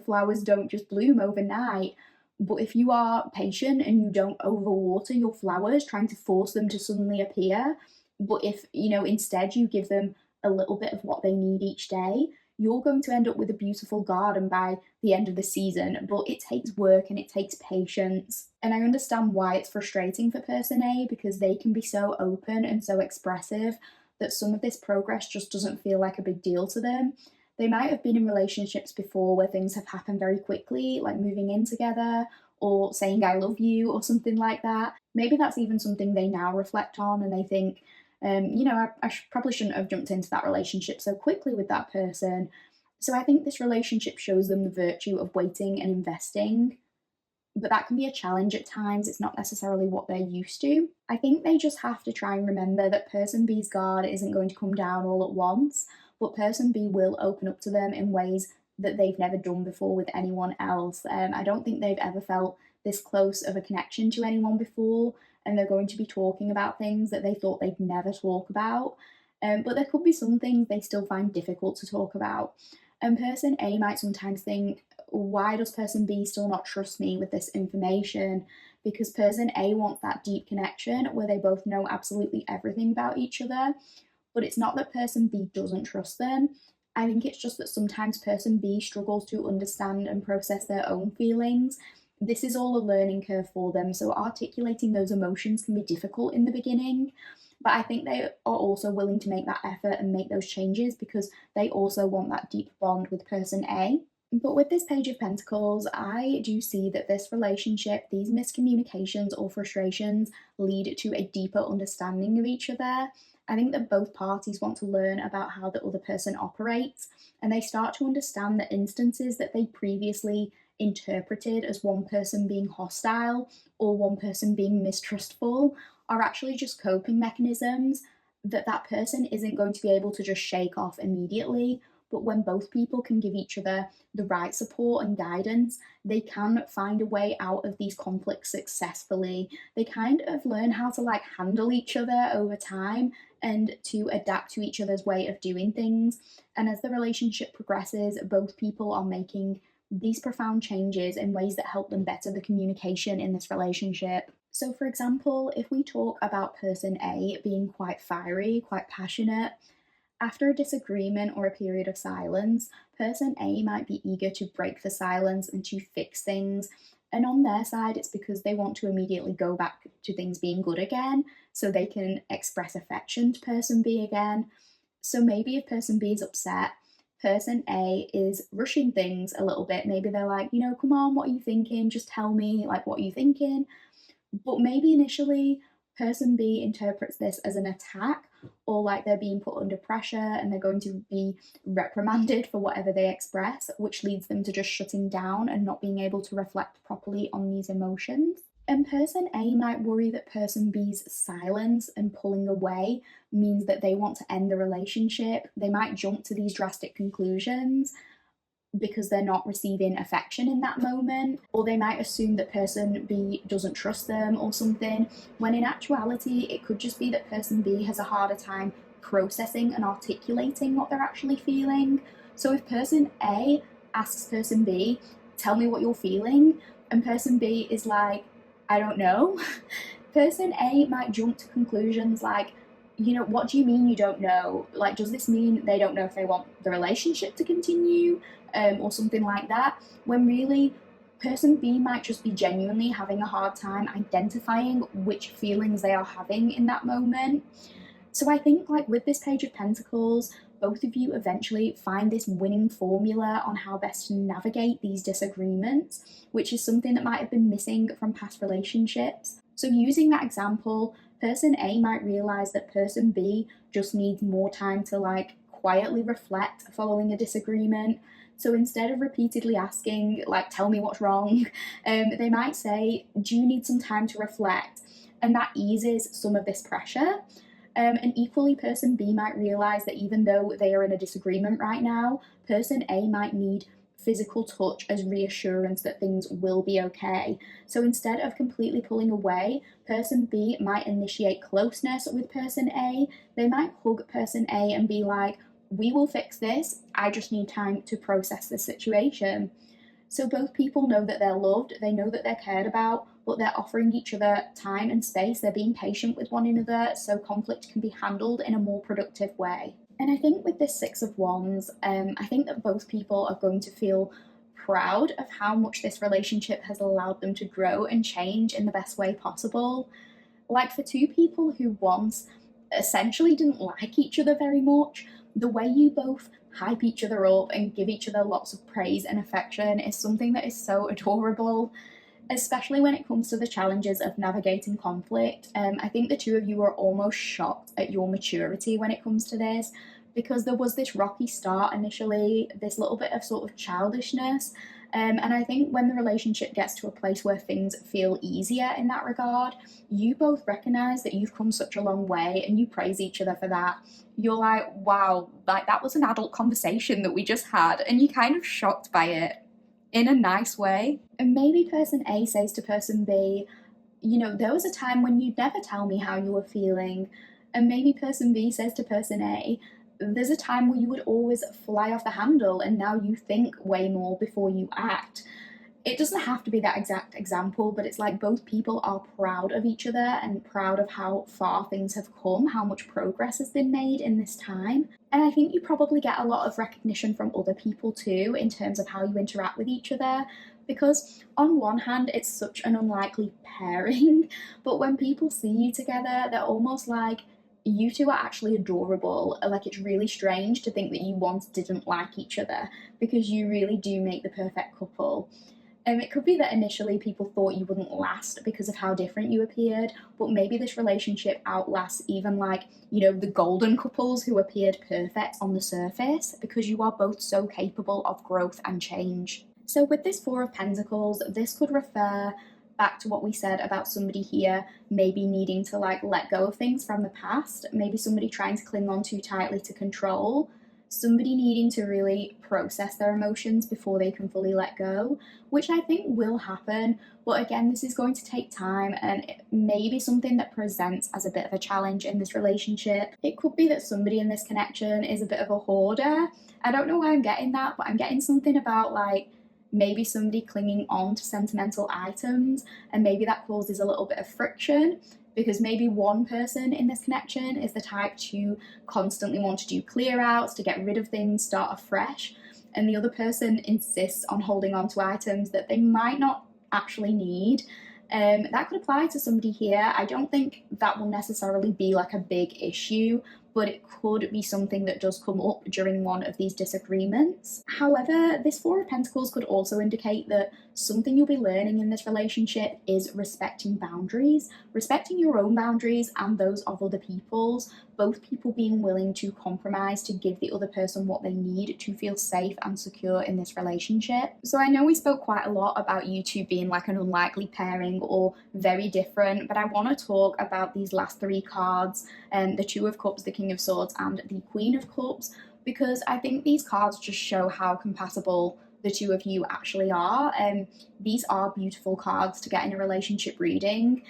flowers don't just bloom overnight. But if you are patient and you don't overwater your flowers, trying to force them to suddenly appear, but if, instead you give them a little bit of what they need each day, you're going to end up with a beautiful garden by the end of the season. But it takes work and it takes patience. And I understand why it's frustrating for person A because they can be so open and so expressive that some of this progress just doesn't feel like a big deal to them. They might have been in relationships before where things have happened very quickly, like moving in together or saying I love you or something like that. Maybe that's even something they now reflect on and they think, I probably shouldn't have jumped into that relationship so quickly with that person. So I think this relationship shows them the virtue of waiting and investing. But that can be a challenge at times. It's not necessarily what they're used to. I think they just have to try and remember that person B's guard isn't going to come down all at once, but person B will open up to them in ways that they've never done before with anyone else. I don't think they've ever felt this close of a connection to anyone before, and they're going to be talking about things that they thought they'd never talk about. But there could be some things they still find difficult to talk about. And person A might sometimes think, why does person B still not trust me with this information? Because person A wants that deep connection where they both know absolutely everything about each other. But it's not that person B doesn't trust them. I think it's just that sometimes person B struggles to understand and process their own feelings. This is all a learning curve for them, so articulating those emotions can be difficult in the beginning. But I think they are also willing to make that effort and make those changes because they also want that deep bond with person A. But with this Page of Pentacles, I do see that this relationship, these miscommunications or frustrations lead to a deeper understanding of each other. I think that both parties want to learn about how the other person operates, and they start to understand the instances that they previously interpreted as one person being hostile or one person being mistrustful are actually just coping mechanisms that that person isn't going to be able to just shake off immediately. But when both people can give each other the right support and guidance, they can find a way out of these conflicts successfully. They kind of learn how to like handle each other over time and to adapt to each other's way of doing things. And as the relationship progresses, both people are making these profound changes in ways that help them better the communication in this relationship. So, for example, if we talk about person A being quite fiery, quite passionate, after a disagreement or a period of silence, person A might be eager to break the silence and to fix things. And on their side, it's because they want to immediately go back to things being good again, so they can express affection to person B again. So maybe if person B is upset, person A is rushing things a little bit. Maybe they're like, come on, what are you thinking? Just tell me, like, what are you thinking? But maybe initially, person B interprets this as an attack, or like they're being put under pressure and they're going to be reprimanded for whatever they express, which leads them to just shutting down and not being able to reflect properly on these emotions. And person A might worry that person B's silence and pulling away means that they want to end the relationship. They might jump to these drastic conclusions because they're not receiving affection in that moment, or they might assume that person B doesn't trust them or something, when in actuality it could just be that person B has a harder time processing and articulating what they're actually feeling. So if person A asks person B, tell me what you're feeling, and person B is like, I don't know, person A might jump to conclusions like, what do you mean you don't know? Like, does this mean they don't know if they want the relationship to continue? Or something like that, when really person B might just be genuinely having a hard time identifying which feelings they are having in that moment. So I think like with this Page of Pentacles, both of you eventually find this winning formula on how best to navigate these disagreements, which is something that might have been missing from past relationships. So using that example, person A might realize that person B just needs more time to like quietly reflect following a disagreement. So instead of repeatedly asking, like, tell me what's wrong, they might say, do you need some time to reflect? And that eases some of this pressure. And equally, person B might realize that even though they are in a disagreement right now, person A might need physical touch as reassurance that things will be okay. So instead of completely pulling away, person B might initiate closeness with person A. They might hug person A and be like, we will fix this, I just need time to process this situation. So both people know that they're loved, they know that they're cared about, but they're offering each other time and space, they're being patient with one another, so conflict can be handled in a more productive way. And I think with this Six of Wands, I think that both people are going to feel proud of how much this relationship has allowed them to grow and change in the best way possible. Like for two people who once essentially didn't like each other very much, the way you both hype each other up and give each other lots of praise and affection is something that is so adorable, especially when it comes to the challenges of navigating conflict. I think the two of you are almost shocked at your maturity when it comes to this, because there was this rocky start initially, this little bit of sort of childishness. And I think when the relationship gets to a place where things feel easier in that regard, you both recognize that you've come such a long way and you praise each other for that. You're like, wow, like that was an adult conversation that we just had, and you're kind of shocked by it in a nice way. And maybe person A says to person B, there was a time when you'd never tell me how you were feeling. And maybe person B says to person A, there's a time where you would always fly off the handle and now you think way more before you act. It doesn't have to be that exact example, but it's like both people are proud of each other and proud of how far things have come, how much progress has been made in this time. And I think you probably get a lot of recognition from other people too in terms of how you interact with each other, because on one hand it's such an unlikely pairing, but when people see you together, they're almost like, you two are actually adorable. Like, it's really strange to think that you once didn't like each other, because you really do make the perfect couple. It could be that initially people thought you wouldn't last because of how different you appeared, but maybe this relationship outlasts even like, the golden couples who appeared perfect on the surface, because you are both so capable of growth and change. So with this Four of Pentacles, this could refer back to what we said about somebody here maybe needing to like let go of things from the past, maybe somebody trying to cling on too tightly to control, somebody needing to really process their emotions before they can fully let go, which I think will happen. But again, this is going to take time, and it may be something that presents as a bit of a challenge in this relationship. It could be that somebody in this connection is a bit of a hoarder. I don't know why I'm getting that, but I'm getting something about like maybe somebody clinging on to sentimental items, and maybe that causes a little bit of friction, because maybe one person in this connection is the type to constantly want to do clear outs, to get rid of things, start afresh, and the other person insists on holding on to items that they might not actually need. That could apply to somebody here. I don't think that will necessarily be like a big issue, but it could be something that does come up during one of these disagreements. However, this Four of Pentacles could also indicate that something you'll be learning in this relationship is respecting boundaries, respecting your own boundaries and those of other people's, both people being willing to compromise to give the other person what they need to feel safe and secure in this relationship. So I know we spoke quite a lot about you two being like an unlikely pairing or very different, but I want to talk about these last three cards, the Two of Cups, the King of Swords, and the Queen of Cups, because I think these cards just show how compatible the two of you actually are. These are beautiful cards to get in a relationship reading.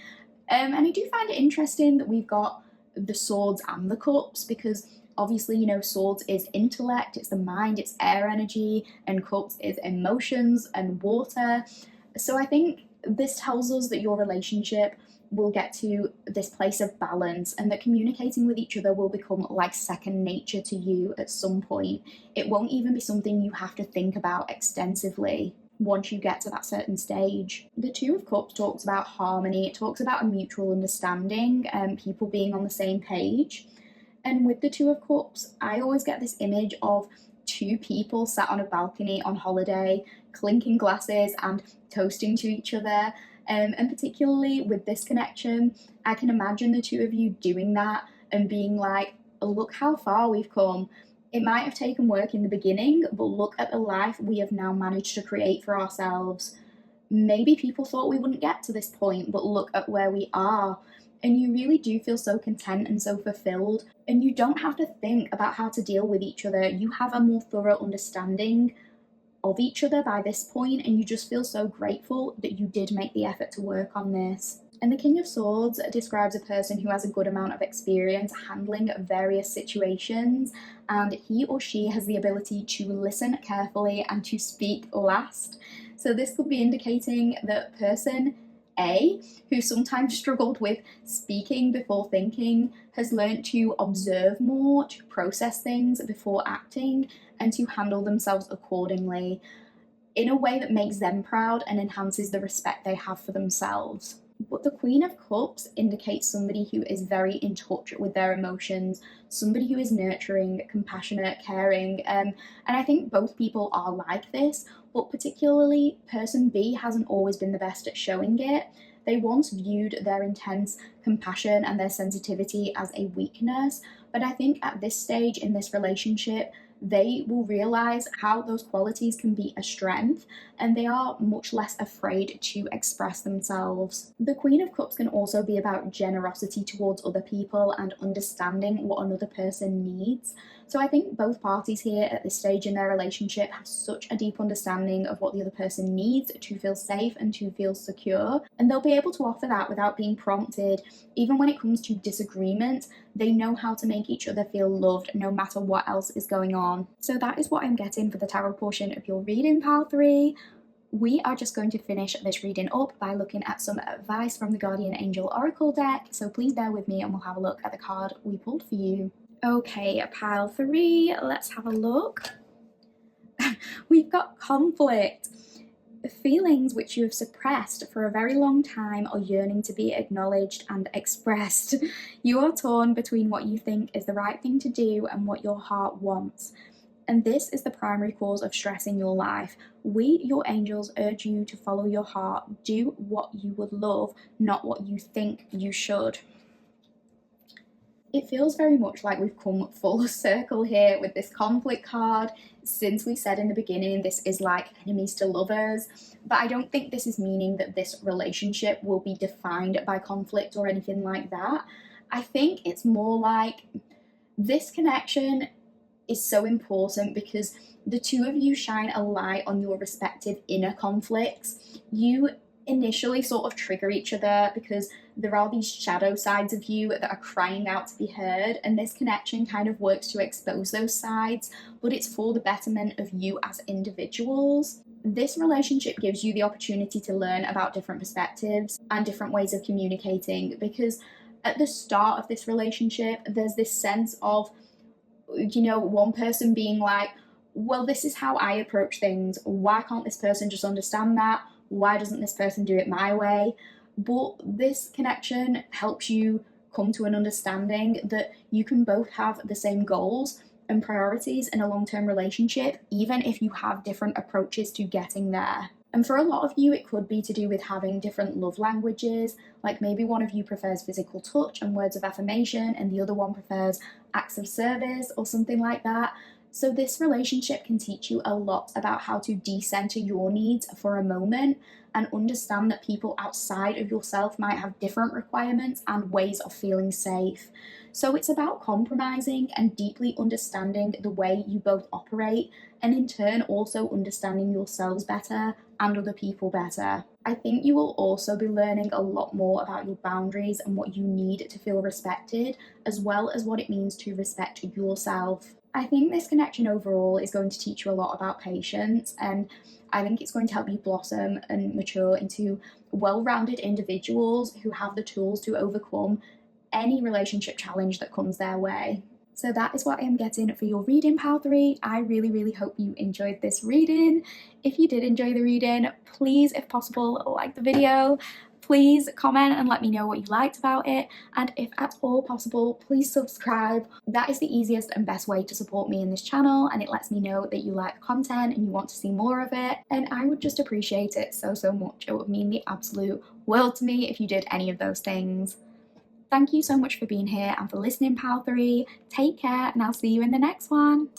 And I do find it interesting that we've got the Swords and the Cups, because obviously, you know, Swords is intellect, it's the mind, it's air energy, and Cups is emotions and water. So I think this tells us that your relationship will get to this place of balance, and that communicating with each other will become like second nature to you at some point. It won't even be something you have to think about extensively once you get to that certain stage. The Two of Cups talks about harmony, it talks about a mutual understanding, people being on the same page. And with the Two of Cups, I always get this image of two people sat on a balcony on holiday, clinking glasses and toasting to each other. And particularly with this connection, I can imagine the two of you doing that and being like, look how far we've come. It might have taken work in the beginning, but look at the life we have now managed to create for ourselves. Maybe people thought we wouldn't get to this point, but look at where we are. And you really do feel so content and so fulfilled. And you don't have to think about how to deal with each other. You have a more thorough understanding of each other by this point, and you just feel so grateful that you did make the effort to work on this. And the King of Swords describes a person who has a good amount of experience handling various situations, and he or she has the ability to listen carefully and to speak last. So this could be indicating that person A, who sometimes struggled with speaking before thinking, has learned to observe more, to process things before acting, and to handle themselves accordingly in a way that makes them proud and enhances the respect they have for themselves. But the Queen of Cups indicates somebody who is very in touch with their emotions, somebody who is nurturing, compassionate, caring, and I think both people are like this, but particularly person B hasn't always been the best at showing it. They once viewed their intense compassion and their sensitivity as a weakness, but I think at this stage in this relationship, they will realize how those qualities can be a strength, and they are much less afraid to express themselves. The Queen of Cups can also be about generosity towards other people and understanding what another person needs. So I think both parties here at this stage in their relationship have such a deep understanding of what the other person needs to feel safe and to feel secure, and they'll be able to offer that without being prompted. Even when it comes to disagreement, they know how to make each other feel loved no matter what else is going on. So that is what I'm getting for the tarot portion of your reading, pile 3. We are just going to finish this reading up by looking at some advice from the Guardian Angel Oracle deck, so please bear with me and we'll have a look at the card we pulled for you. Okay, pile 3, let's have a look. We've got conflict. Feelings which you have suppressed for a very long time are yearning to be acknowledged and expressed. You are torn between what you think is the right thing to do and what your heart wants. And this is the primary cause of stress in your life. We, your angels, urge you to follow your heart. Do what you would love, not what you think you should. It feels very much like we've come full circle here with this conflict card. Since we said in the beginning, this is like enemies to lovers, but I don't think this is meaning that this relationship will be defined by conflict or anything like that. I think it's more like this connection is so important because the two of you shine a light on your respective inner conflicts. You initially sort of trigger each other because there are these shadow sides of you that are crying out to be heard, and this connection kind of works to expose those sides, but it's for the betterment of you as individuals. This relationship gives you the opportunity to learn about different perspectives and different ways of communicating, because at the start of this relationship, there's this sense of, you know, one person being like, well, this is how I approach things. Why can't this person just understand that? Why doesn't this person do it my way? But this connection helps you come to an understanding that you can both have the same goals and priorities in a long-term relationship, even if you have different approaches to getting there. And for a lot of you, it could be to do with having different love languages, like maybe one of you prefers physical touch and words of affirmation, and the other one prefers acts of service or something like that. So this relationship can teach you a lot about how to decenter your needs for a moment and understand that people outside of yourself might have different requirements and ways of feeling safe. So it's about compromising and deeply understanding the way you both operate, and in turn also understanding yourselves better and other people better. I think you will also be learning a lot more about your boundaries and what you need to feel respected, as well as what it means to respect yourself. I think this connection overall is going to teach you a lot about patience, and I think it's going to help you blossom and mature into well-rounded individuals who have the tools to overcome any relationship challenge that comes their way. So that is what I am getting for your reading, Pal 3. I really hope you enjoyed this reading. If you did enjoy the reading, please, if possible, like the video. Please comment and let me know what you liked about it, and if at all possible, please subscribe. That is the easiest and best way to support me in this channel, and it lets me know that you like content and you want to see more of it, and I would just appreciate it so much. It would mean the absolute world to me if you did any of those things. Thank you so much for being here and for listening, Pal 3. Take care, and I'll see you in the next one.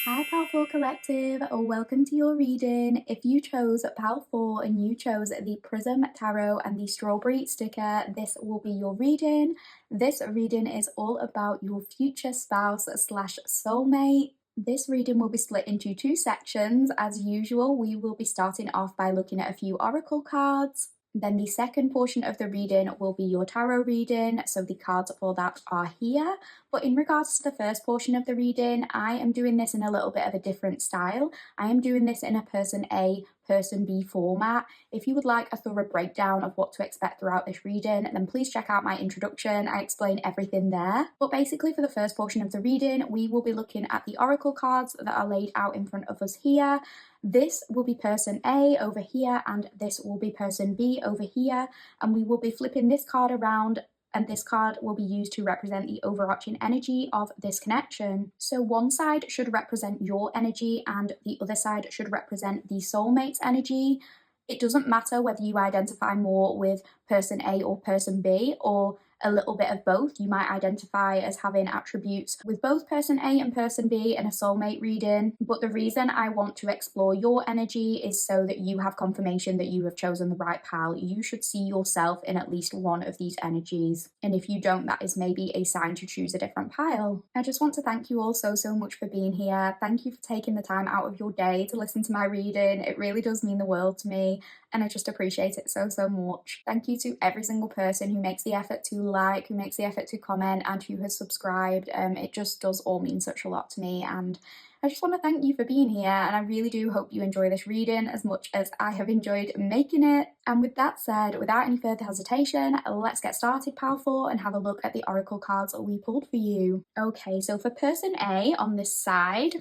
Hi Pal 4 Collective, welcome to your reading. If you chose Pal 4 and you chose the Prism Tarot and the Strawberry sticker, this will be your reading. This reading is all about your future spouse slash soulmate. This reading will be split into two sections. As usual, we will be starting off by looking at a few oracle cards. Then the second portion of the reading will be your tarot reading, so the cards for that are here. But in regards to the first portion of the reading, I am doing this in a little bit of a different style. I am doing this in a person A, person B format. If you would like a thorough breakdown of what to expect throughout this reading, then please check out my introduction. I explain everything there. But basically for the first portion of the reading, we will be looking at the oracle cards that are laid out in front of us here. This will be person A over here, and this will be person B over here, and we will be flipping this card around, and this card will be used to represent the overarching energy of this connection. So one side should represent your energy and the other side should represent the soulmate's energy. It doesn't matter whether you identify more with person A or person B, or a little bit of both. You might identify as having attributes with both person A and person B in a soulmate reading, but the reason I want to explore your energy is so that you have confirmation that you have chosen the right pal. You should see yourself in at least one of these energies, and if you don't, that is maybe a sign to choose a different pile. I just want to thank you all so much for being here. Thank you for taking the time out of your day to listen to my reading. It really does mean the world to me, and I just appreciate it so much. Thank you to every single person who makes the effort to like, who makes the effort to comment, and who has subscribed. It just does all mean such a lot to me, and I just want to thank you for being here, and I really do hope you enjoy this reading as much as I have enjoyed making it. And with that said, without any further hesitation, let's get started, Pal 4, and have a look at the oracle cards that we pulled for you. Okay, so for person A on this side,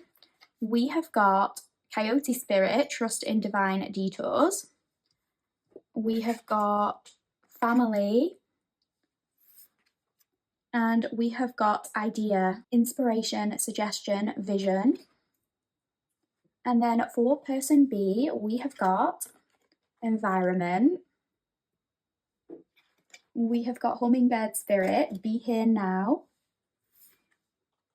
we have got Coyote Spirit, Trust in Divine Detours. We have got Family, and we have got Idea, Inspiration, Suggestion, Vision. And then for person B, we have got Environment. We have got Hummingbird Spirit, Be Here Now.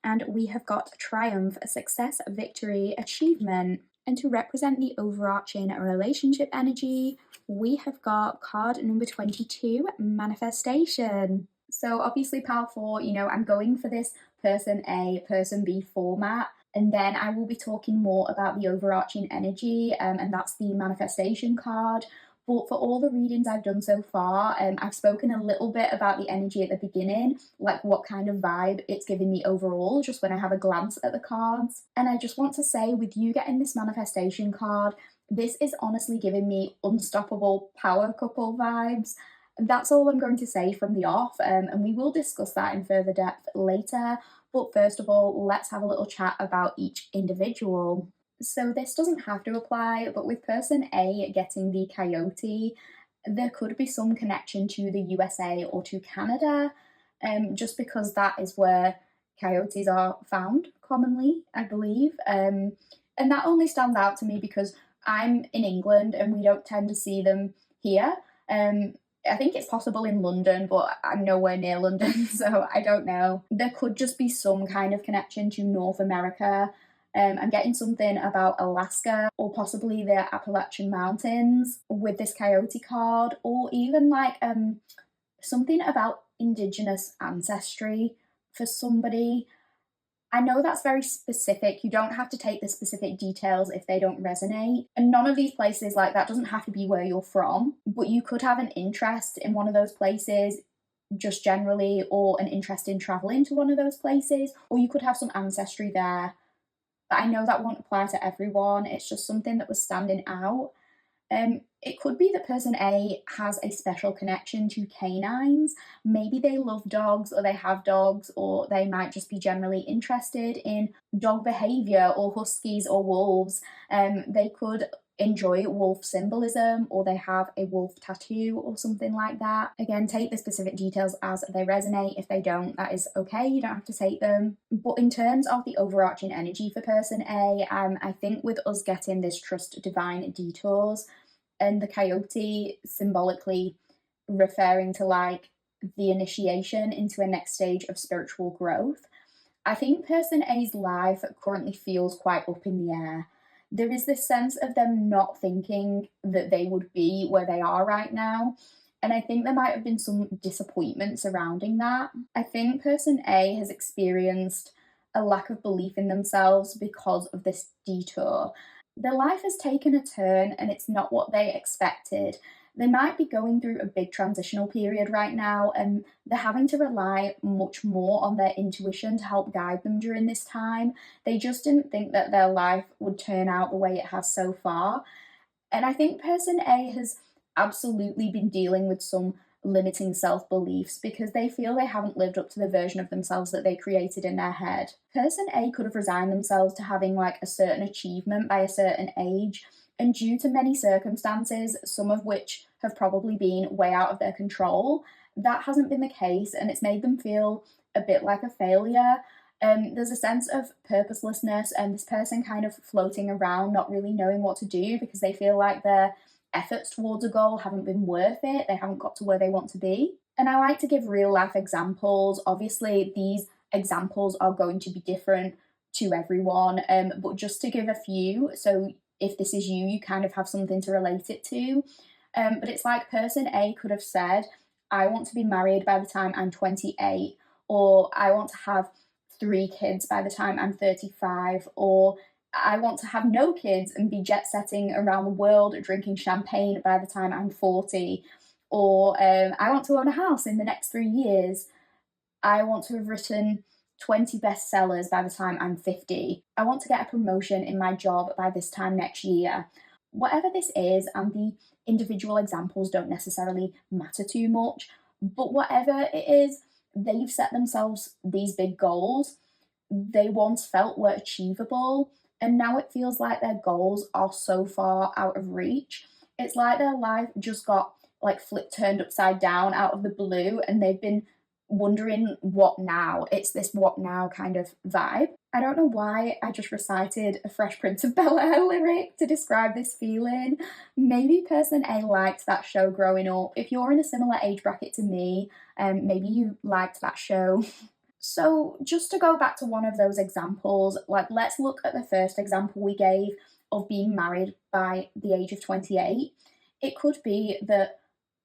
And we have got triumph, success, victory, achievement. And to represent the overarching relationship energy, we have got card number 22, manifestation. So obviously powerful, you know, I'm going for this person A, person B format. And then I will be talking more about the overarching energy, and that's the manifestation card. But for all the readings I've done so far, I've spoken a little bit about the energy at the beginning, like what kind of vibe it's giving me overall, just when I have a glance at the cards. And I just want to say, with you getting this manifestation card, this is honestly giving me unstoppable power couple vibes. That's all I'm going to say from the off, and we will discuss that in further depth later. But first of all, let's have a little chat about each individual. So this doesn't have to apply, but with person A getting the coyote, there could be some connection to the USA or to Canada, just because that is where coyotes are found commonly, I believe. And that only stands out to me because I'm in England and we don't tend to see them here. I think it's possible in London, but I'm nowhere near London, so I don't know. There could just be some kind of connection to North America. I'm getting something about Alaska or possibly the Appalachian Mountains with this coyote card, or even like something about Indigenous ancestry for somebody. I know that's very specific. You don't have to take the specific details if they don't resonate. And none of these places, like, that doesn't have to be where you're from, but you could have an interest in one of those places just generally, or an interest in traveling to one of those places, or you could have some ancestry there. But I know that won't apply to everyone. It's just something that was standing out. It could be that person A has a special connection to canines. Maybe they love dogs, or they have dogs, or they might just be generally interested in dog behavior, or huskies or wolves. They could enjoy wolf symbolism, or they have a wolf tattoo or something like that. Again, take the specific details as they resonate. If they don't, that is okay. You don't have to take them. But in terms of the overarching energy for person A, I think with us getting this trust divine detours, and the coyote symbolically referring to like the initiation into a next stage of spiritual growth, I think person A's life currently feels quite up in the air. There is this sense of them not thinking that they would be where they are right now. And I think there might have been some disappointment surrounding that. I think person A has experienced a lack of belief in themselves because of this detour. Their life has taken a turn and it's not what they expected. They might be going through a big transitional period right now, and they're having to rely much more on their intuition to help guide them during this time. They just didn't think that their life would turn out the way it has so far. And I think person A has absolutely been dealing with some limiting self beliefs because they feel they haven't lived up to the version of themselves that they created in their head. Person A could have resigned themselves to having like a certain achievement by a certain age, and due to many circumstances, some of which have probably been way out of their control, that hasn't been the case, and it's made them feel a bit like a failure. There's a sense of purposelessness, and this person kind of floating around, not really knowing what to do because they feel like their efforts towards a goal haven't been worth it. They haven't got to where they want to be. And I like to give real life examples. Obviously, these examples are going to be different to everyone, but just to give a few, so if this is you, you kind of have something to relate it to. But it's like person A could have said, I want to be married by the time I'm 28, or I want to have 3 kids by the time I'm 35, or I want to have no kids and be jet setting around the world drinking champagne by the time I'm 40, or I want to own a house in the next 3 years. I want to have written 20 bestsellers by the time I'm 50. I want to get a promotion in my job by this time next year. Whatever this is, and the individual examples don't necessarily matter too much, but whatever it is, they've set themselves these big goals they once felt were achievable, and now it feels like their goals are so far out of reach. It's like their life just got like turned upside down out of the blue, and they've been wondering what now. It's this what now kind of vibe. I don't know why I just recited a Fresh Prince of Bel-Air lyric to describe this feeling. Maybe person A liked that show growing up. If you're in a similar age bracket to me, maybe you liked that show. So just to go back to one of those examples, like let's look at the first example we gave of being married by the age of 28. It could be that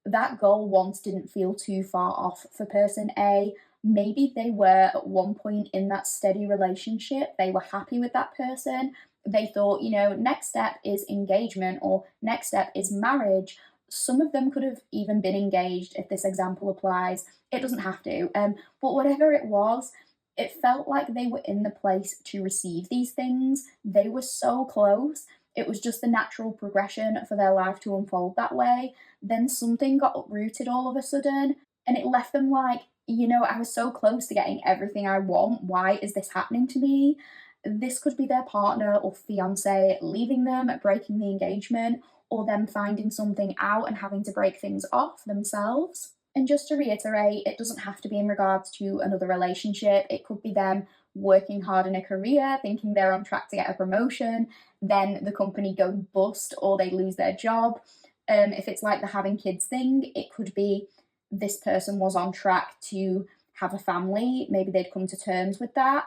that goal once didn't feel too far off for person A. Maybe they were at one point in that steady relationship, they were happy with that person. They thought, next step is engagement or next step is marriage. Some of them could have even been engaged if this example applies. It doesn't have to. But whatever it was, it felt like they were in the place to receive these things. They were so close. It was just the natural progression for their life to unfold that way. Then something got uprooted all of a sudden, and it left them like, I was so close to getting everything I want. Why is this happening to me? This could be their partner or fiance leaving them, breaking the engagement, or them finding something out and having to break things off themselves. And just to reiterate, it doesn't have to be in regards to another relationship. It could be them working hard in a career, thinking they're on track to get a promotion, then the company goes bust or they lose their job. If it's like the having kids thing, it could be this person was on track to have a family. Maybe they'd come to terms with that,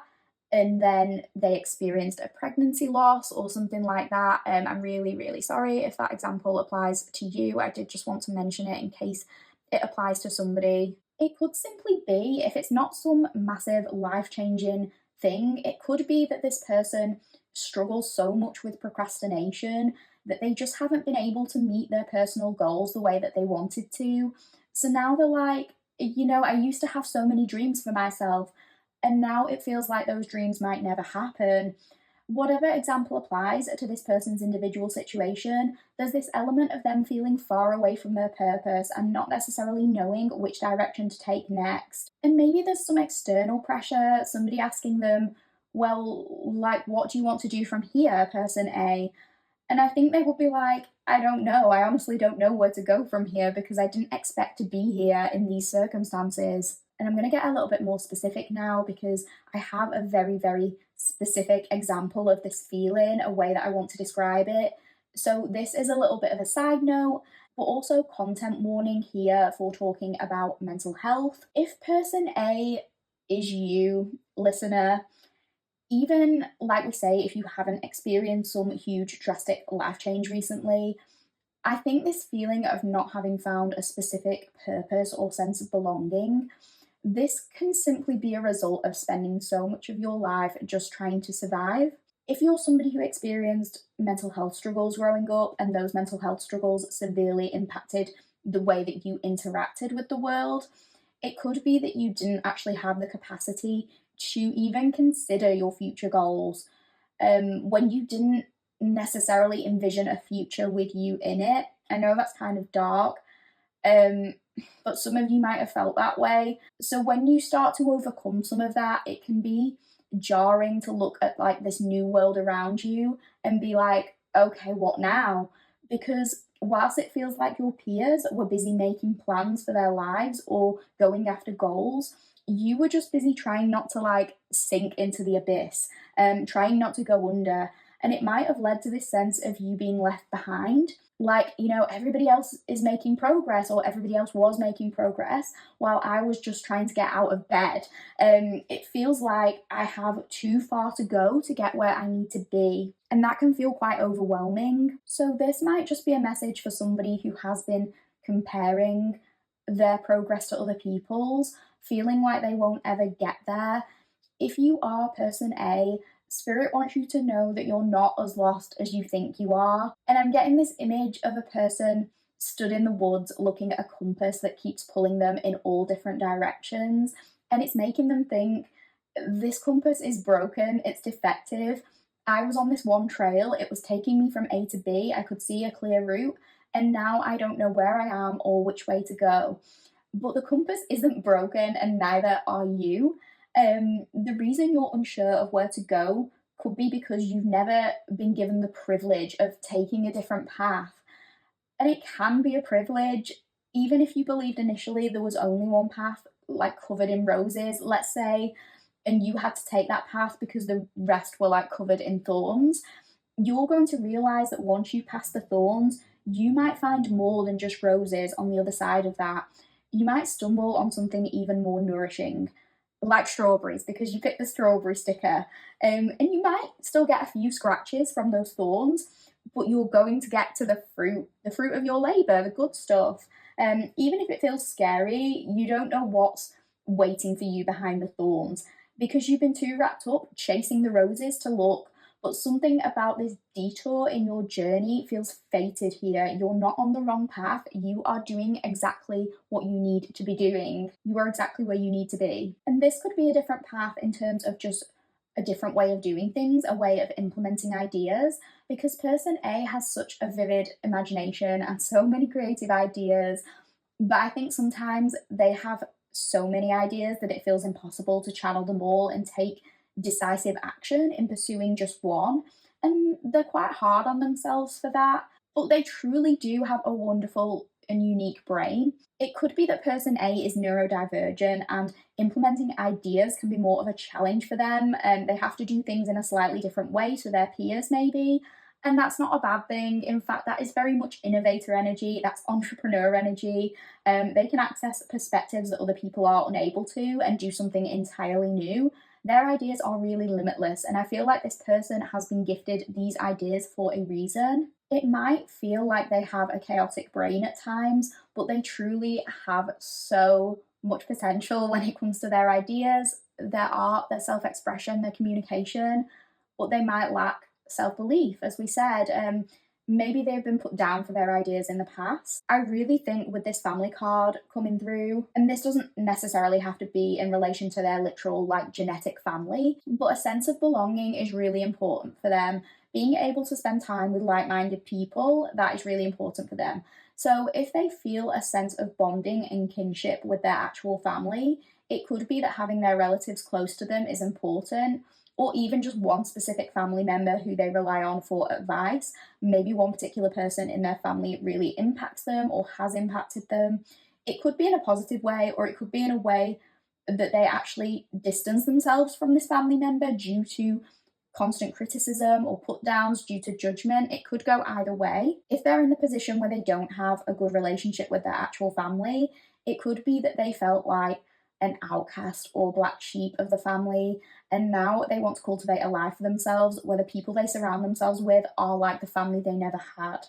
and then they experienced a pregnancy loss or something like that. I'm really, really sorry if that example applies to you. I did just want to mention it in case it applies to somebody. It could simply be, if it's not some massive life-changing thing, it could be that this person struggles so much with procrastination that they just haven't been able to meet their personal goals the way that they wanted to. So now they're like, I used to have so many dreams for myself, and now it feels like those dreams might never happen. Whatever example applies to this person's individual situation, there's this element of them feeling far away from their purpose and not necessarily knowing which direction to take next. And maybe there's some external pressure, somebody asking them, well, like, what do you want to do from here, person A? And I think they will be like, I don't know. I honestly don't know where to go from here because I didn't expect to be here in these circumstances. And I'm going to get a little bit more specific now because I have a very, very specific example of this feeling, a way that I want to describe it. So this is a little bit of a side note, but also content warning here for talking about mental health. If person A is you, listener, even like we say, if you haven't experienced some huge drastic life change recently, I think this feeling of not having found a specific purpose or sense of belonging, this can simply be a result of spending so much of your life just trying to survive. If you're somebody who experienced mental health struggles growing up and those mental health struggles severely impacted the way that you interacted with the world, it could be that you didn't actually have the capacity to even consider your future goals. When you didn't necessarily envision a future with you in it. I know that's kind of dark, but some of you might have felt that way. So when you start to overcome some of that, it can be jarring to look at like this new world around you and be like, okay, what now? Because whilst it feels like your peers were busy making plans for their lives or going after goals, you were just busy trying not to like sink into the abyss, trying not to go under. And it might have led to this sense of you being left behind. Like, everybody else is making progress or everybody else was making progress while I was just trying to get out of bed. It feels like I have too far to go to get where I need to be. And that can feel quite overwhelming. So this might just be a message for somebody who has been comparing their progress to other people's, feeling like they won't ever get there. If you are person A, Spirit wants you to know that you're not as lost as you think you are. And I'm getting this image of a person stood in the woods looking at a compass that keeps pulling them in all different directions. And it's making them think, this compass is broken, it's defective. I was on this one trail, it was taking me from A to B, I could see a clear route, and now I don't know where I am or which way to go. But the compass isn't broken, and neither are you. The reason you're unsure of where to go could be because you've never been given the privilege of taking a different path. And it can be a privilege, even if you believed initially there was only one path, like covered in roses, let's say, and you had to take that path because the rest were like covered in thorns. You're going to realize that once you pass the thorns, you might find more than just roses on the other side of that. You might stumble on something even more nourishing. like strawberries, because you picked the strawberry sticker. And you might still get a few scratches from those thorns, but you're going to get to the fruit of your labor, the good stuff. Even if it feels scary, you don't know what's waiting for you behind the thorns because you've been too wrapped up chasing the roses to look. But something about this detour in your journey feels fated here. You're not on the wrong path. You are doing exactly what you need to be doing. You are exactly where you need to be. And this could be a different path in terms of just a different way of doing things, a way of implementing ideas, because person A has such a vivid imagination and so many creative ideas. But I think sometimes they have so many ideas that it feels impossible to channel them all and take decisive action in pursuing just one. And they're quite hard on themselves for that. But they truly do have a wonderful and unique brain. It could be that person A is neurodivergent and implementing ideas can be more of a challenge for them. They have to do things in a slightly different way to their peers, maybe. And that's not a bad thing. In fact, that is very much innovator energy, that's entrepreneur energy. They can access perspectives that other people are unable to and do something entirely new. Their ideas are really limitless, and I feel like this person has been gifted these ideas for a reason. It might feel like they have a chaotic brain at times, but they truly have so much potential when it comes to their ideas, their art, their self expression, their communication, but they might lack self belief, as we said. Maybe they've been put down for their ideas in the past. I really think with this family card coming through, and this doesn't necessarily have to be in relation to their literal, like, genetic family, but a sense of belonging is really important for them. Being able to spend time with like minded people, that is really important for them. So if they feel a sense of bonding and kinship with their actual family, it could be that having their relatives close to them is important, or even just one specific family member who they rely on for advice. Maybe one particular person in their family really impacts them or has impacted them. It could be in a positive way, or it could be in a way that they actually distance themselves from this family member due to constant criticism or put downs due to judgment. It could go either way. If they're in the position where they don't have a good relationship with their actual family, it could be that they felt like an outcast or black sheep of the family, and now they want to cultivate a life for themselves where the people they surround themselves with are like the family they never had.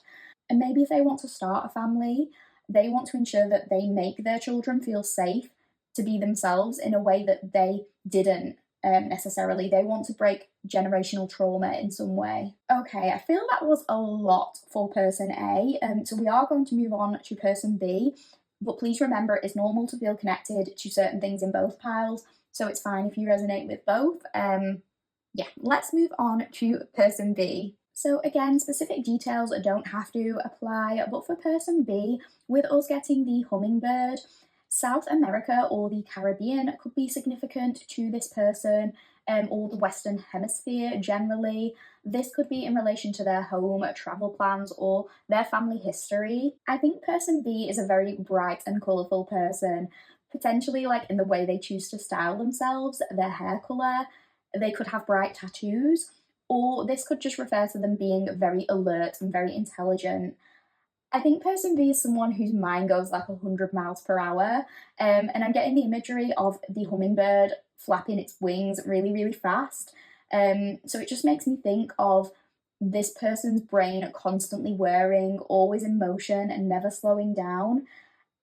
And maybe if they want to start a family, they want to ensure that they make their children feel safe to be themselves in a way that they didn't necessarily. They want to break generational trauma in some way. Okay, I feel that was a lot for person A, so we are going to move on to person B. But please remember, it's normal to feel connected to certain things in both piles, so it's fine if you resonate with both. Yeah, let's move on to person B. So again, specific details don't have to apply, but for person B, with us getting the hummingbird, South America or the Caribbean could be significant to this person, or the Western Hemisphere generally. This could be in relation to their home, travel plans, or their family history. I think person B is a very bright and colourful person, potentially like in the way they choose to style themselves, their hair colour. They could have bright tattoos, or this could just refer to them being very alert and very intelligent. I think person B is someone whose mind goes like 100 miles per hour, and I'm getting the imagery of the hummingbird flapping its wings really, really fast. So it just makes me think of this person's brain constantly whirring, always in motion and never slowing down.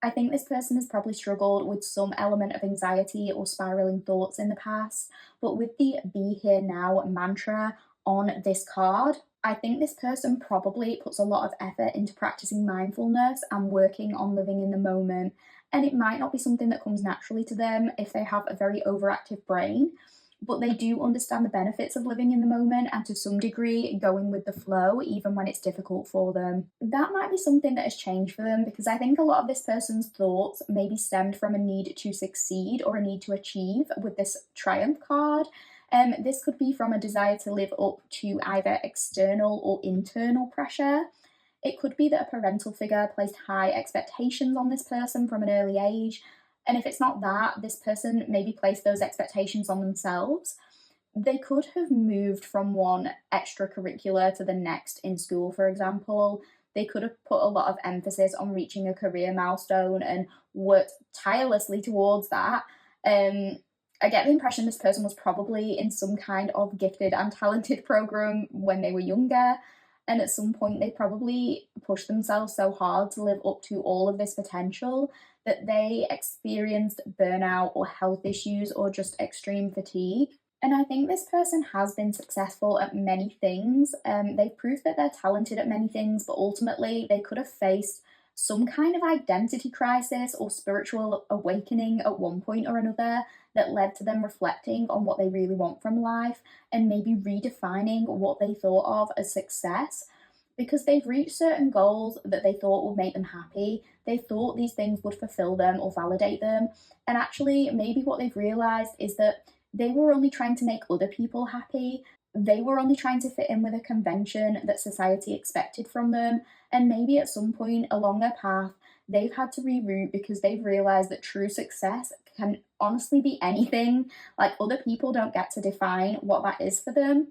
I think this person has probably struggled with some element of anxiety or spiraling thoughts in the past, but with the be here now mantra on this card, I think this person probably puts a lot of effort into practicing mindfulness and working on living in the moment. And it might not be something that comes naturally to them if they have a very overactive brain, but they do understand the benefits of living in the moment and to some degree going with the flow, even when it's difficult for them. That might be something that has changed for them, because I think a lot of this person's thoughts maybe stemmed from a need to succeed or a need to achieve with this triumph card. This could be from a desire to live up to either external or internal pressure. It could be that a parental figure placed high expectations on this person from an early age. And if it's not that, this person maybe placed those expectations on themselves. They could have moved from one extracurricular to the next in school, for example. They could have put a lot of emphasis on reaching a career milestone and worked tirelessly towards that. I get the impression this person was probably in some kind of gifted and talented program when they were younger, and at some point they probably pushed themselves so hard to live up to all of this potential that they experienced burnout or health issues or just extreme fatigue. And I think this person has been successful at many things. They've proved that they're talented at many things, but ultimately they could have faced some kind of identity crisis or spiritual awakening at one point or another that led to them reflecting on what they really want from life and maybe redefining what they thought of as success, because they've reached certain goals that they thought would make them happy. They thought these things would fulfill them or validate them. And actually, maybe what they've realized is that they were only trying to make other people happy. They were only trying to fit in with a convention that society expected from them. And maybe at some point along their path, they've had to reroute because they've realized that true success can honestly be anything. Like, other people don't get to define what that is for them.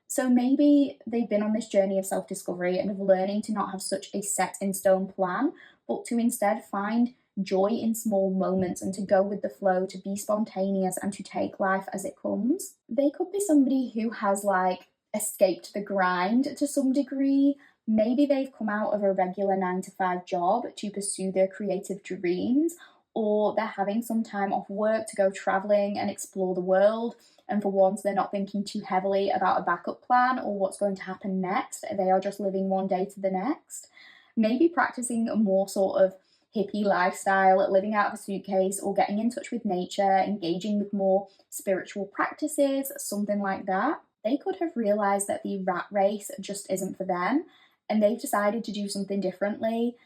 So maybe they've been on this journey of self discovery and of learning to not have such a set in stone plan, but to instead find joy in small moments and to go with the flow, to be spontaneous and to take life as it comes. They could be somebody who has like escaped the grind to some degree. Maybe they've come out of a regular 9 to 5 job to pursue their creative dreams, or they're having some time off work to go traveling and explore the world. And for once, they're not thinking too heavily about a backup plan or what's going to happen next. They are just living one day to the next. Maybe practicing a more sort of hippie lifestyle, living out of a suitcase, or getting in touch with nature, engaging with more spiritual practices, something like that. They could have realized that the rat race just isn't for them, and they've decided to do something differently.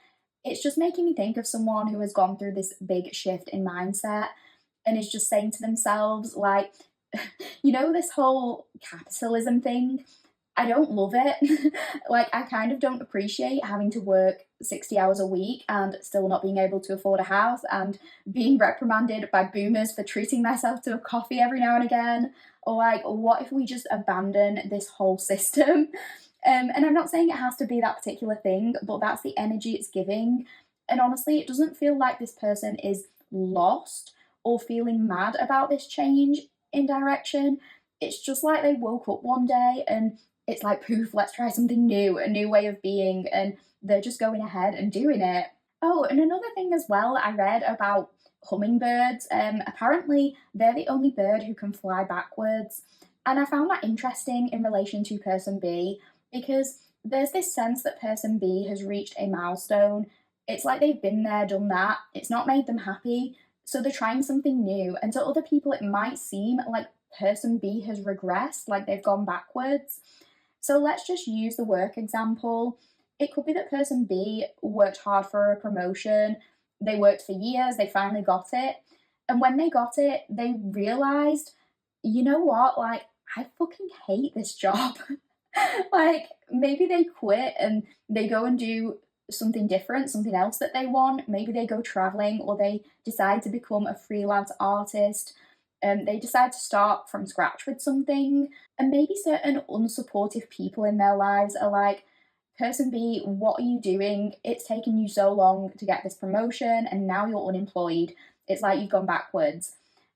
It's just making me think of someone who has gone through this big shift in mindset and is just saying to themselves, like, this whole capitalism thing, I don't love it. Like, I kind of don't appreciate having to work 60 hours a week and still not being able to afford a house and being reprimanded by boomers for treating myself to a coffee every now and again. Or, like, what if we just abandon this whole system? And I'm not saying it has to be that particular thing, but that's the energy it's giving. And honestly, it doesn't feel like this person is lost or feeling mad about this change in direction. It's just like they woke up one day and it's like, poof, let's try something new, a new way of being, and they're just going ahead and doing it. Oh, and another thing as well, I read about hummingbirds. Apparently, they're the only bird who can fly backwards. And I found that interesting in relation to person B, because there's this sense that person B has reached a milestone. It's like they've been there, done that. It's not made them happy. So they're trying something new. And to other people, it might seem like person B has regressed, like they've gone backwards. So let's just use the work example. It could be that person B worked hard for a promotion. They worked for years, they finally got it. And when they got it, they realized, you know what, like, I fucking hate this job. Like, maybe they quit and they go and do something different, something else that they want. Maybe they go traveling, or they decide to become a freelance artist. They decide to start from scratch with something. And maybe certain unsupportive people in their lives are like, person B, what are you doing? It's taken you so long to get this promotion and now you're unemployed. It's like you've gone backwards.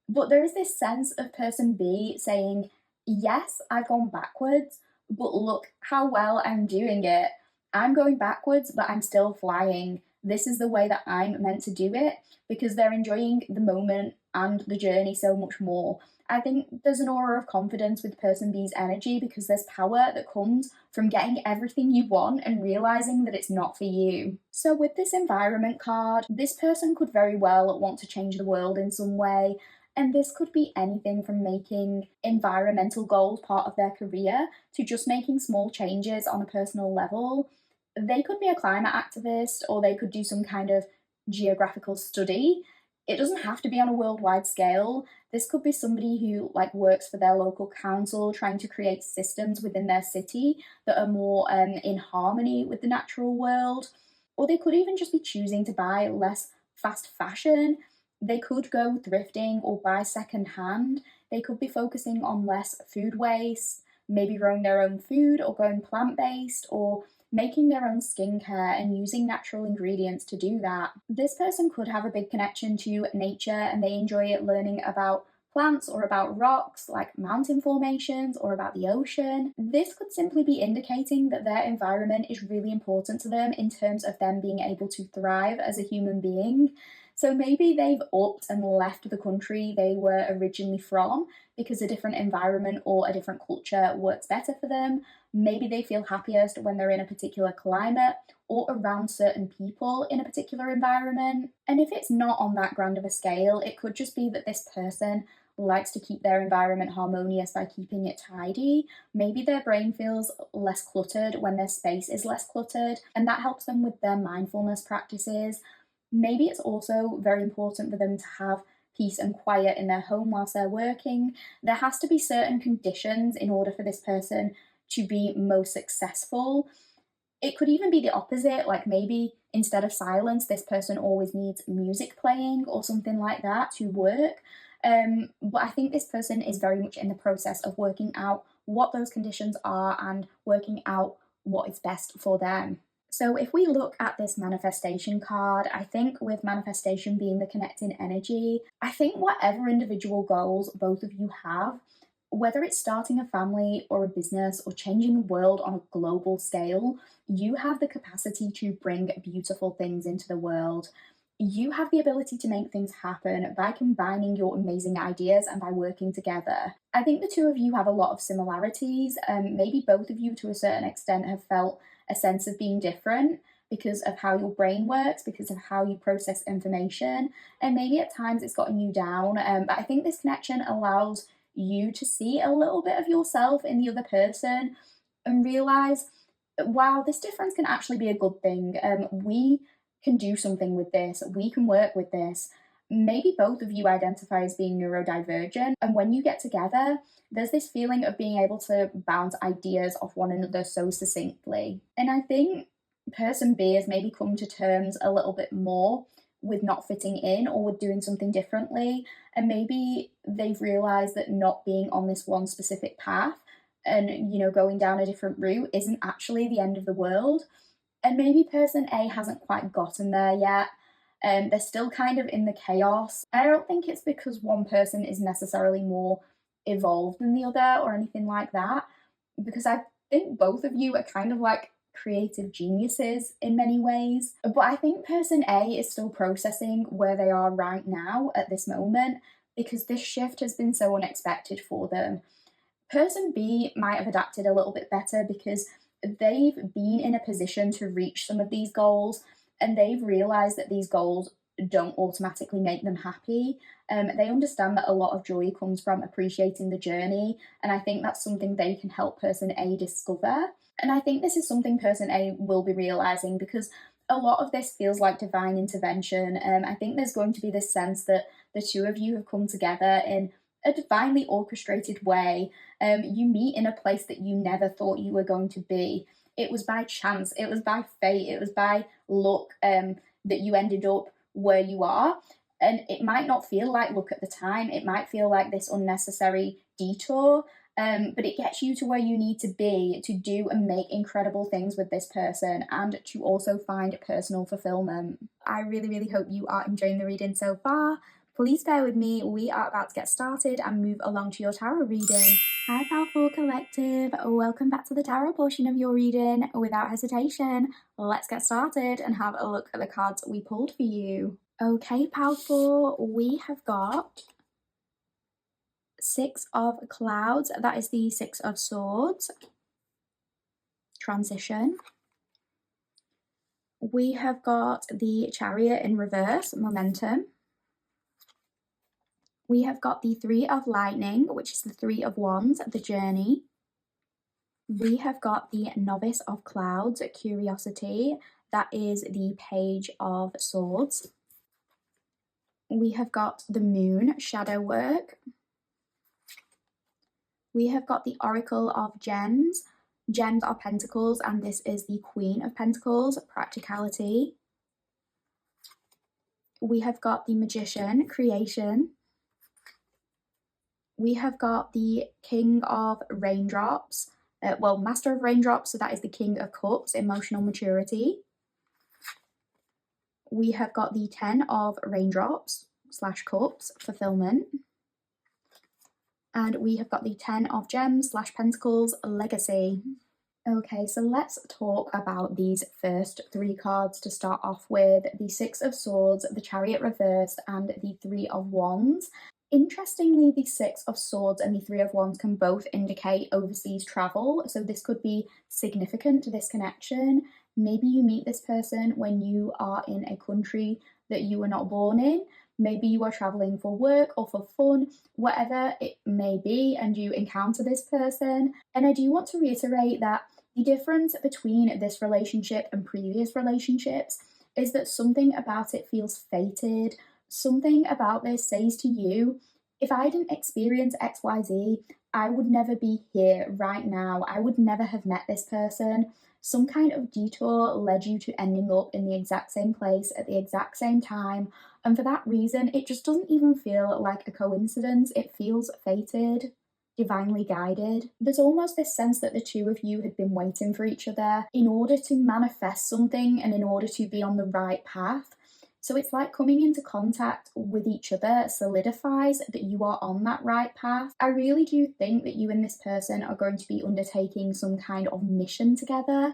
But there is this sense of person B saying, yes, I've gone backwards, but look how well I'm doing it. I'm going backwards, but I'm still flying. This is the way that I'm meant to do it, because they're enjoying the moment and the journey so much more. I think there's an aura of confidence with person B's energy, because there's power that comes from getting everything you want and realizing that it's not for you. So with this environment card, this person could very well want to change the world in some way. And this could be anything from making environmental goals part of their career to just making small changes on a personal level. They could be a climate activist, or they could do some kind of geographical study. It doesn't have to be on a worldwide scale. This could be somebody who works for their local council, trying to create systems within their city that are more in harmony with the natural world. Or they could even just be choosing to buy less fast fashion. They could go thrifting or buy secondhand. They could be focusing on less food waste, maybe growing their own food or going plant-based, or making their own skincare and using natural ingredients to do that. This person could have a big connection to nature, and they enjoy learning about plants or about rocks like mountain formations or about the ocean. This could simply be indicating that their environment is really important to them in terms of them being able to thrive as a human being. So maybe they've upped and left the country they were originally from because a different environment or a different culture works better for them. Maybe they feel happiest when they're in a particular climate or around certain people in a particular environment. And if it's not on that grand of a scale, it could just be that this person likes to keep their environment harmonious by keeping it tidy. Maybe their brain feels less cluttered when their space is less cluttered, and that helps them with their mindfulness practices. Maybe it's also very important for them to have peace and quiet in their home whilst they're working. There has to be certain conditions in order for this person to be most successful. It could even be the opposite, like maybe instead of silence, this person always needs music playing or something like that to work. But I think this person is very much in the process of working out what those conditions are and working out what is best for them. So if we look at this manifestation card, I think with manifestation being the connecting energy, I think whatever individual goals both of you have, whether it's starting a family or a business or changing the world on a global scale, you have the capacity to bring beautiful things into the world. You have the ability to make things happen by combining your amazing ideas and by working together. I think the two of you have a lot of similarities. Maybe both of you to a certain extent have felt a sense of being different because of how your brain works, because of how you process information, and maybe at times it's gotten you down. But I think this connection allows you to see a little bit of yourself in the other person and realize, wow, this difference can actually be a good thing. We can do something with this, we can work with this. Maybe both of you identify as being neurodivergent, and when you get together, there's this feeling of being able to bounce ideas off one another so succinctly. And I think person B has maybe come to terms a little bit more with not fitting in or with doing something differently, and maybe they've realized that not being on this one specific path and going down a different route isn't actually the end of the world. And maybe person A hasn't quite gotten there yet. They're still kind of in the chaos. I don't think it's because one person is necessarily more evolved than the other or anything like that, because I think both of you are kind of like creative geniuses in many ways. But I think person A is still processing where they are right now at this moment because this shift has been so unexpected for them. Person B might have adapted a little bit better because they've been in a position to reach some of these goals and they've realized that these goals don't automatically make them happy. They understand that a lot of joy comes from appreciating the journey, and I think that's something they can help person A discover. And I think this is something person A will be realizing because a lot of this feels like divine intervention. I think there's going to be this sense that the two of you have come together in a divinely orchestrated way. You meet in a place that you never thought you were going to be. It was by chance, it was by fate, it was by luck that you ended up where you are. And it might not feel like luck at the time, it might feel like this unnecessary detour, but it gets you to where you need to be to do and make incredible things with this person and to also find personal fulfillment. I really, really hope you are enjoying the reading so far. Please bear with me, we are about to get started and move along to your tarot reading. Hi Powerful Collective, welcome back to the tarot portion of your reading. Without hesitation, let's get started and have a look at the cards we pulled for you. Okay Powerful, we have got Six of Clouds, that is the Six of Swords, transition. We have got the Chariot in reverse, momentum. We have got the Three of Lightning, which is the Three of Wands, the journey. We have got the Novice of Clouds, curiosity, that is the Page of Swords. We have got the Moon, shadow work. We have got the Oracle of Gems. Gems are pentacles, and this is the Queen of Pentacles, practicality. We have got the Magician, creation. We have got the King of Raindrops, Master of Raindrops, so that is the King of Cups, emotional maturity. We have got the Ten of Raindrops / Cups, fulfillment. And we have got the 10 of Gems / Pentacles, Legacy. Okay, so let's talk about these first 3 cards to start off with. The 6 of Swords, the Chariot reversed, and the 3 of Wands. Interestingly, the 6 of Swords and the 3 of Wands can both indicate overseas travel, so this could be significant to this connection. Maybe you meet this person when you are in a country that you were not born in. Maybe you are traveling for work or for fun, whatever it may be, and you encounter this person. And I do want to reiterate that the difference between this relationship and previous relationships is that something about it feels fated. Something about this says to you, if I didn't experience XYZ, I would never be here right now. I would never have met this person. Some kind of detour led you to ending up in the exact same place at the exact same time. And for that reason, it just doesn't even feel like a coincidence. It feels fated, divinely guided. There's almost this sense that the two of you had been waiting for each other in order to manifest something and in order to be on the right path. So it's like coming into contact with each other solidifies that you are on that right path. I really do think that you and this person are going to be undertaking some kind of mission together,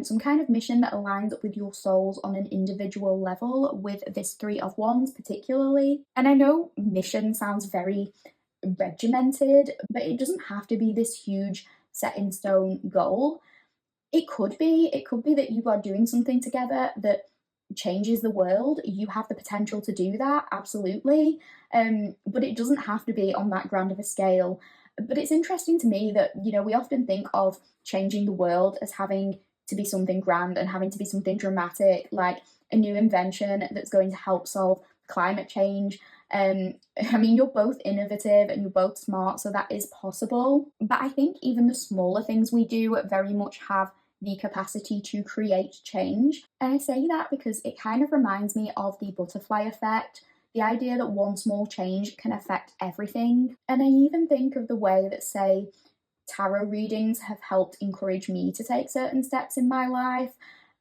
some kind of mission that aligns up with your souls on an individual level, with this 3 of Wands particularly. And I know mission sounds very regimented, but it doesn't have to be this huge set in stone goal. It could be that you are doing something together that changes the world. You have the potential to do that, absolutely, but it doesn't have to be on that grand of a scale. But it's interesting to me that, you know, we often think of changing the world as having to be something grand and having to be something dramatic, like a new invention that's going to help solve climate change. I mean, you're both innovative and you're both smart, so that is possible. But I think even the smaller things we do very much have the capacity to create change. And I say that because it kind of reminds me of the butterfly effect, the idea that one small change can affect everything. And I even think of the way that, say, tarot readings have helped encourage me to take certain steps in my life.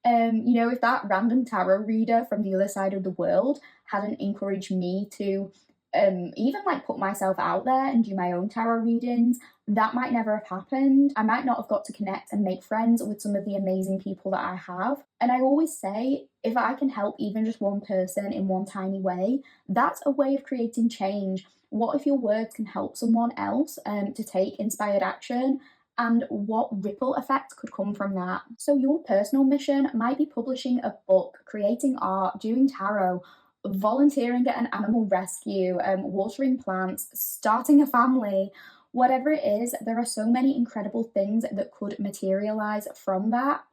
You know, if that random tarot reader from the other side of the world hadn't encouraged me to even like put myself out there and do my own tarot readings, that might never have happened. I might not have got to connect and make friends with some of the amazing people that I have. And I always say, if I can help even just one person in one tiny way, that's a way of creating change. What if your words can help someone else to take inspired action? And what ripple effect could come from that? So your personal mission might be publishing a book, creating art, doing tarot, volunteering at an animal rescue, watering plants, starting a family. Whatever it is, there are so many incredible things that could materialize from that.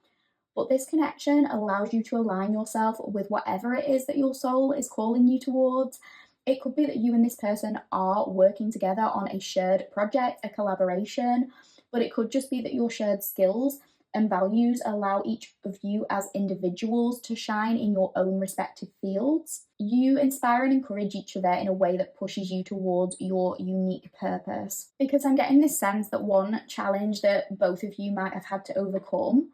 But this connection allows you to align yourself with whatever it is that your soul is calling you towards. It could be that you and this person are working together on a shared project, a collaboration, but it could just be that your shared skills and values allow each of you as individuals to shine in your own respective fields. You inspire and encourage each other in a way that pushes you towards your unique purpose. Because I'm getting this sense that one challenge that both of you might have had to overcome,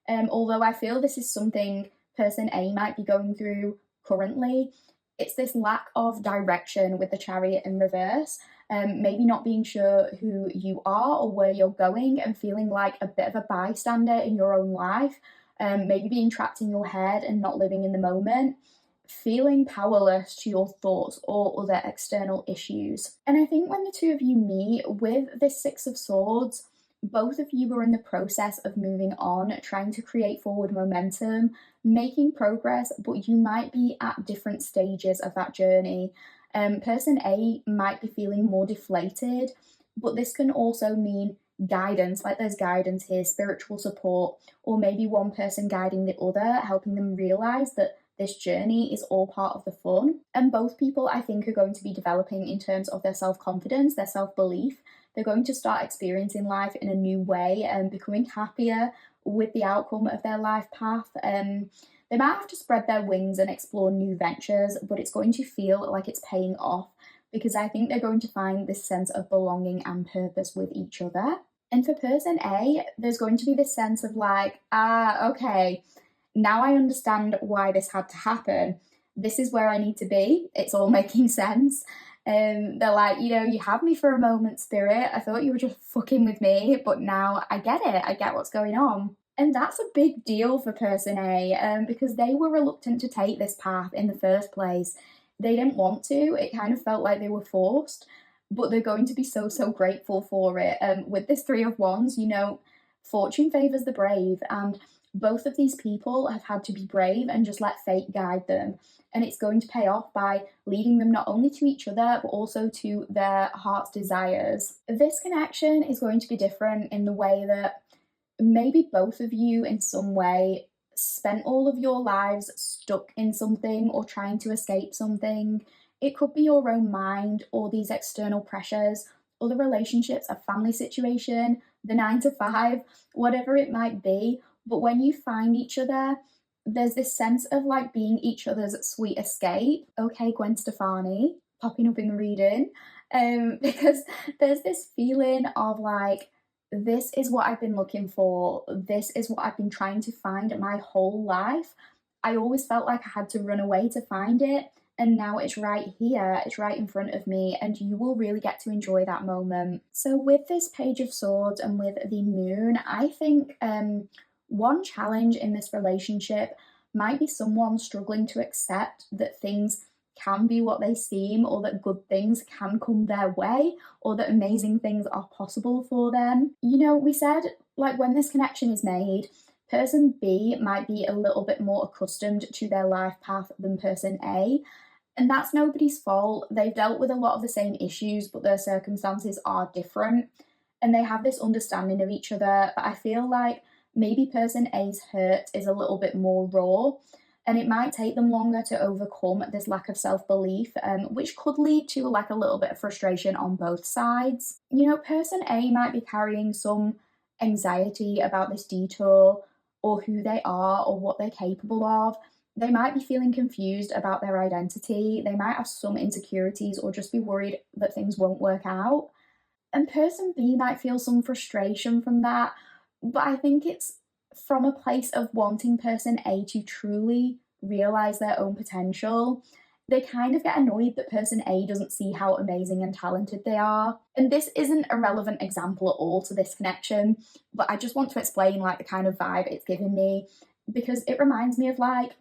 although I feel this is something person A might be going through currently, it's this lack of direction with the Chariot in reverse. Maybe not being sure who you are or where you're going and feeling like a bit of a bystander in your own life. Maybe being trapped in your head and not living in the moment. Feeling powerless to your thoughts or other external issues. And I think when the two of you meet with this 6 of Swords, both of you are in the process of moving on, trying to create forward momentum, making progress, but you might be at different stages of that journey. Person A might be feeling more deflated, but this can also mean guidance, like there's guidance here, spiritual support, or maybe one person guiding the other, helping them realize that this journey is all part of the fun. And both people, I think, are going to be developing in terms of their self-confidence, their self-belief. They're going to start experiencing life in a new way and becoming happier with the outcome of their life path. They might have to spread their wings and explore new ventures, but it's going to feel like it's paying off because I think they're going to find this sense of belonging and purpose with each other. And for person A, there's going to be this sense of like, okay, now I understand why this had to happen. This is where I need to be. It's all making sense. They're like, you know, you had me for a moment, Spirit. I thought you were just fucking with me, but now I get it. I get what's going on. And that's a big deal for person A, because they were reluctant to take this path in the first place. They didn't want to. It kind of felt like they were forced, but they're going to be so, so grateful for it. With this Three of Wands, you know, fortune favours the brave, and both of these people have had to be brave and just let fate guide them. And it's going to pay off by leading them not only to each other, but also to their heart's desires. This connection is going to be different in the way that maybe both of you, in some way, spent all of your lives stuck in something or trying to escape something. It could be your own mind or these external pressures, other relationships, a family situation, the 9 to 5, whatever it might be. But when you find each other, there's this sense of like being each other's sweet escape. Okay, Gwen Stefani, popping up in the reading. Because there's this feeling of like, this is what I've been looking for. This is what I've been trying to find my whole life. I always felt like I had to run away to find it. And now it's right here, it's right in front of me, and you will really get to enjoy that moment. So with this Page of Swords and with the moon, I think one challenge in this relationship might be someone struggling to accept that things can be what they seem, or that good things can come their way, or that amazing things are possible for them. You know, we said, like, when this connection is made, person B might be a little bit more accustomed to their life path than person A. And that's nobody's fault. They've dealt with a lot of the same issues, but their circumstances are different. And they have this understanding of each other. But I feel like maybe person A's hurt is a little bit more raw. And it might take them longer to overcome this lack of self-belief, which could lead to like a little bit of frustration on both sides. You know, person A might be carrying some anxiety about this detour, or who they are, or what they're capable of. They might be feeling confused about their identity. They might have some insecurities, or just be worried that things won't work out. And person B might feel some frustration from that, but I think it's from a place of wanting person A to truly realize their own potential. They kind of get annoyed that person A doesn't see how amazing and talented they are. And this isn't a relevant example at all to this connection, but I just want to explain like the kind of vibe it's giving me, because it reminds me of like,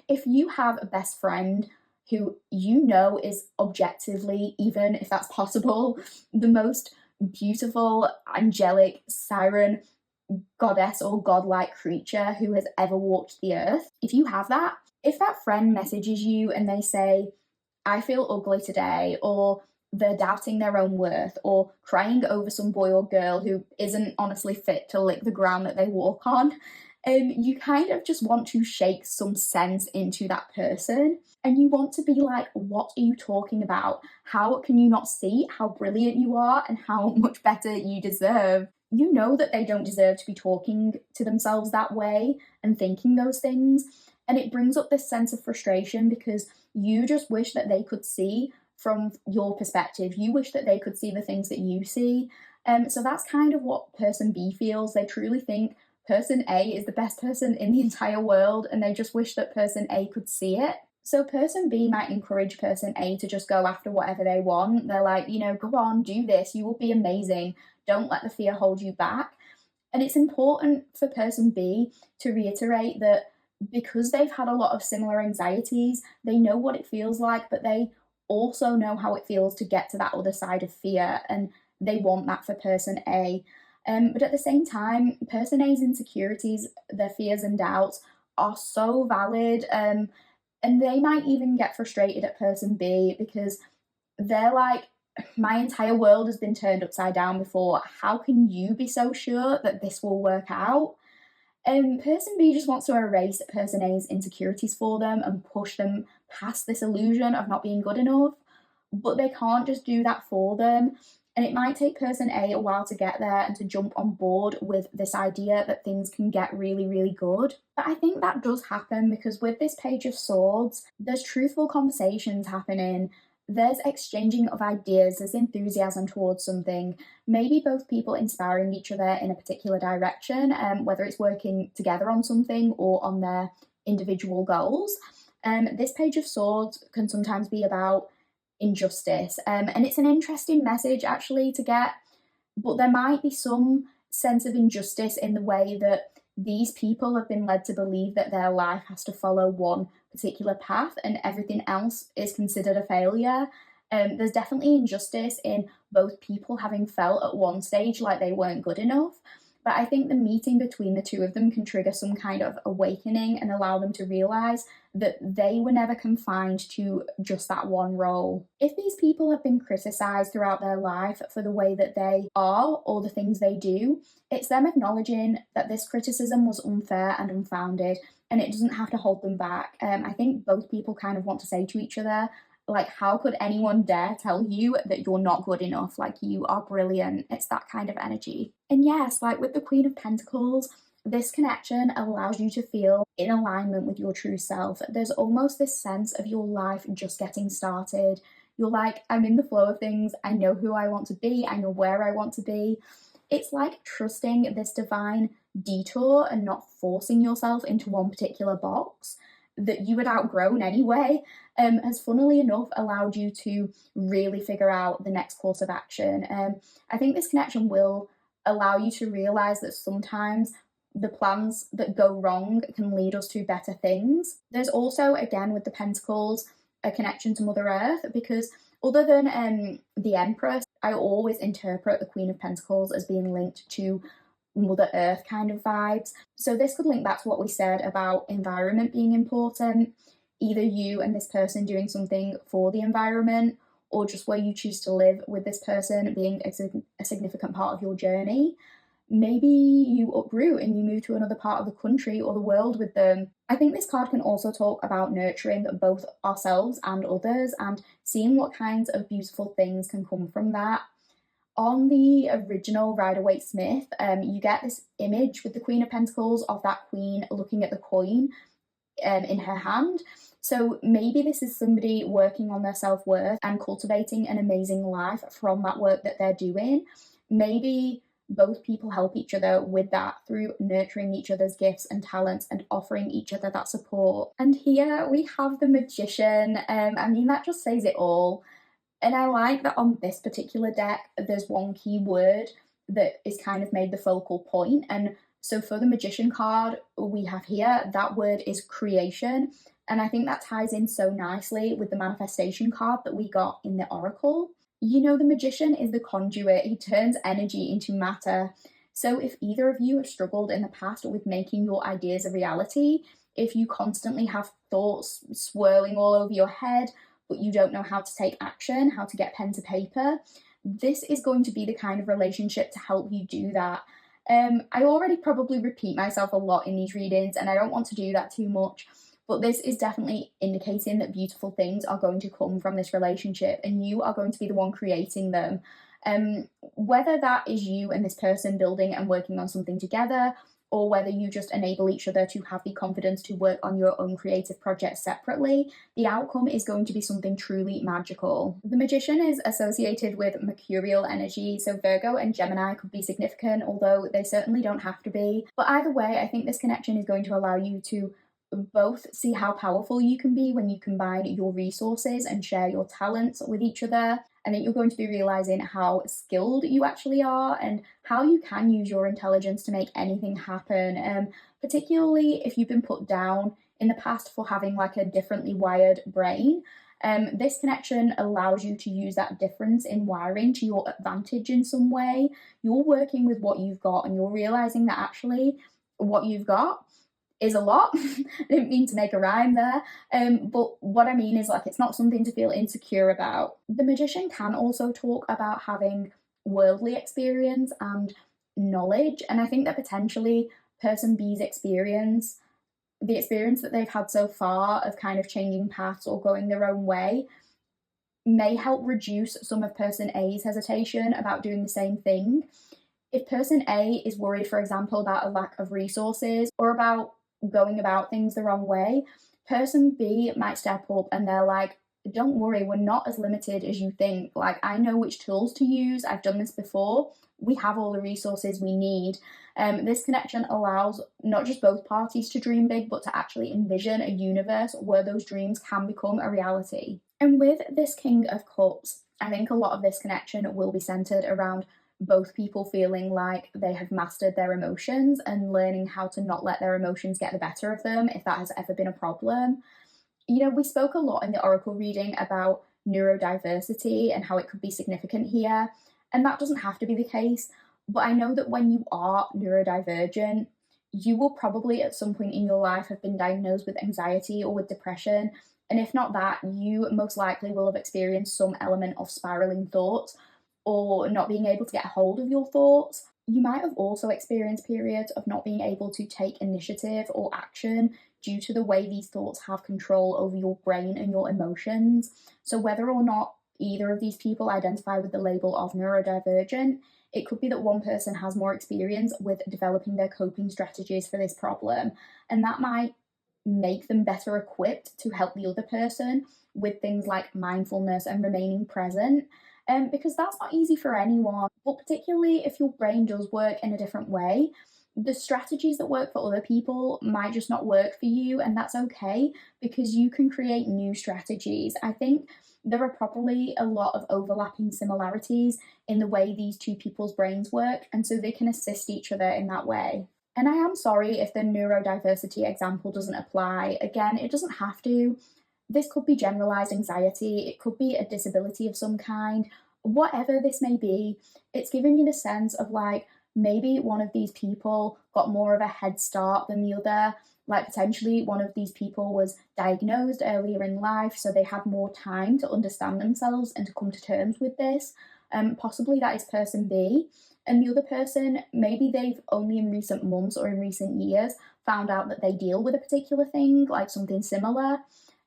if you have a best friend who you know is objectively, even if that's possible, the most beautiful, angelic, siren, goddess or godlike creature who has ever walked the earth. If you have that, if that friend messages you and they say, I feel ugly today, or they're doubting their own worth, or crying over some boy or girl who isn't honestly fit to lick the ground that they walk on, you kind of just want to shake some sense into that person. And you want to be like, what are you talking about? How can you not see how brilliant you are and how much better you deserve? You know that they don't deserve to be talking to themselves that way and thinking those things. And it brings up this sense of frustration because you just wish that they could see from your perspective. You wish that they could see the things that you see. So that's kind of what person B feels. They truly think person A is the best person in the entire world, and they just wish that person A could see it. So person B might encourage person A to just go after whatever they want. They're like, you know, go on, do this, you will be amazing. Don't let the fear hold you back. And it's important for person B to reiterate that because they've had a lot of similar anxieties, they know what it feels like, but they also know how it feels to get to that other side of fear, and they want that for person A. But at the same time, person A's insecurities, their fears and doubts are so valid, and they might even get frustrated at person B because they're like, my entire world has been turned upside down before. How can you be so sure that this will work out? Person B just wants to erase person A's insecurities for them and push them past this illusion of not being good enough, but they can't just do that for them. And it might take person A a while to get there and to jump on board with this idea that things can get really, really good. But I think that does happen because with this Page of Swords, there's truthful conversations happening. There's exchanging of ideas, there's enthusiasm towards something, maybe both people inspiring each other in a particular direction, whether it's working together on something or on their individual goals. This Page of Swords can sometimes be about injustice. And it's an interesting message actually to get, but there might be some sense of injustice in the way that these people have been led to believe that their life has to follow one particular path and everything else is considered a failure. There's definitely injustice in both people having felt at one stage like they weren't good enough. But I think the meeting between the two of them can trigger some kind of awakening and allow them to realize that they were never confined to just that one role. If these people have been criticized throughout their life for the way that they are or the things they do, it's them acknowledging that this criticism was unfair and unfounded, and it doesn't have to hold them back. I think both people kind of want to say to each other, like, how could anyone dare tell you that you're not good enough? Like, you are brilliant. It's that kind of energy. And yes, like with the Queen of Pentacles, this connection allows you to feel in alignment with your true self. There's almost this sense of your life just getting started. You're like, I'm in the flow of things. I know who I want to be. I know where I want to be. It's like trusting this divine detour and not forcing yourself into one particular box that you had outgrown anyway, has funnily enough allowed you to really figure out the next course of action. I think this connection will allow you to realize that sometimes the plans that go wrong can lead us to better things. There's also, again, with the Pentacles, a connection to Mother Earth, because other than the Empress, I always interpret the Queen of Pentacles as being linked to Mother Earth kind of vibes. So this could link back to what we said about environment being important, either you and this person doing something for the environment, or just where you choose to live with this person being a significant part of your journey. Maybe you uproot and you move to another part of the country or the world with them. I think this card can also talk about nurturing both ourselves and others and seeing what kinds of beautiful things can come from that. On the original Rider-Waite-Smith, you get this image with the Queen of Pentacles of that queen looking at the coin in her hand. So maybe this is somebody working on their self-worth and cultivating an amazing life from that work that they're doing. Maybe both people help each other with that through nurturing each other's gifts and talents and offering each other that support. And here we have the Magician. I mean, that just says it all. And I like that on this particular deck, there's one key word that is kind of made the focal point. And so for the Magician card we have here, that word is creation. And I think that ties in so nicely with the manifestation card that we got in the Oracle. You know, the Magician is the conduit. He turns energy into matter. So if either of you have struggled in the past with making your ideas a reality, if you constantly have thoughts swirling all over your head, but you don't know how to take action, how to get pen to paper, this is going to be the kind of relationship to help you do that. I already probably repeat myself a lot in these readings, and I don't want to do that too much, but this is definitely indicating that beautiful things are going to come from this relationship, and you are going to be the one creating them. Whether that is you and this person building and working on something together, or whether you just enable each other to have the confidence to work on your own creative projects separately, the outcome is going to be something truly magical. The Magician is associated with mercurial energy, so Virgo and Gemini could be significant, although they certainly don't have to be. But either way, I think this connection is going to allow you to both see how powerful you can be when you combine your resources and share your talents with each other. And then you're going to be realizing how skilled you actually are and how you can use your intelligence to make anything happen. Particularly if you've been put down in the past for having like a differently wired brain. This connection allows you to use that difference in wiring to your advantage in some way. You're working with what you've got and you're realizing that actually what you've got is a lot. I didn't mean to make a rhyme there, but what I mean is, like, it's not something to feel insecure about. The Magician can also talk about having worldly experience and knowledge, and I think that potentially person B's experience, the experience that they've had so far of kind of changing paths or going their own way, may help reduce some of person A's hesitation about doing the same thing. If person A is worried, for example, about a lack of resources or about going about things the wrong way, person B might step up and they're like, don't worry, we're not as limited as you think. Like, I know which tools to use. I've done this before. We have all the resources we need. This connection allows not just both parties to dream big, but to actually envision a universe where those dreams can become a reality. And with this King of Cups, I think a lot of this connection will be centered around both people feeling like they have mastered their emotions and learning how to not let their emotions get the better of them if that has ever been a problem. You know, we spoke a lot in the Oracle reading about neurodiversity and how it could be significant here, and that doesn't have to be the case. But I know that when you are neurodivergent, you will probably at some point in your life have been diagnosed with anxiety or with depression. And if not that, you most likely will have experienced some element of spiraling thoughts or not being able to get a hold of your thoughts. You might have also experienced periods of not being able to take initiative or action due to the way these thoughts have control over your brain and your emotions. So, whether or not either of these people identify with the label of neurodivergent, it could be that one person has more experience with developing their coping strategies for this problem, and that might make them better equipped to help the other person with things like mindfulness and remaining present. Because that's not easy for anyone, but particularly if your brain does work in a different way, the strategies that work for other people might just not work for you, and that's okay because you can create new strategies. I think there are probably a lot of overlapping similarities in the way these two people's brains work, and so they can assist each other in that way. And I am sorry if the neurodiversity example doesn't apply. Again, it doesn't have to. This could be generalized anxiety, it could be a disability of some kind. Whatever this may be, it's giving you the sense of like maybe one of these people got more of a head start than the other. Like potentially one of these people was diagnosed earlier in life, so they had more time to understand themselves and to come to terms with this. Possibly that is person B. And the other person, maybe they've only in recent months or in recent years found out that they deal with a particular thing, like something similar,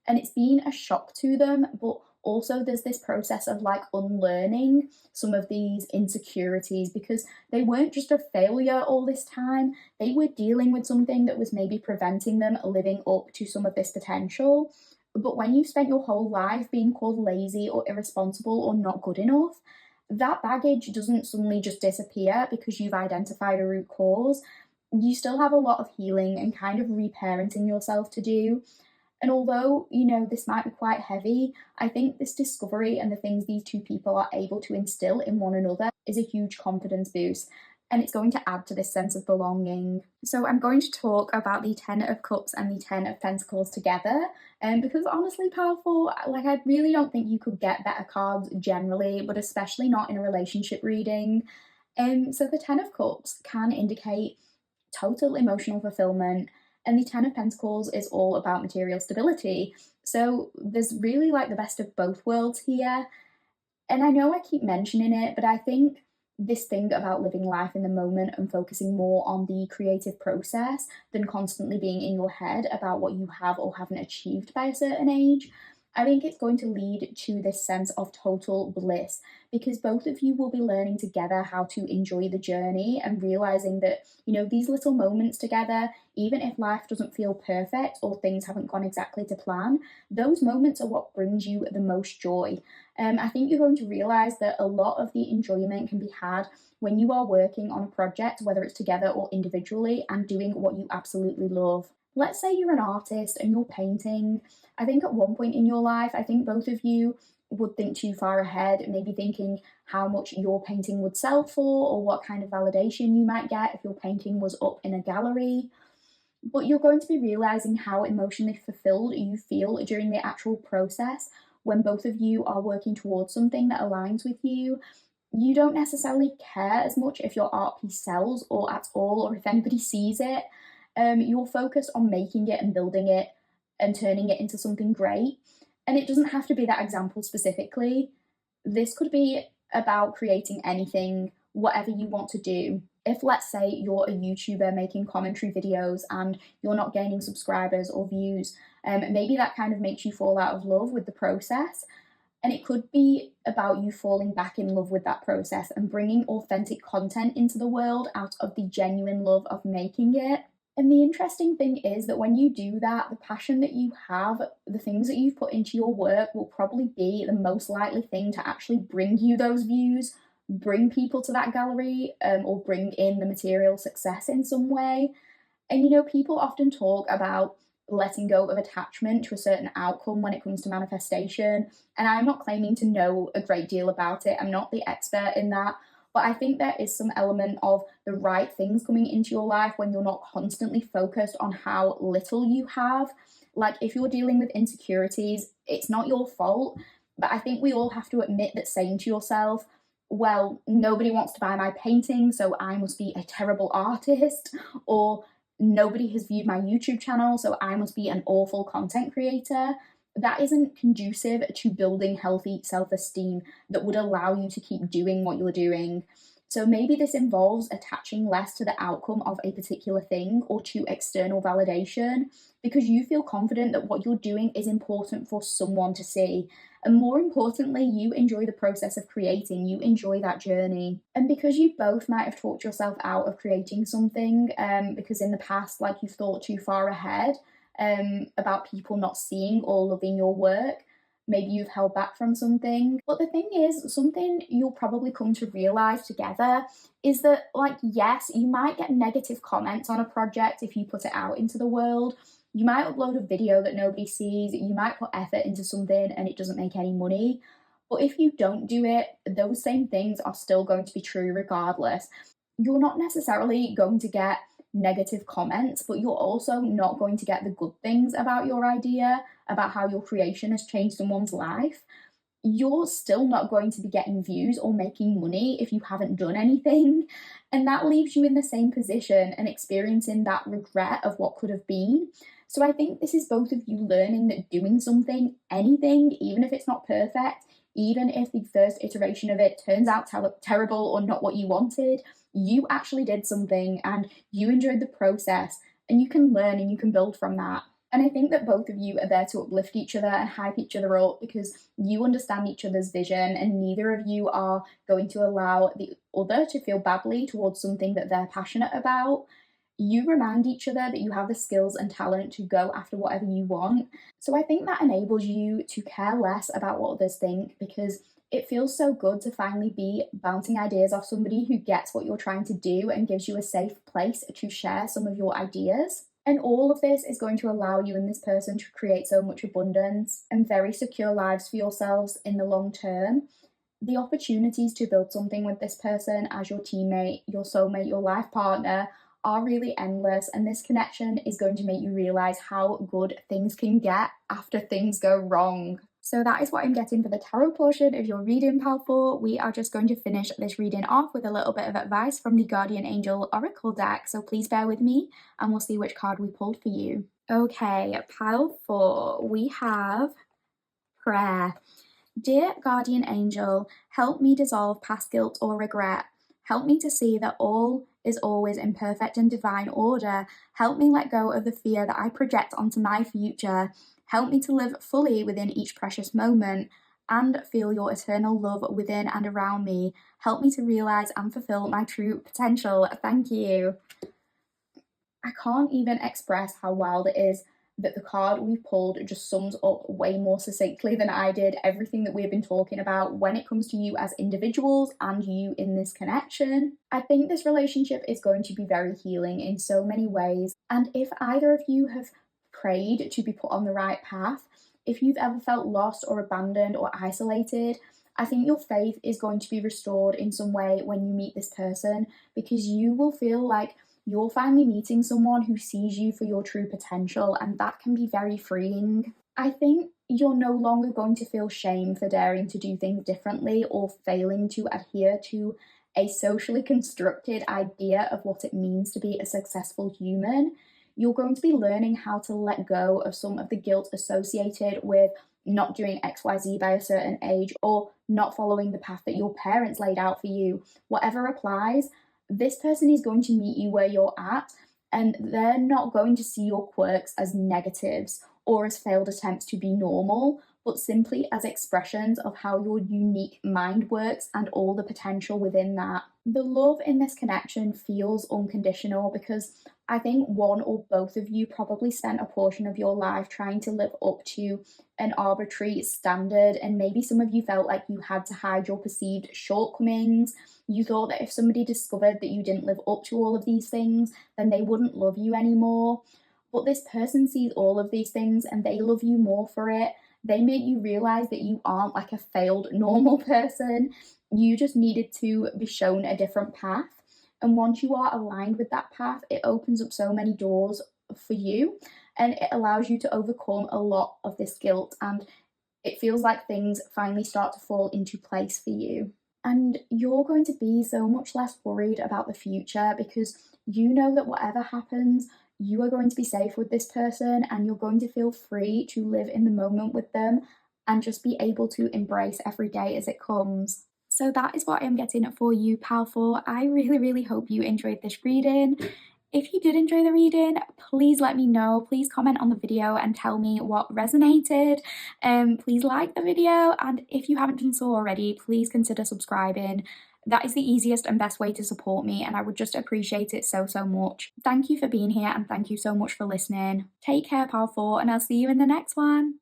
and it's been a shock to them, but also there's this process of like unlearning some of these insecurities because they weren't just a failure all this time, they were dealing with something that was maybe preventing them living up to some of this potential. But when you've spent your whole life being called lazy or irresponsible or not good enough, that baggage doesn't suddenly just disappear because you've identified a root cause. You still have a lot of healing and kind of reparenting yourself to do. And although, you know, this might be quite heavy, I think this discovery and the things these two people are able to instill in one another is a huge confidence boost. And it's going to add to this sense of belonging. So I'm going to talk about the Ten of Cups and the Ten of Pentacles together, because honestly powerful, like I really don't think you could get better cards generally, but especially not in a relationship reading. So the Ten of Cups can indicate total emotional fulfillment, and the Ten of Pentacles is all about material stability. So there's really like the best of both worlds here. And I know I keep mentioning it, but I think this thing about living life in the moment and focusing more on the creative process than constantly being in your head about what you have or haven't achieved by a certain age, I think it's going to lead to this sense of total bliss because both of you will be learning together how to enjoy the journey and realizing that, you know, these little moments together, even if life doesn't feel perfect or things haven't gone exactly to plan, those moments are what brings you the most joy. I think you're going to realize that a lot of the enjoyment can be had when you are working on a project, whether it's together or individually, and doing what you absolutely love. Let's say you're an artist and you're painting. I think at one point in your life, I think both of you would think too far ahead, maybe thinking how much your painting would sell for or what kind of validation you might get if your painting was up in a gallery. But you're going to be realizing how emotionally fulfilled you feel during the actual process when both of you are working towards something that aligns with you. You don't necessarily care as much if your art piece sells or at all, or if anybody sees it. You're focused on making it and building it and turning it into something great. And it doesn't have to be that example specifically. This could be about creating anything, whatever you want to do. If, let's say, you're a YouTuber making commentary videos and you're not gaining subscribers or views, maybe that kind of makes you fall out of love with the process. And it could be about you falling back in love with that process and bringing authentic content into the world out of the genuine love of making it. And the interesting thing is that when you do that, the passion that you have, the things that you've put into your work will probably be the most likely thing to actually bring you those views, bring people to that gallery, or bring in the material success in some way. And you know, people often talk about letting go of attachment to a certain outcome when it comes to manifestation. And I'm not claiming to know a great deal about it. I'm not the expert in that. But I think there is some element of the right things coming into your life when you're not constantly focused on how little you have. Like, if you're dealing with insecurities, it's not your fault. But I think we all have to admit that saying to yourself, well, nobody wants to buy my painting, so I must be a terrible artist, or nobody has viewed my YouTube channel, so I must be an awful content creator. That isn't conducive to building healthy self-esteem that would allow you to keep doing what you're doing. So maybe this involves attaching less to the outcome of a particular thing or to external validation, because you feel confident that what you're doing is important for someone to see. And more importantly, you enjoy the process of creating, you enjoy that journey. And because you both might have talked yourself out of creating something, because in the past, like, you've thought too far ahead about people not seeing or loving your work, maybe you've held back from something. But the thing is, something you'll probably come to realize together is that, like, yes, you might get negative comments on a project if you put it out into the world. You might upload a video that nobody sees, you might put effort into something and it doesn't make any money. But if you don't do it, those same things are still going to be true regardless. You're not necessarily going to get negative comments, but you're also not going to get the good things about your idea, about how your creation has changed someone's life. You're still not going to be getting views or making money if you haven't done anything. And that leaves you in the same position and experiencing that regret of what could have been. So I think this is both of you learning that doing something, anything, even if it's not perfect, even if the first iteration of it turns out terrible or not what you wanted, you actually did something and you enjoyed the process, and you can learn and you can build from that. And I think that both of you are there to uplift each other and hype each other up because you understand each other's vision, and neither of you are going to allow the other to feel badly towards something that they're passionate about. You remind each other that you have the skills and talent to go after whatever you want. So I think that enables you to care less about what others think, because it feels so good to finally be bouncing ideas off somebody who gets what you're trying to do and gives you a safe place to share some of your ideas. And all of this is going to allow you and this person to create so much abundance and very secure lives for yourselves in the long term. The opportunities to build something with this person as your teammate, your soulmate, your life partner are really endless, and this connection is going to make you realize how good things can get after things go wrong. So that is what I'm getting for the tarot portion of your reading, pal 4. We are just going to finish this reading off with a little bit of advice from the Guardian Angel Oracle deck, so please bear with me and we'll see which card we pulled for you. Okay, pile 4, we have prayer. Dear Guardian Angel, help me dissolve past guilt or regret. Help me to see that all is always in perfect and divine order. Help me let go of the fear that I project onto my future. Help me to live fully within each precious moment and feel your eternal love within and around me. Help me to realize and fulfill my true potential. Thank you. I can't even express how wild it is that the card we pulled just sums up way more succinctly than I did everything that we've been talking about when it comes to you as individuals and you in this connection. I think this relationship is going to be very healing in so many ways, and if either of you have prayed to be put on the right path, if you've ever felt lost or abandoned or isolated, I think your faith is going to be restored in some way when you meet this person, because you will feel like you're finally meeting someone who sees you for your true potential, and that can be very freeing. I think you're no longer going to feel shame for daring to do things differently or failing to adhere to a socially constructed idea of what it means to be a successful human. You're going to be learning how to let go of some of the guilt associated with not doing XYZ by a certain age or not following the path that your parents laid out for you. Whatever applies, this person is going to meet you where you're at, and they're not going to see your quirks as negatives or as failed attempts to be normal, but simply as expressions of how your unique mind works and all the potential within that. The love in this connection feels unconditional because I think one or both of you probably spent a portion of your life trying to live up to an arbitrary standard, and maybe some of you felt like you had to hide your perceived shortcomings. You thought that if somebody discovered that you didn't live up to all of these things, then they wouldn't love you anymore. But this person sees all of these things and they love you more for it. They make you realize that you aren't like a failed normal person. You just needed to be shown a different path. And once you are aligned with that path, it opens up so many doors for you and it allows you to overcome a lot of this guilt. And it feels like things finally start to fall into place for you. And you're going to be so much less worried about the future because you know that whatever happens, you are going to be safe with this person and you're going to feel free to live in the moment with them and just be able to embrace every day as it comes. So that is what I'm getting for you, pal 4. I really, really hope you enjoyed this reading. If you did enjoy the reading, please let me know. Please comment on the video and tell me what resonated. Please like the video, and if you haven't done so already, please consider subscribing. That is the easiest and best way to support me, and I would just appreciate it so, so much. Thank you for being here, and thank you so much for listening. Take care, pal 4, and I'll see you in the next one.